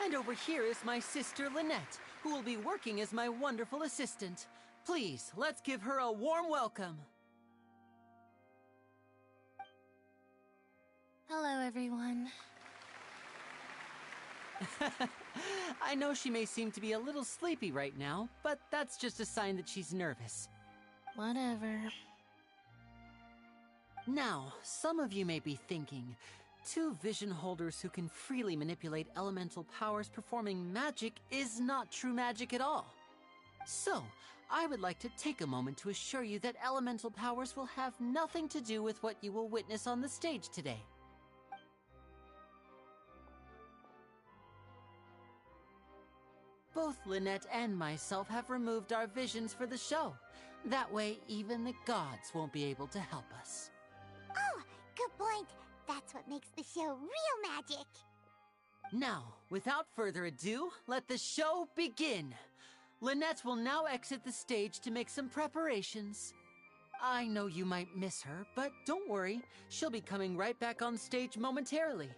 And over here is my sister, Lynette, who will be working as my wonderful assistant. Please, let's give her a warm welcome. Hello, everyone. I know she may seem to be a little sleepy right now, but that's just a sign that she's nervous. Whatever. Now, some of you may be thinking, two vision holders who can freely manipulate elemental powers performing magic is not true magic at all. So, I would like to take a moment to assure you that elemental powers will have nothing to do with what you will witness on the stage today. Both Lynette and myself have removed our visions for the show. That way, even the gods won't be able to help us. Oh, good point. That's what makes the show real magic. Now, without further ado, let the show begin. Lynette will now exit the stage to make some preparations. I know you might miss her, but don't worry. She'll be coming right back on stage momentarily.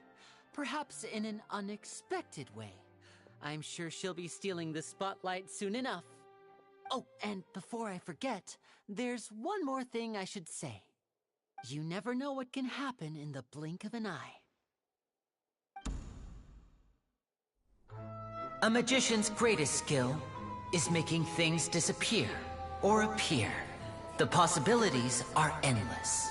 Perhaps in an unexpected way. I'm sure she'll be stealing the spotlight soon enough. Oh, and before I forget, there's one more thing I should say. You never know what can happen in the blink of an eye. A magician's greatest skill is making things disappear or appear. The possibilities are endless.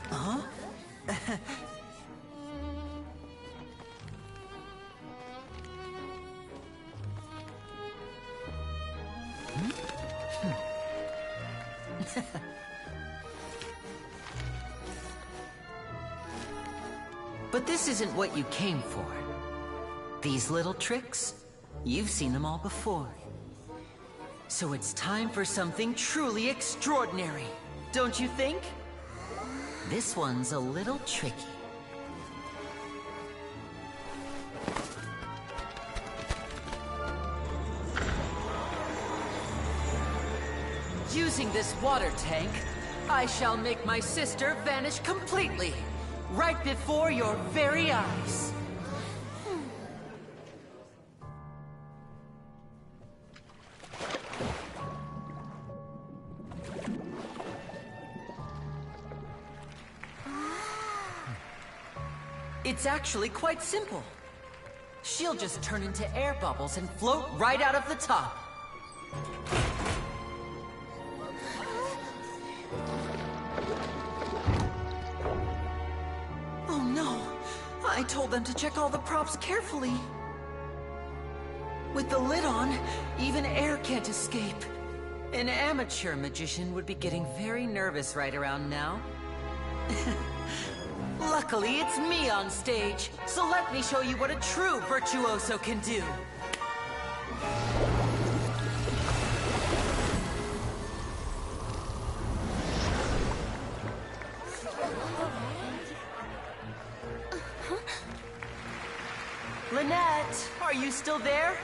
Huh? But this isn't what you came for. These little tricks, you've seen them all before. So it's time for something truly extraordinary, don't you think? This one's a little tricky. Using this water tank, I shall make my sister vanish completely, right before your very eyes. It's actually quite simple. She'll just turn into air bubbles and float right out of the top. Oh no! I told them to check all the props carefully. With the lid on, even air can't escape. An amateur magician would be getting very nervous right around now. Luckily, it's me on stage, so let me show you what a true virtuoso can do. Lynette, are you still there?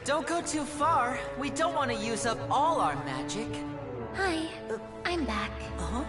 Don't go too far. We don't want to use up all our magic. Hi, I'm back. Uh-huh.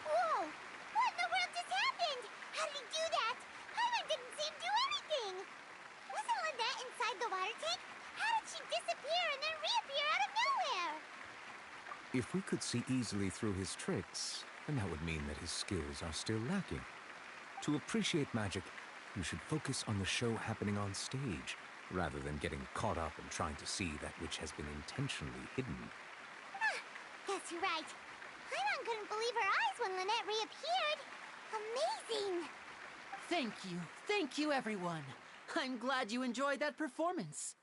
Whoa! What in the world just happened? How did he do that? Paimon didn't see him do anything! Wasn't Lynette inside the water tank? How did she disappear and then reappear out of nowhere? If we could see easily through his tricks, then that would mean that his skills are still lacking. To appreciate magic, you should focus on the show happening on stage, rather than getting caught up in trying to see that which has been intentionally hidden. Guess you're right. Paimon couldn't believe her eyes when Lynette reappeared. Amazing! Thank you, everyone. I'm glad you enjoyed that performance.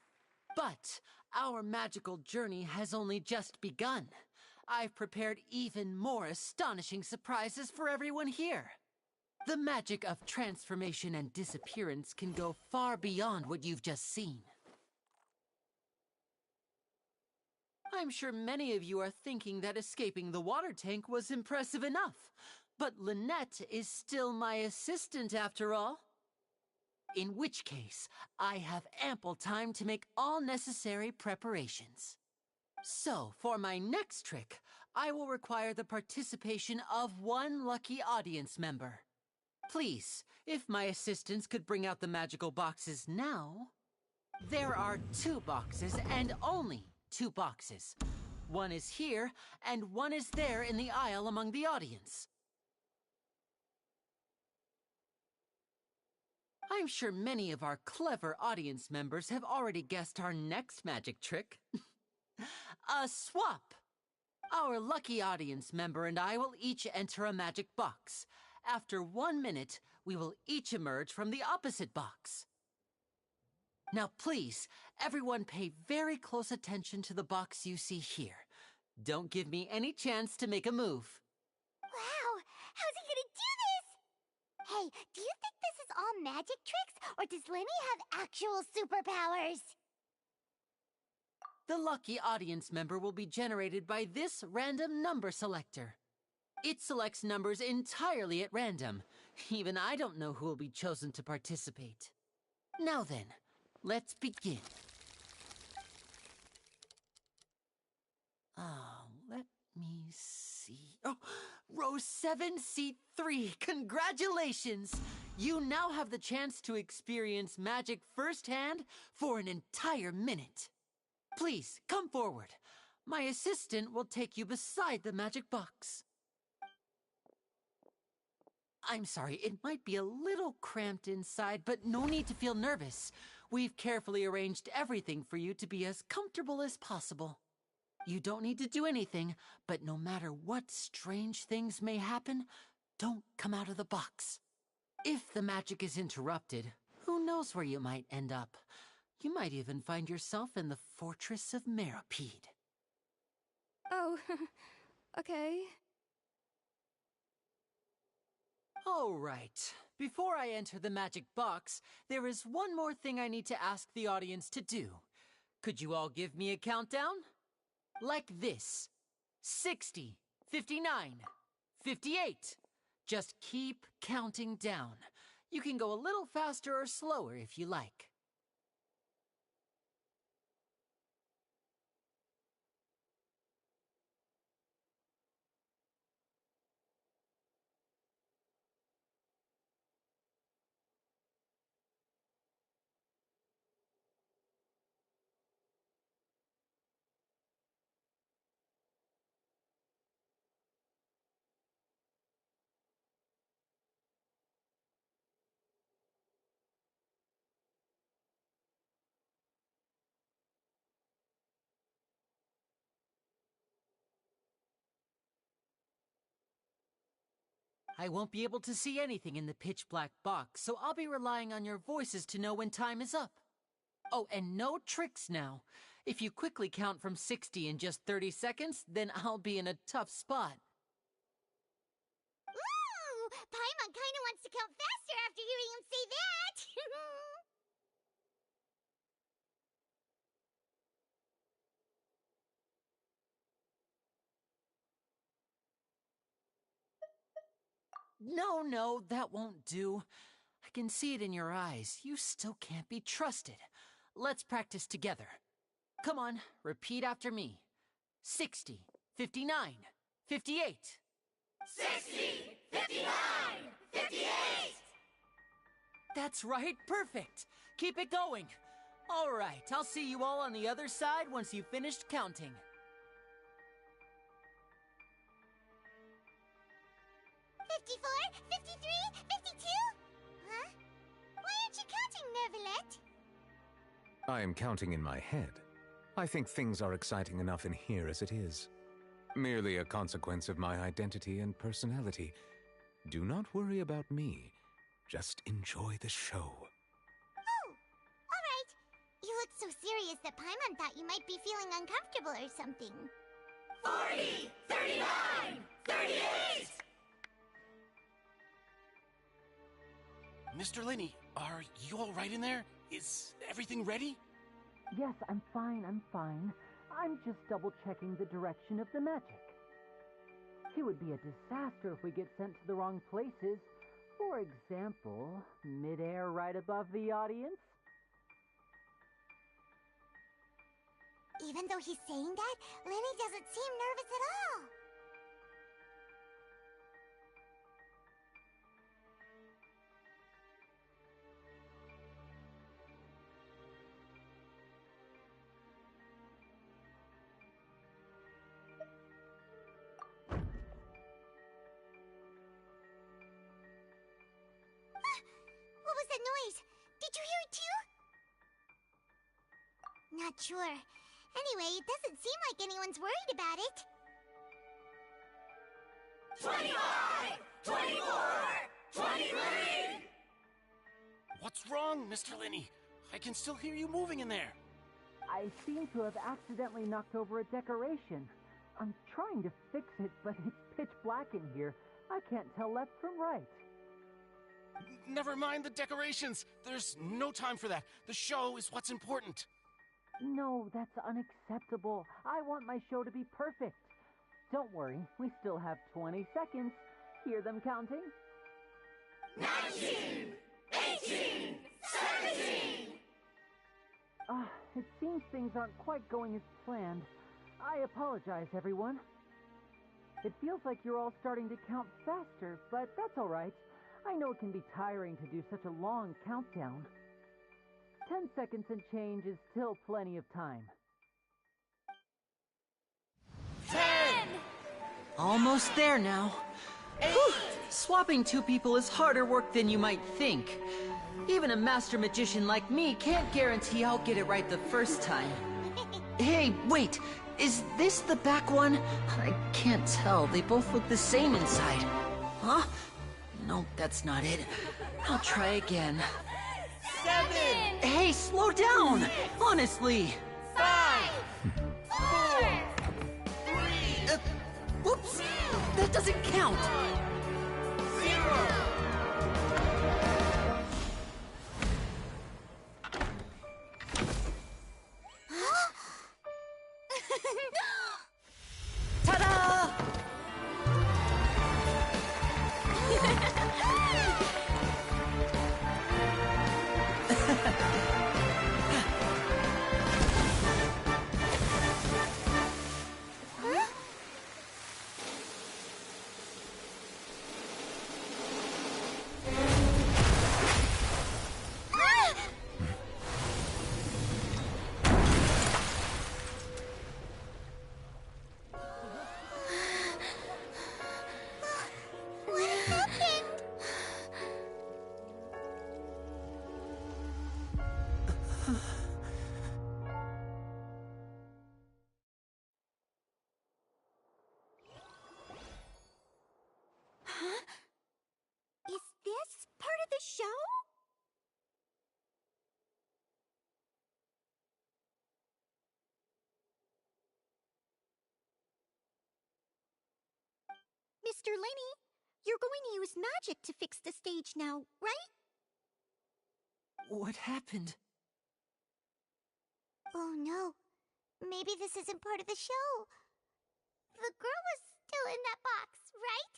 But our magical journey has only just begun. I've prepared even more astonishing surprises for everyone here. The magic of transformation and disappearance can go far beyond what you've just seen. I'm sure many of you are thinking that escaping the water tank was impressive enough, but Lynette is still my assistant after all. In which case, I have ample time to make all necessary preparations. So, for my next trick, I will require the participation of one lucky audience member. Please, if my assistants could bring out the magical boxes now. There are 2 boxes and only 2 boxes. One is here, and one is there in the aisle among the audience. I'm sure many of our clever audience members have already guessed our next magic trick. A swap! Our lucky audience member and I will each enter a magic box. After 1 minute, we will each emerge from the opposite box. Now please, everyone pay very close attention to the box you see here. Don't give me any chance to make a move. Wow! How's he gonna do this? Hey, do you think this is all magic tricks, or does Lenny have actual superpowers? The lucky audience member will be generated by this random number selector. It selects numbers entirely at random. Even I don't know who will be chosen to participate. Now then, let's begin. Let me see. Oh, row 7, seat 3. Congratulations! You now have the chance to experience magic firsthand for an entire minute. Please, come forward. My assistant will take you beside the magic box. I'm sorry, it might be a little cramped inside, but no need to feel nervous. We've carefully arranged everything for you to be as comfortable as possible. You don't need to do anything, but no matter what strange things may happen, don't come out of the box. If the magic is interrupted, who knows where you might end up? You might even find yourself in the Fortress of Meropide. Oh, okay. All right. Before I enter the magic box, there is one more thing I need to ask the audience to do. Could you all give me a countdown? Like this. 60, 59, 58. Just keep counting down. You can go a little faster or slower if you like. I won't be able to see anything in the pitch-black box, so I'll be relying on your voices to know when time is up. Oh, and no tricks now. If you quickly count from 60 in just 30 seconds, then I'll be in a tough spot. Ooh! Paimon kinda wants to count faster after hearing him say that! No, that won't do. I can see it in your eyes. You still can't be trusted. Let's practice together. Come on, repeat after me. 60, 59, 58. 60, 59, 58! That's right, perfect. Keep it going. All right, I'll see you all on the other side once you've finished counting. 54, 53, 52? Huh? Why aren't you counting, Nervalet? I am counting in my head. I think things are exciting enough in here as it is. Merely a consequence of my identity and personality. Do not worry about me. Just enjoy the show. Oh, alright. You look so serious that Paimon thought you might be feeling uncomfortable or something. 40, 39, 38! Mr. Linney, are you all right in there? Is everything ready? Yes, I'm fine. I'm just double-checking the direction of the magic. It would be a disaster if we get sent to the wrong places. For example, mid-air right above the audience. Even though he's saying that, Lenny doesn't seem nervous at all. What was that noise? Did you hear it too? Not sure. Anyway, it doesn't seem like anyone's worried about it. 25, 24, 23! What's wrong, Mr. Linney? I can still hear you moving in there. I seem to have accidentally knocked over a decoration. I'm trying to fix it, but it's pitch black in here. I can't tell left from right. Never mind the decorations. There's no time for that. The show is what's important. No, that's unacceptable. I want my show to be perfect. Don't worry, we still have 20 seconds. Hear them counting? 19, 18, 17! It seems things aren't quite going as planned. I apologize, everyone. It feels like you're all starting to count faster, but that's all right. I know it can be tiring to do such a long countdown. 10 seconds and change is still plenty of time. 10! Almost there now. Whew. Swapping two people is harder work than you might think. Even a master magician like me can't guarantee I'll get it right the first time. Hey, wait! Is this the back one? I can't tell. They both look the same inside. Huh? No, that's not it. I'll try again. 7! Hey, slow down! Honestly! 5! 4! 3! Whoops! That doesn't count! 0! Ta-da! Mr. Lenny, you're going to use magic to fix the stage now, right? What happened? Oh no. Maybe this isn't part of the show. The girl was still in that box, right?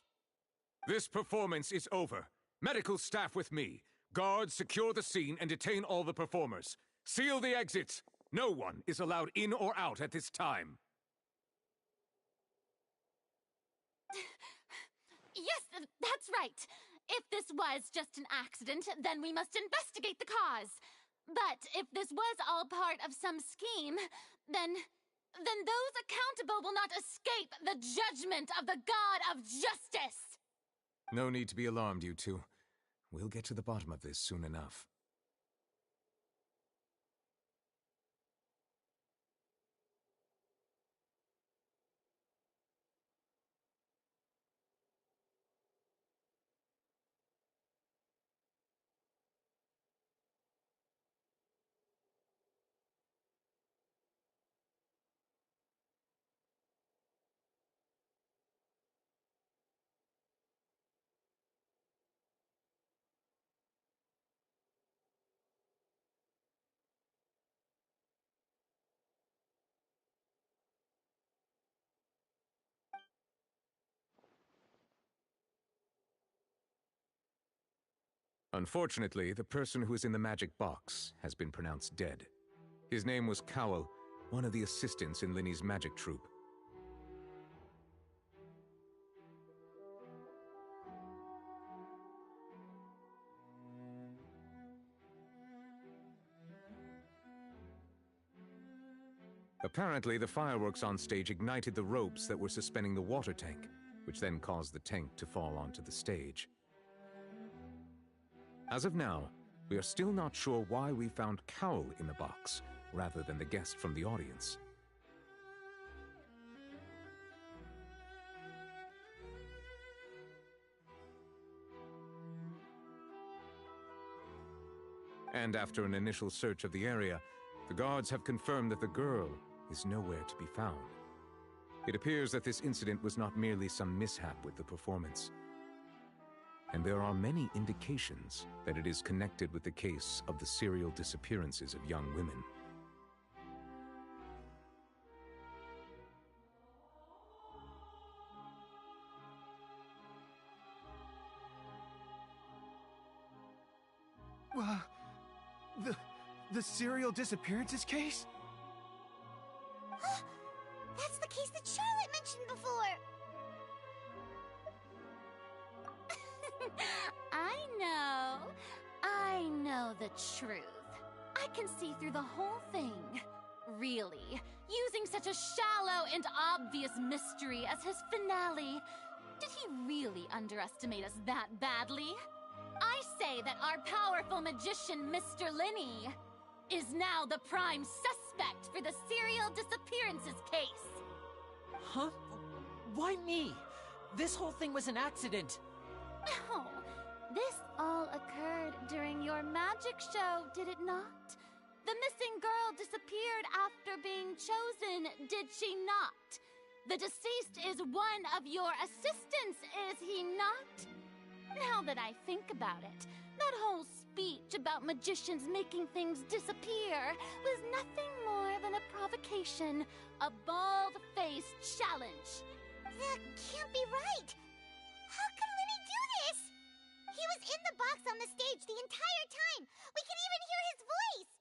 This performance is over. Medical staff with me. Guards, secure the scene and detain all the performers. Seal the exits. No one is allowed in or out at this time. Yes, that's right. If this was just an accident, then we must investigate the cause. But if this was all part of some scheme, then those accountable will not escape the judgment of the God of Justice! No need to be alarmed, you two. We'll get to the bottom of this soon enough. Unfortunately, the person who is in the magic box has been pronounced dead. His name was Cowell, one of the assistants in Linny's magic troupe. Apparently, the fireworks on stage ignited the ropes that were suspending the water tank, which then caused the tank to fall onto the stage. As of now, we are still not sure why we found Cowell in the box, rather than the guest from the audience. And after an initial search of the area, the guards have confirmed that the girl is nowhere to be found. It appears that this incident was not merely some mishap with the performance. And there are many indications that it is connected with the case of the serial disappearances of young women. The serial disappearances case? That's the case that Charlotte mentioned before! I know the truth. I can see through the whole thing. Really, using such a shallow and obvious mystery as his finale. Did he really underestimate us that badly? I say that our powerful magician, Mr. Lenny, is now the prime suspect for the serial disappearances case. Huh? Why me? This whole thing was an accident. Oh, this all occurred during your magic show, did it not? The missing girl disappeared after being chosen, did she not? The deceased is one of your assistants, is he not? Now that I think about it, that whole speech about magicians making things disappear was nothing more than a provocation, a bald-faced challenge. That can't be right! How could Lenny do this? He was in the box on the stage the entire time! We could even hear his voice!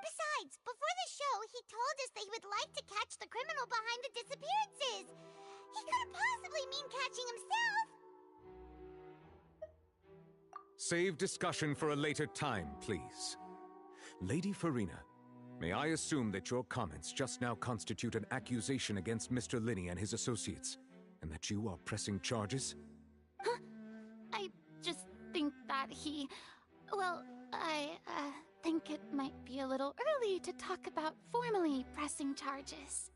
Besides, before the show, he told us that he would like to catch the criminal behind the disappearances! He couldn't possibly mean catching himself! Save discussion for a later time, please. Lady Farina, may I assume that your comments just now constitute an accusation against Mr. Lenny and his associates, and that you are pressing charges? Huh? I just think that he... Well, I think it might be a little early to talk about formally pressing charges.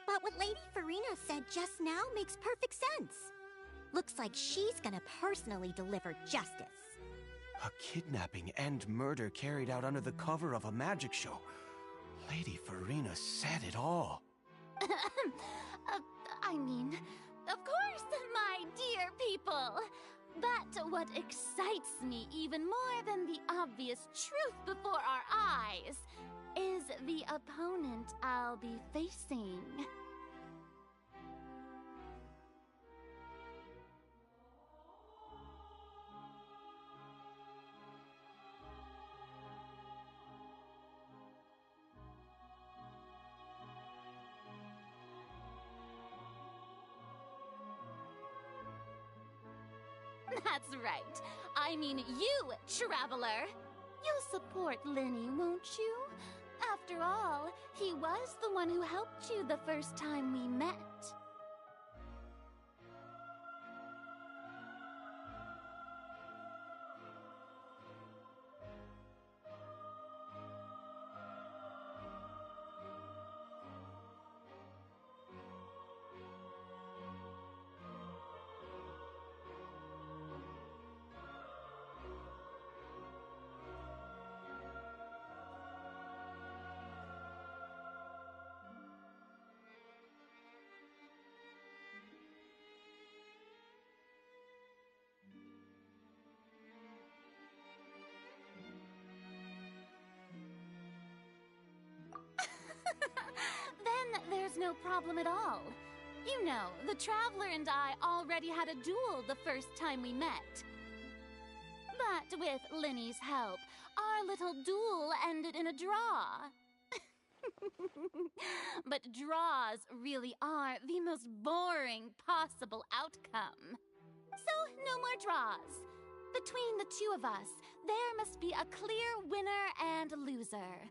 But what Lady Farina said just now makes perfect sense. Looks like she's gonna personally deliver justice. A kidnapping and murder carried out under the cover of a magic show. Lady Farina said it all. I mean, Of course, my dear people. But what excites me even more than the obvious truth before our eyes is the opponent I'll be facing. That's right. I mean you, Traveler. You'll support Linny, won't you? After all, he was the one who helped you the first time we met. Then there's no problem at all. You know, the Traveler and I already had a duel the first time we met. But with Linny's help, our little duel ended in a draw. But draws really are the most boring possible outcome. So, no more draws. Between the two of us, there must be a clear winner and loser.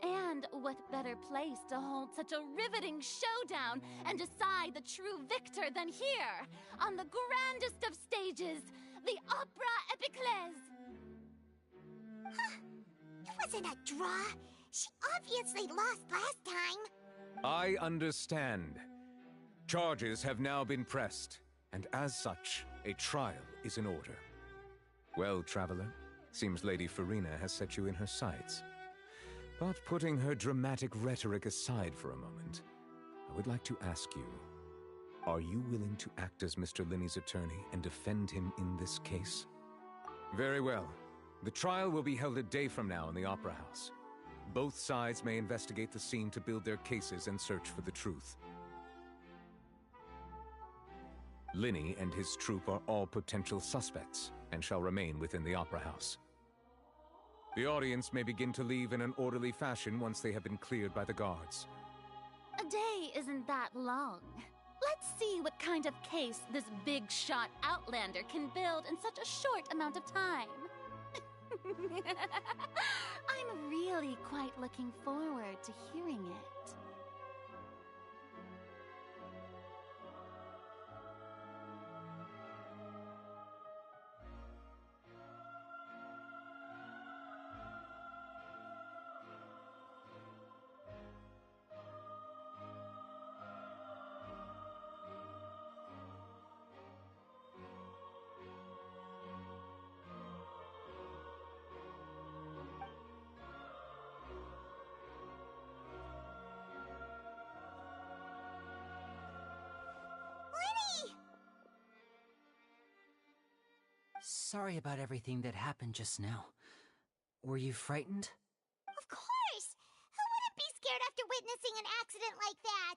And what better place to hold such a riveting showdown and decide the true victor than here, on the grandest of stages, the Opera Epiclese? Huh. It wasn't a draw. She obviously lost last time. I understand. Charges have now been pressed, and as such, a trial is in order. Well, Traveler, seems Lady Farina has set you in her sights. But putting her dramatic rhetoric aside for a moment, I would like to ask you, are you willing to act as Mr. Linny's attorney and defend him in this case? Very well. The trial will be held a day from now in the Opera House. Both sides may investigate the scene to build their cases and search for the truth. Linny and his troupe are all potential suspects and shall remain within the Opera House. The audience may begin to leave in an orderly fashion once they have been cleared by the guards. A day isn't that long. Let's see what kind of case this big-shot Outlander can build in such a short amount of time. I'm really quite looking forward to hearing it. Sorry about everything that happened just now. Were you frightened? Of course! Who wouldn't be scared after witnessing an accident like that?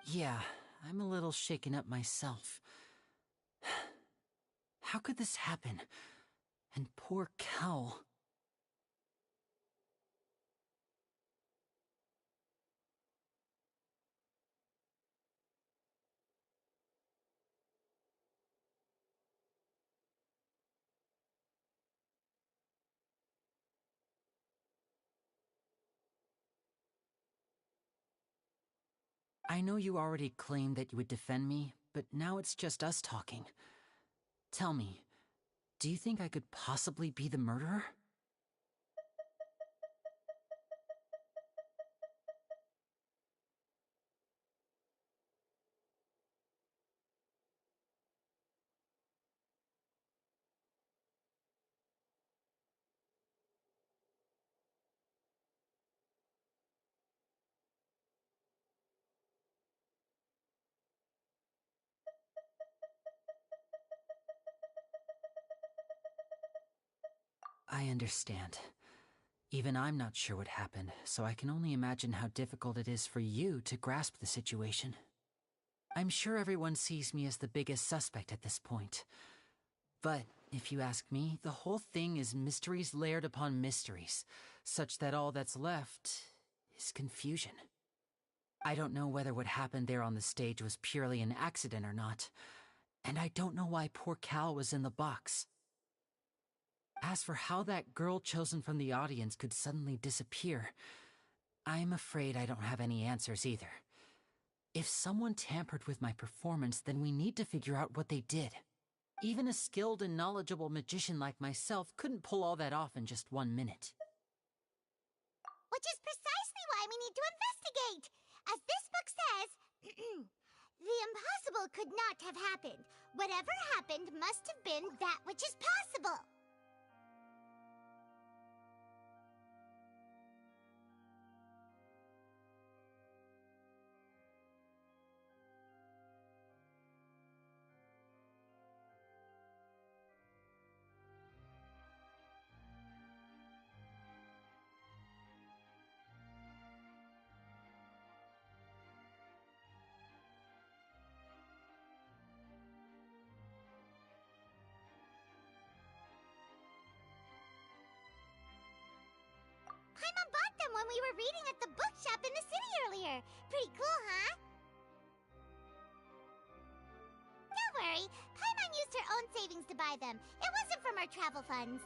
Yeah, I'm a little shaken up myself. How could this happen? And poor Cal. I know you already claimed that you would defend me, but now it's just us talking. Tell me, do you think I could possibly be the murderer? I understand. Even I'm not sure what happened, so I can only imagine how difficult it is for you to grasp the situation. I'm sure everyone sees me as the biggest suspect at this point. But, if you ask me, the whole thing is mysteries layered upon mysteries, such that all that's left is confusion. I don't know whether what happened there on the stage was purely an accident or not, and I don't know why poor Cal was in the box. As for how that girl chosen from the audience could suddenly disappear, I'm afraid I don't have any answers either. If someone tampered with my performance, then we need to figure out what they did. Even a skilled and knowledgeable magician like myself couldn't pull all that off in just 1 minute. Which is precisely why we need to investigate! As this book says, the impossible could not have happened. Whatever happened must have been that which is possible. Paimon bought them when we were reading at the bookshop in the city earlier. Pretty cool, huh? Don't worry, Paimon used her own savings to buy them. It wasn't from our travel funds.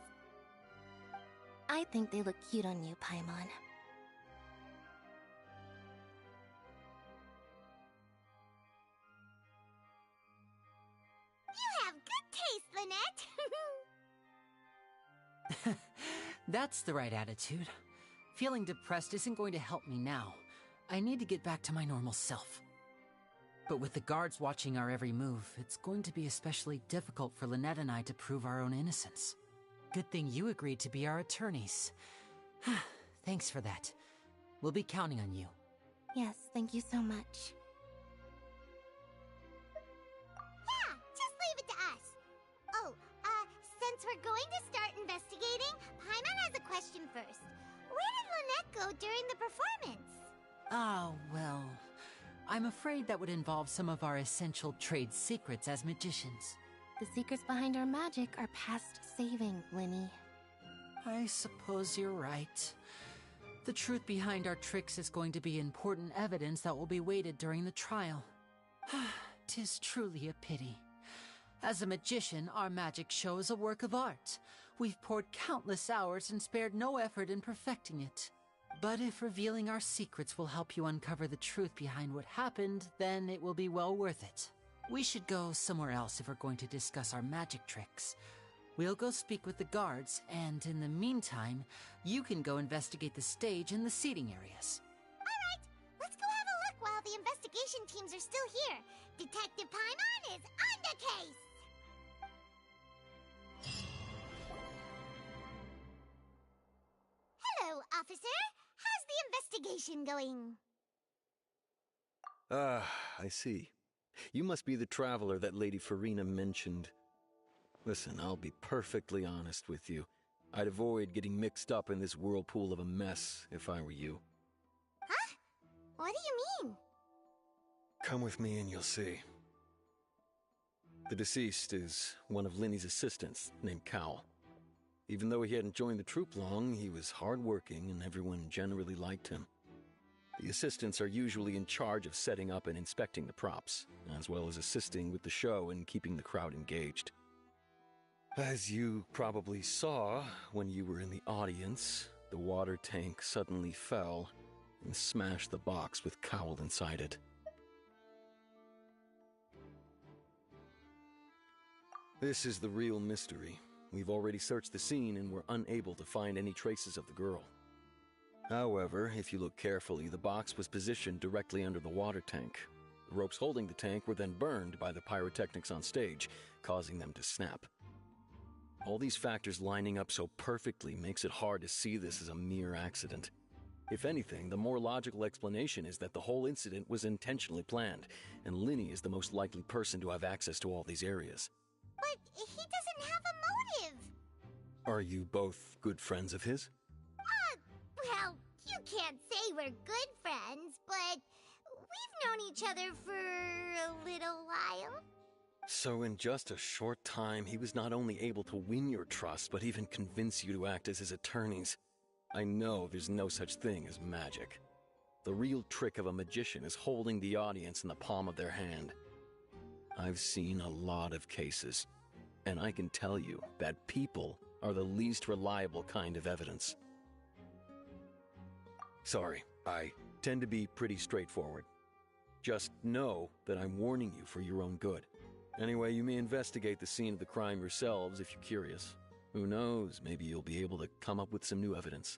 I think they look cute on you, Paimon. You have good taste, Lynette! That's the right attitude. Feeling depressed isn't going to help me now. I need to get back to my normal self. But with the guards watching our every move, it's going to be especially difficult for Lynette and I to prove our own innocence. Good thing you agreed to be our attorneys. Thanks for that. We'll be counting on you. Yes, thank you so much. Yeah, just leave it to us. Oh, since we're going to start investigating, Paimon has a question first. Where did Lynette go during the performance? Oh, well, I'm afraid that would involve some of our essential trade secrets as magicians. The secrets behind our magic are past saving, Linny. I suppose you're right. The truth behind our tricks is going to be important evidence that will be weighted during the trial. 'Tis truly a pity. As a magician, our magic show is a work of art. We've poured countless hours and spared no effort in perfecting it. But if revealing our secrets will help you uncover the truth behind what happened, then it will be well worth it. We should go somewhere else if we're going to discuss our magic tricks. We'll go speak with the guards, and in the meantime, you can go investigate the stage and the seating areas. Alright, let's go have a look while the investigation teams are still here. Detective Paimon is on the case! Hello, officer. How's the investigation going? Ah, I see. You must be the traveler that Lady Farina mentioned. Listen, I'll be perfectly honest with you. I'd avoid getting mixed up in this whirlpool of a mess if I were you. Huh? What do you mean? Come with me and you'll see. The deceased is one of Linny's assistants, named Cal. Even though he hadn't joined the troupe long, he was hardworking and everyone generally liked him. The assistants are usually in charge of setting up and inspecting the props, as well as assisting with the show and keeping the crowd engaged. As you probably saw when you were in the audience, the water tank suddenly fell and smashed the box with Cowl inside it. This is the real mystery. We've already searched the scene and were unable to find any traces of the girl. However, if you look carefully, the box was positioned directly under the water tank. The ropes holding the tank were then burned by the pyrotechnics on stage, causing them to snap. All these factors lining up so perfectly makes it hard to see this as a mere accident. If anything, the more logical explanation is that the whole incident was intentionally planned, and Linny is the most likely person to have access to all these areas. But he doesn't have a motive! Are you both good friends of his? Well, you can't say we're good friends, but we've known each other for a little while. So in just a short time, he was not only able to win your trust, but even convince you to act as his attorneys. I know there's no such thing as magic. The real trick of a magician is holding the audience in the palm of their hand. I've seen a lot of cases, and I can tell you that people are the least reliable kind of evidence. Sorry, I tend to be pretty straightforward. Just know that I'm warning you for your own good. Anyway, you may investigate the scene of the crime yourselves if you're curious. Who knows, maybe you'll be able to come up with some new evidence.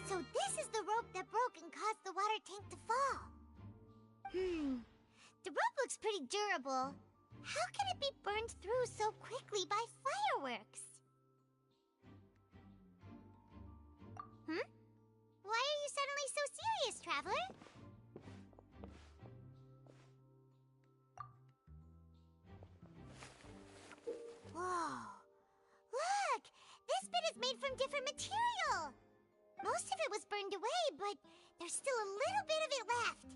So this is the rope that broke and caused the water tank to fall. The rope looks pretty durable. How can it be burned through so quickly by fireworks? Why are you suddenly so serious, Traveler? Whoa! Look! This bit is made from different material! Most of it was burned away, but there's still a little bit of it left.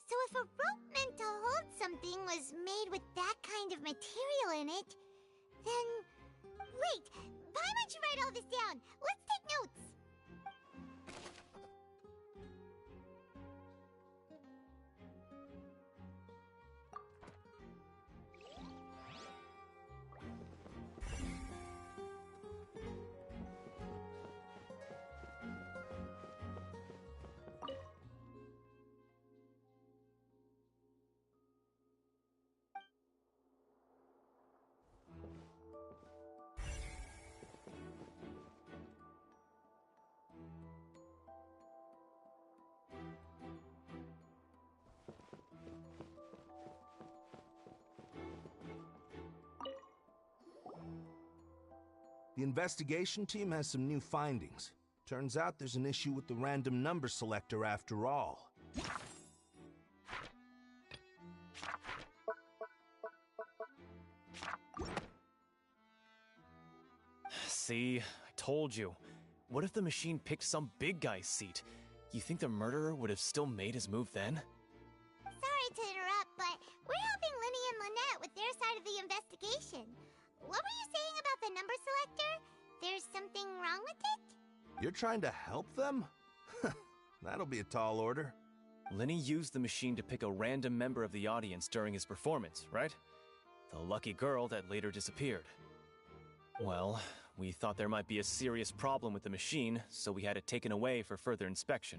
So if a rope meant to hold something was made with that kind of material in it, then... Wait! Why don't you write all this down? Let's take notes! The investigation team has some new findings. Turns out there's an issue with the random number selector after all. See, I told you. What if the machine picked some big guy's seat? You think the murderer would have still made his move then? Sorry to interrupt, but we're helping Linny and Lynette with their side of the investigation. What were you saying about the number selector? There's something wrong with it? You're trying to help them? That'll be a tall order. Lenny used the machine to pick a random member of the audience during his performance, right? The lucky girl that later disappeared. Well, we thought there might be a serious problem with the machine, so we had it taken away for further inspection.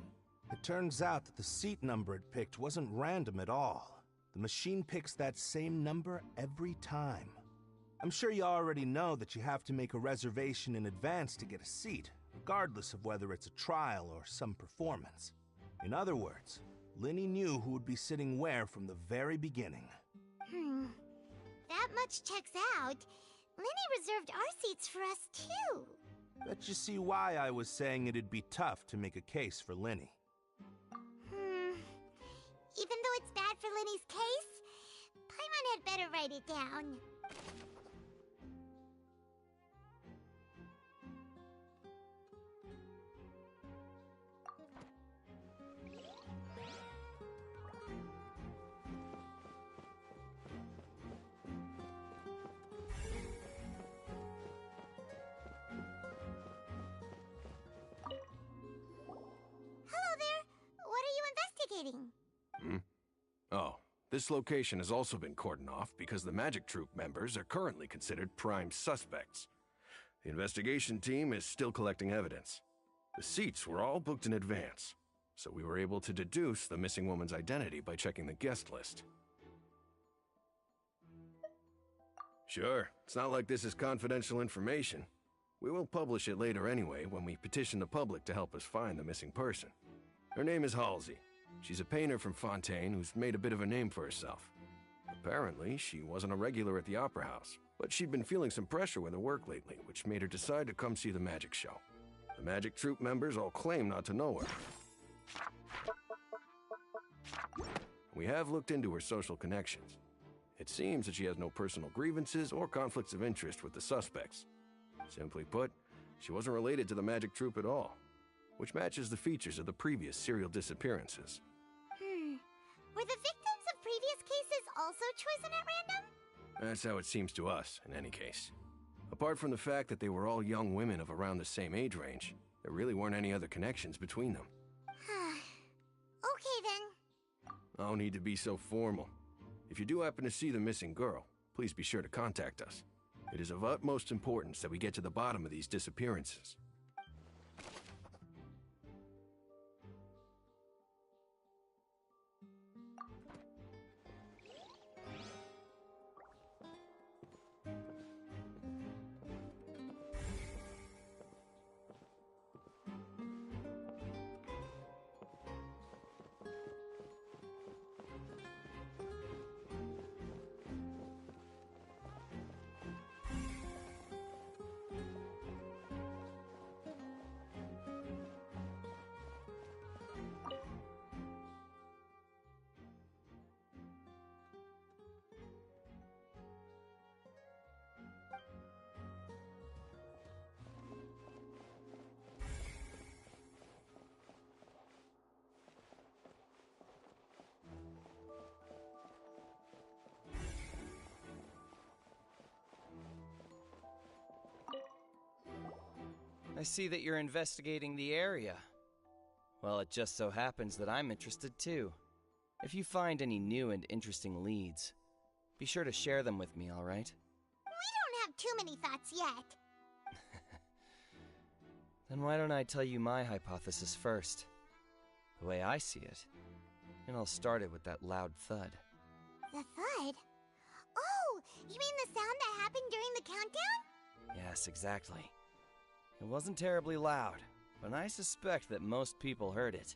It turns out that the seat number it picked wasn't random at all. The machine picks that same number every time. I'm sure you already know that you have to make a reservation in advance to get a seat, regardless of whether it's a trial or some performance. In other words, Linny knew who would be sitting where from the very beginning. That much checks out. Linny reserved our seats for us, too. Bet you see why I was saying it'd be tough to make a case for Linny. Even though it's bad for Linny's case, Paimon had better write it down. Oh, this location has also been cordoned off because the Magic Troop members are currently considered prime suspects. The investigation team is still collecting evidence. The seats were all booked in advance, so we were able to deduce the missing woman's identity by checking the guest list. Sure, it's not like this is confidential information. We will publish it later anyway when we petition the public to help us find the missing person. Her name is Halsey. She's a painter from Fontaine who's made a bit of a name for herself. Apparently, she wasn't a regular at the Opera House, but she'd been feeling some pressure with her work lately, which made her decide to come see the magic show. The Magic Troop members all claim not to know her. We have looked into her social connections. It seems that she has no personal grievances or conflicts of interest with the suspects. Simply put, she wasn't related to the Magic Troop at all, which matches the features of the previous serial disappearances. Were the victims of previous cases also chosen at random? That's how it seems to us, in any case. Apart from the fact that they were all young women of around the same age range, there really weren't any other connections between them. Okay then. No need to be so formal. If you do happen to see the missing girl, please be sure to contact us. It is of utmost importance that we get to the bottom of these disappearances. I see that you're investigating the area. Well, it just so happens that I'm interested too. If you find any new and interesting leads, be sure to share them with me, all right? We don't have too many thoughts yet. Then why don't I tell you my hypothesis first? The way I see it. It all started with that loud thud. The thud? Oh, you mean the sound that happened during the countdown? Yes, exactly. It wasn't terribly loud, but I suspect that most people heard it.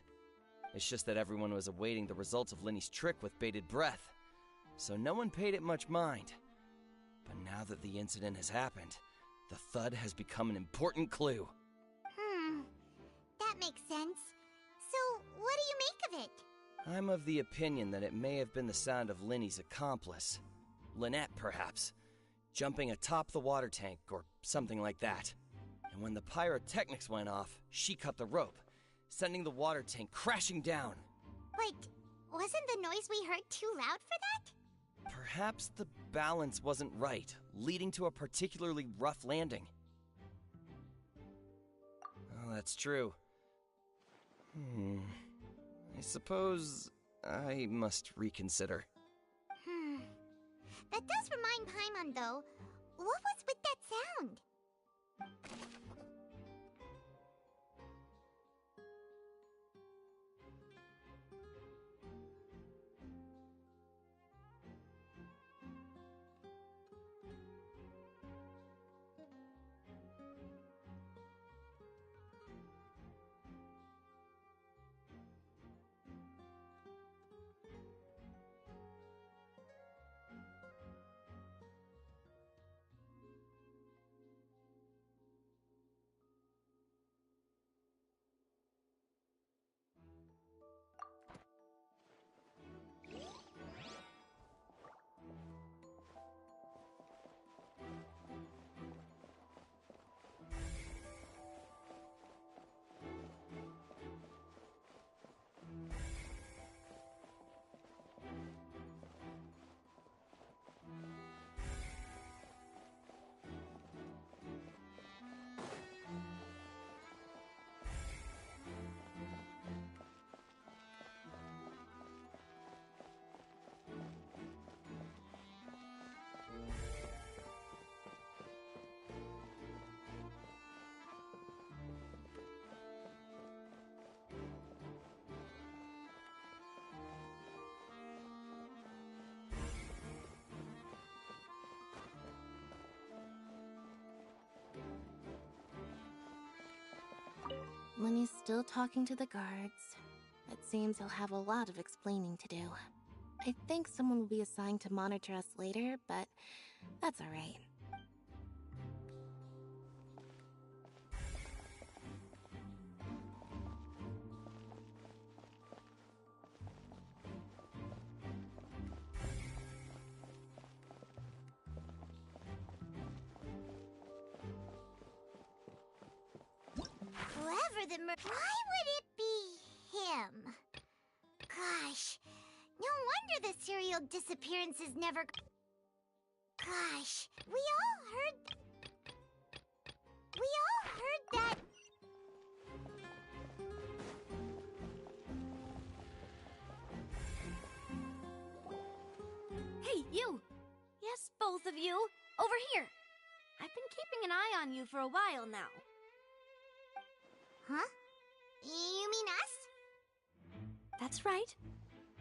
It's just that everyone was awaiting the results of Linny's trick with bated breath, so no one paid it much mind. But now that the incident has happened, the thud has become an important clue. That makes sense. So, what do you make of it? I'm of the opinion that it may have been the sound of Linny's accomplice. Lynette, perhaps. Jumping atop the water tank, or something like that. And when the pyrotechnics went off, she cut the rope, sending the water tank crashing down. But wasn't the noise we heard too loud for that? Perhaps the balance wasn't right, leading to a particularly rough landing. That's true. I suppose I must reconsider. That does remind Paimon, though. What was with that sound? Lenny's still talking to the guards. It seems he'll have a lot of explaining to do. I think someone will be assigned to monitor us later, but that's alright. Whoever the why would it be him? Gosh, no wonder the serial disappearances never... Gosh, we all heard that... Hey, you! Yes, both of you! Over here! I've been keeping an eye on you for a while now. Huh? You mean us? That's right.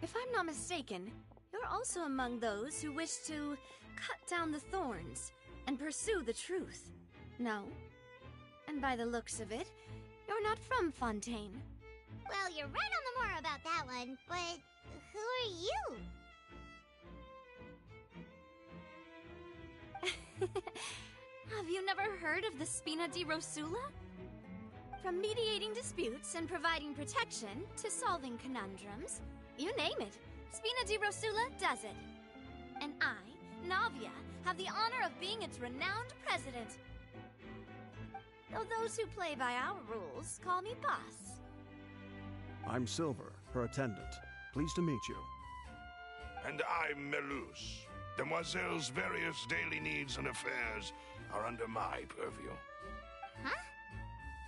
If I'm not mistaken, you're also among those who wish to cut down the thorns and pursue the truth. No? And by the looks of it, you're not from Fontaine. Well, you're right on the more about that one, but who are you? Have you never heard of the Spina di Rosula? From mediating disputes and providing protection to solving conundrums, you name it, Spina di Rosula does it. And I, Navia, have the honor of being its renowned president. Though those who play by our rules call me boss. I'm Silver, her attendant. Pleased to meet you. And I'm Melus. Demoiselle's various daily needs and affairs are under my purview. Huh?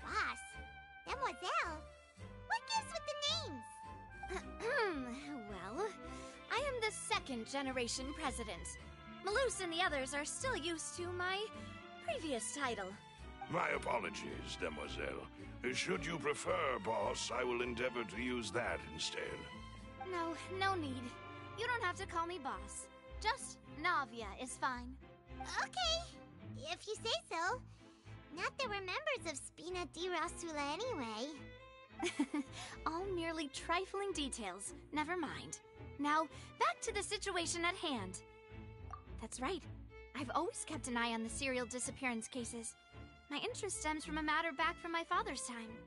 Boss? Demoiselle? What gives with the names? Well, I am the second generation president. Melus and the others are still used to my previous title. My apologies, Demoiselle. Should you prefer, boss, I will endeavor to use that instead. No need. You don't have to call me boss. Just Navia is fine. Okay, if you say so. Not that we're members of Spina di Rosula anyway. All merely trifling details. Never mind. Now, back to the situation at hand. That's right. I've always kept an eye on the serial disappearance cases. My interest stems from a matter back from my father's time.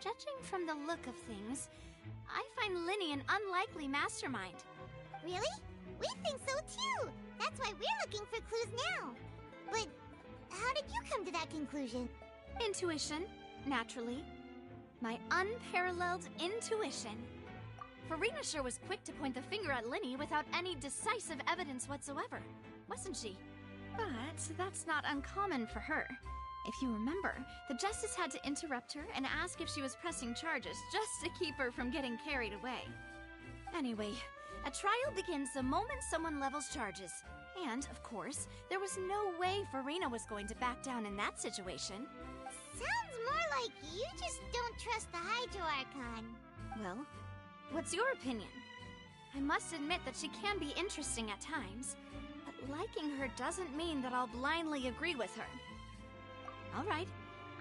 Judging from the look of things, I find Linny an unlikely mastermind. Really? We think so too! That's why we're looking for clues now. But how did you come to that conclusion? Intuition, naturally. My unparalleled intuition. Farina sure was quick to point the finger at Linny without any decisive evidence whatsoever, wasn't she? But that's not uncommon for her. If you remember, the Justice had to interrupt her and ask if she was pressing charges just to keep her from getting carried away. Anyway, a trial begins the moment someone levels charges. And, of course, there was no way Farina was going to back down in that situation. Sounds more like you just don't trust the Hydro Archon. Well, what's your opinion? I must admit that she can be interesting at times, but liking her doesn't mean that I'll blindly agree with her. All right,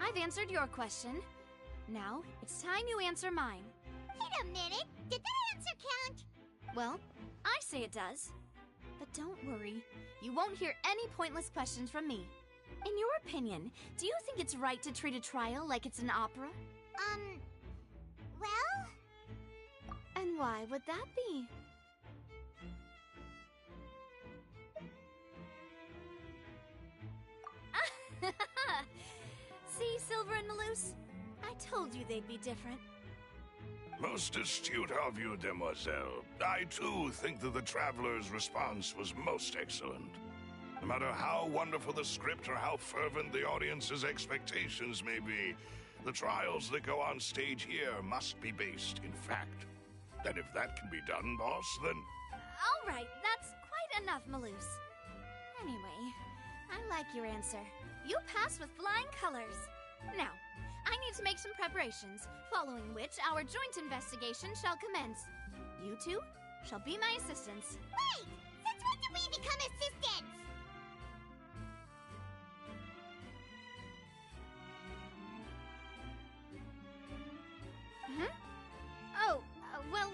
I've answered your question. Now, it's time you answer mine. Wait a minute, did that answer count? Well, I say it does. But don't worry, you won't hear any pointless questions from me. In your opinion, do you think it's right to treat a trial like it's an opera? Well? And why would that be? See, Silver and Malus? I told you they'd be different. Most astute of you, demoiselle. I too think that the Traveler's response was most excellent. No matter how wonderful the script or how fervent the audience's expectations may be, the trials that go on stage here must be based in fact. And if that can be done, boss, then... All right, that's quite enough, Malus. Anyway, I like your answer. You pass with flying colors. Now, I need to make some preparations, following which our joint investigation shall commence. You two shall be my assistants. Wait! Since when did we become assistants? Oh, well,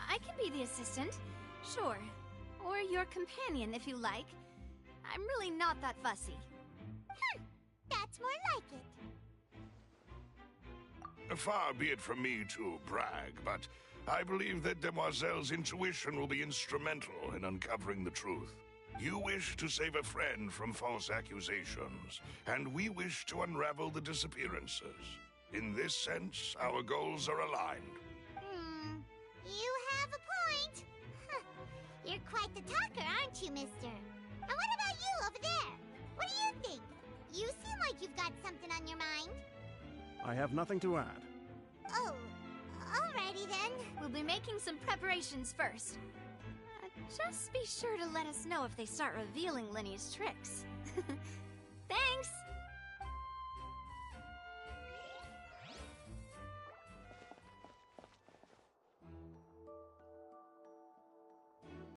I can be the assistant. Sure. Or your companion, if you like. I'm really not that fussy. That's more like it. Far be it from me to brag, but I believe that Demoiselle's intuition will be instrumental in uncovering the truth. You wish to save a friend from false accusations, and we wish to unravel the disappearances. In this sense, our goals are aligned. You have a point. You're quite the talker, aren't you, mister? And what about you over there? What do you think? You seem like you've got something on your mind. I have nothing to add. Oh, alrighty then. We'll be making some preparations first. Just be sure to let us know if they start revealing Lenny's tricks. Thanks!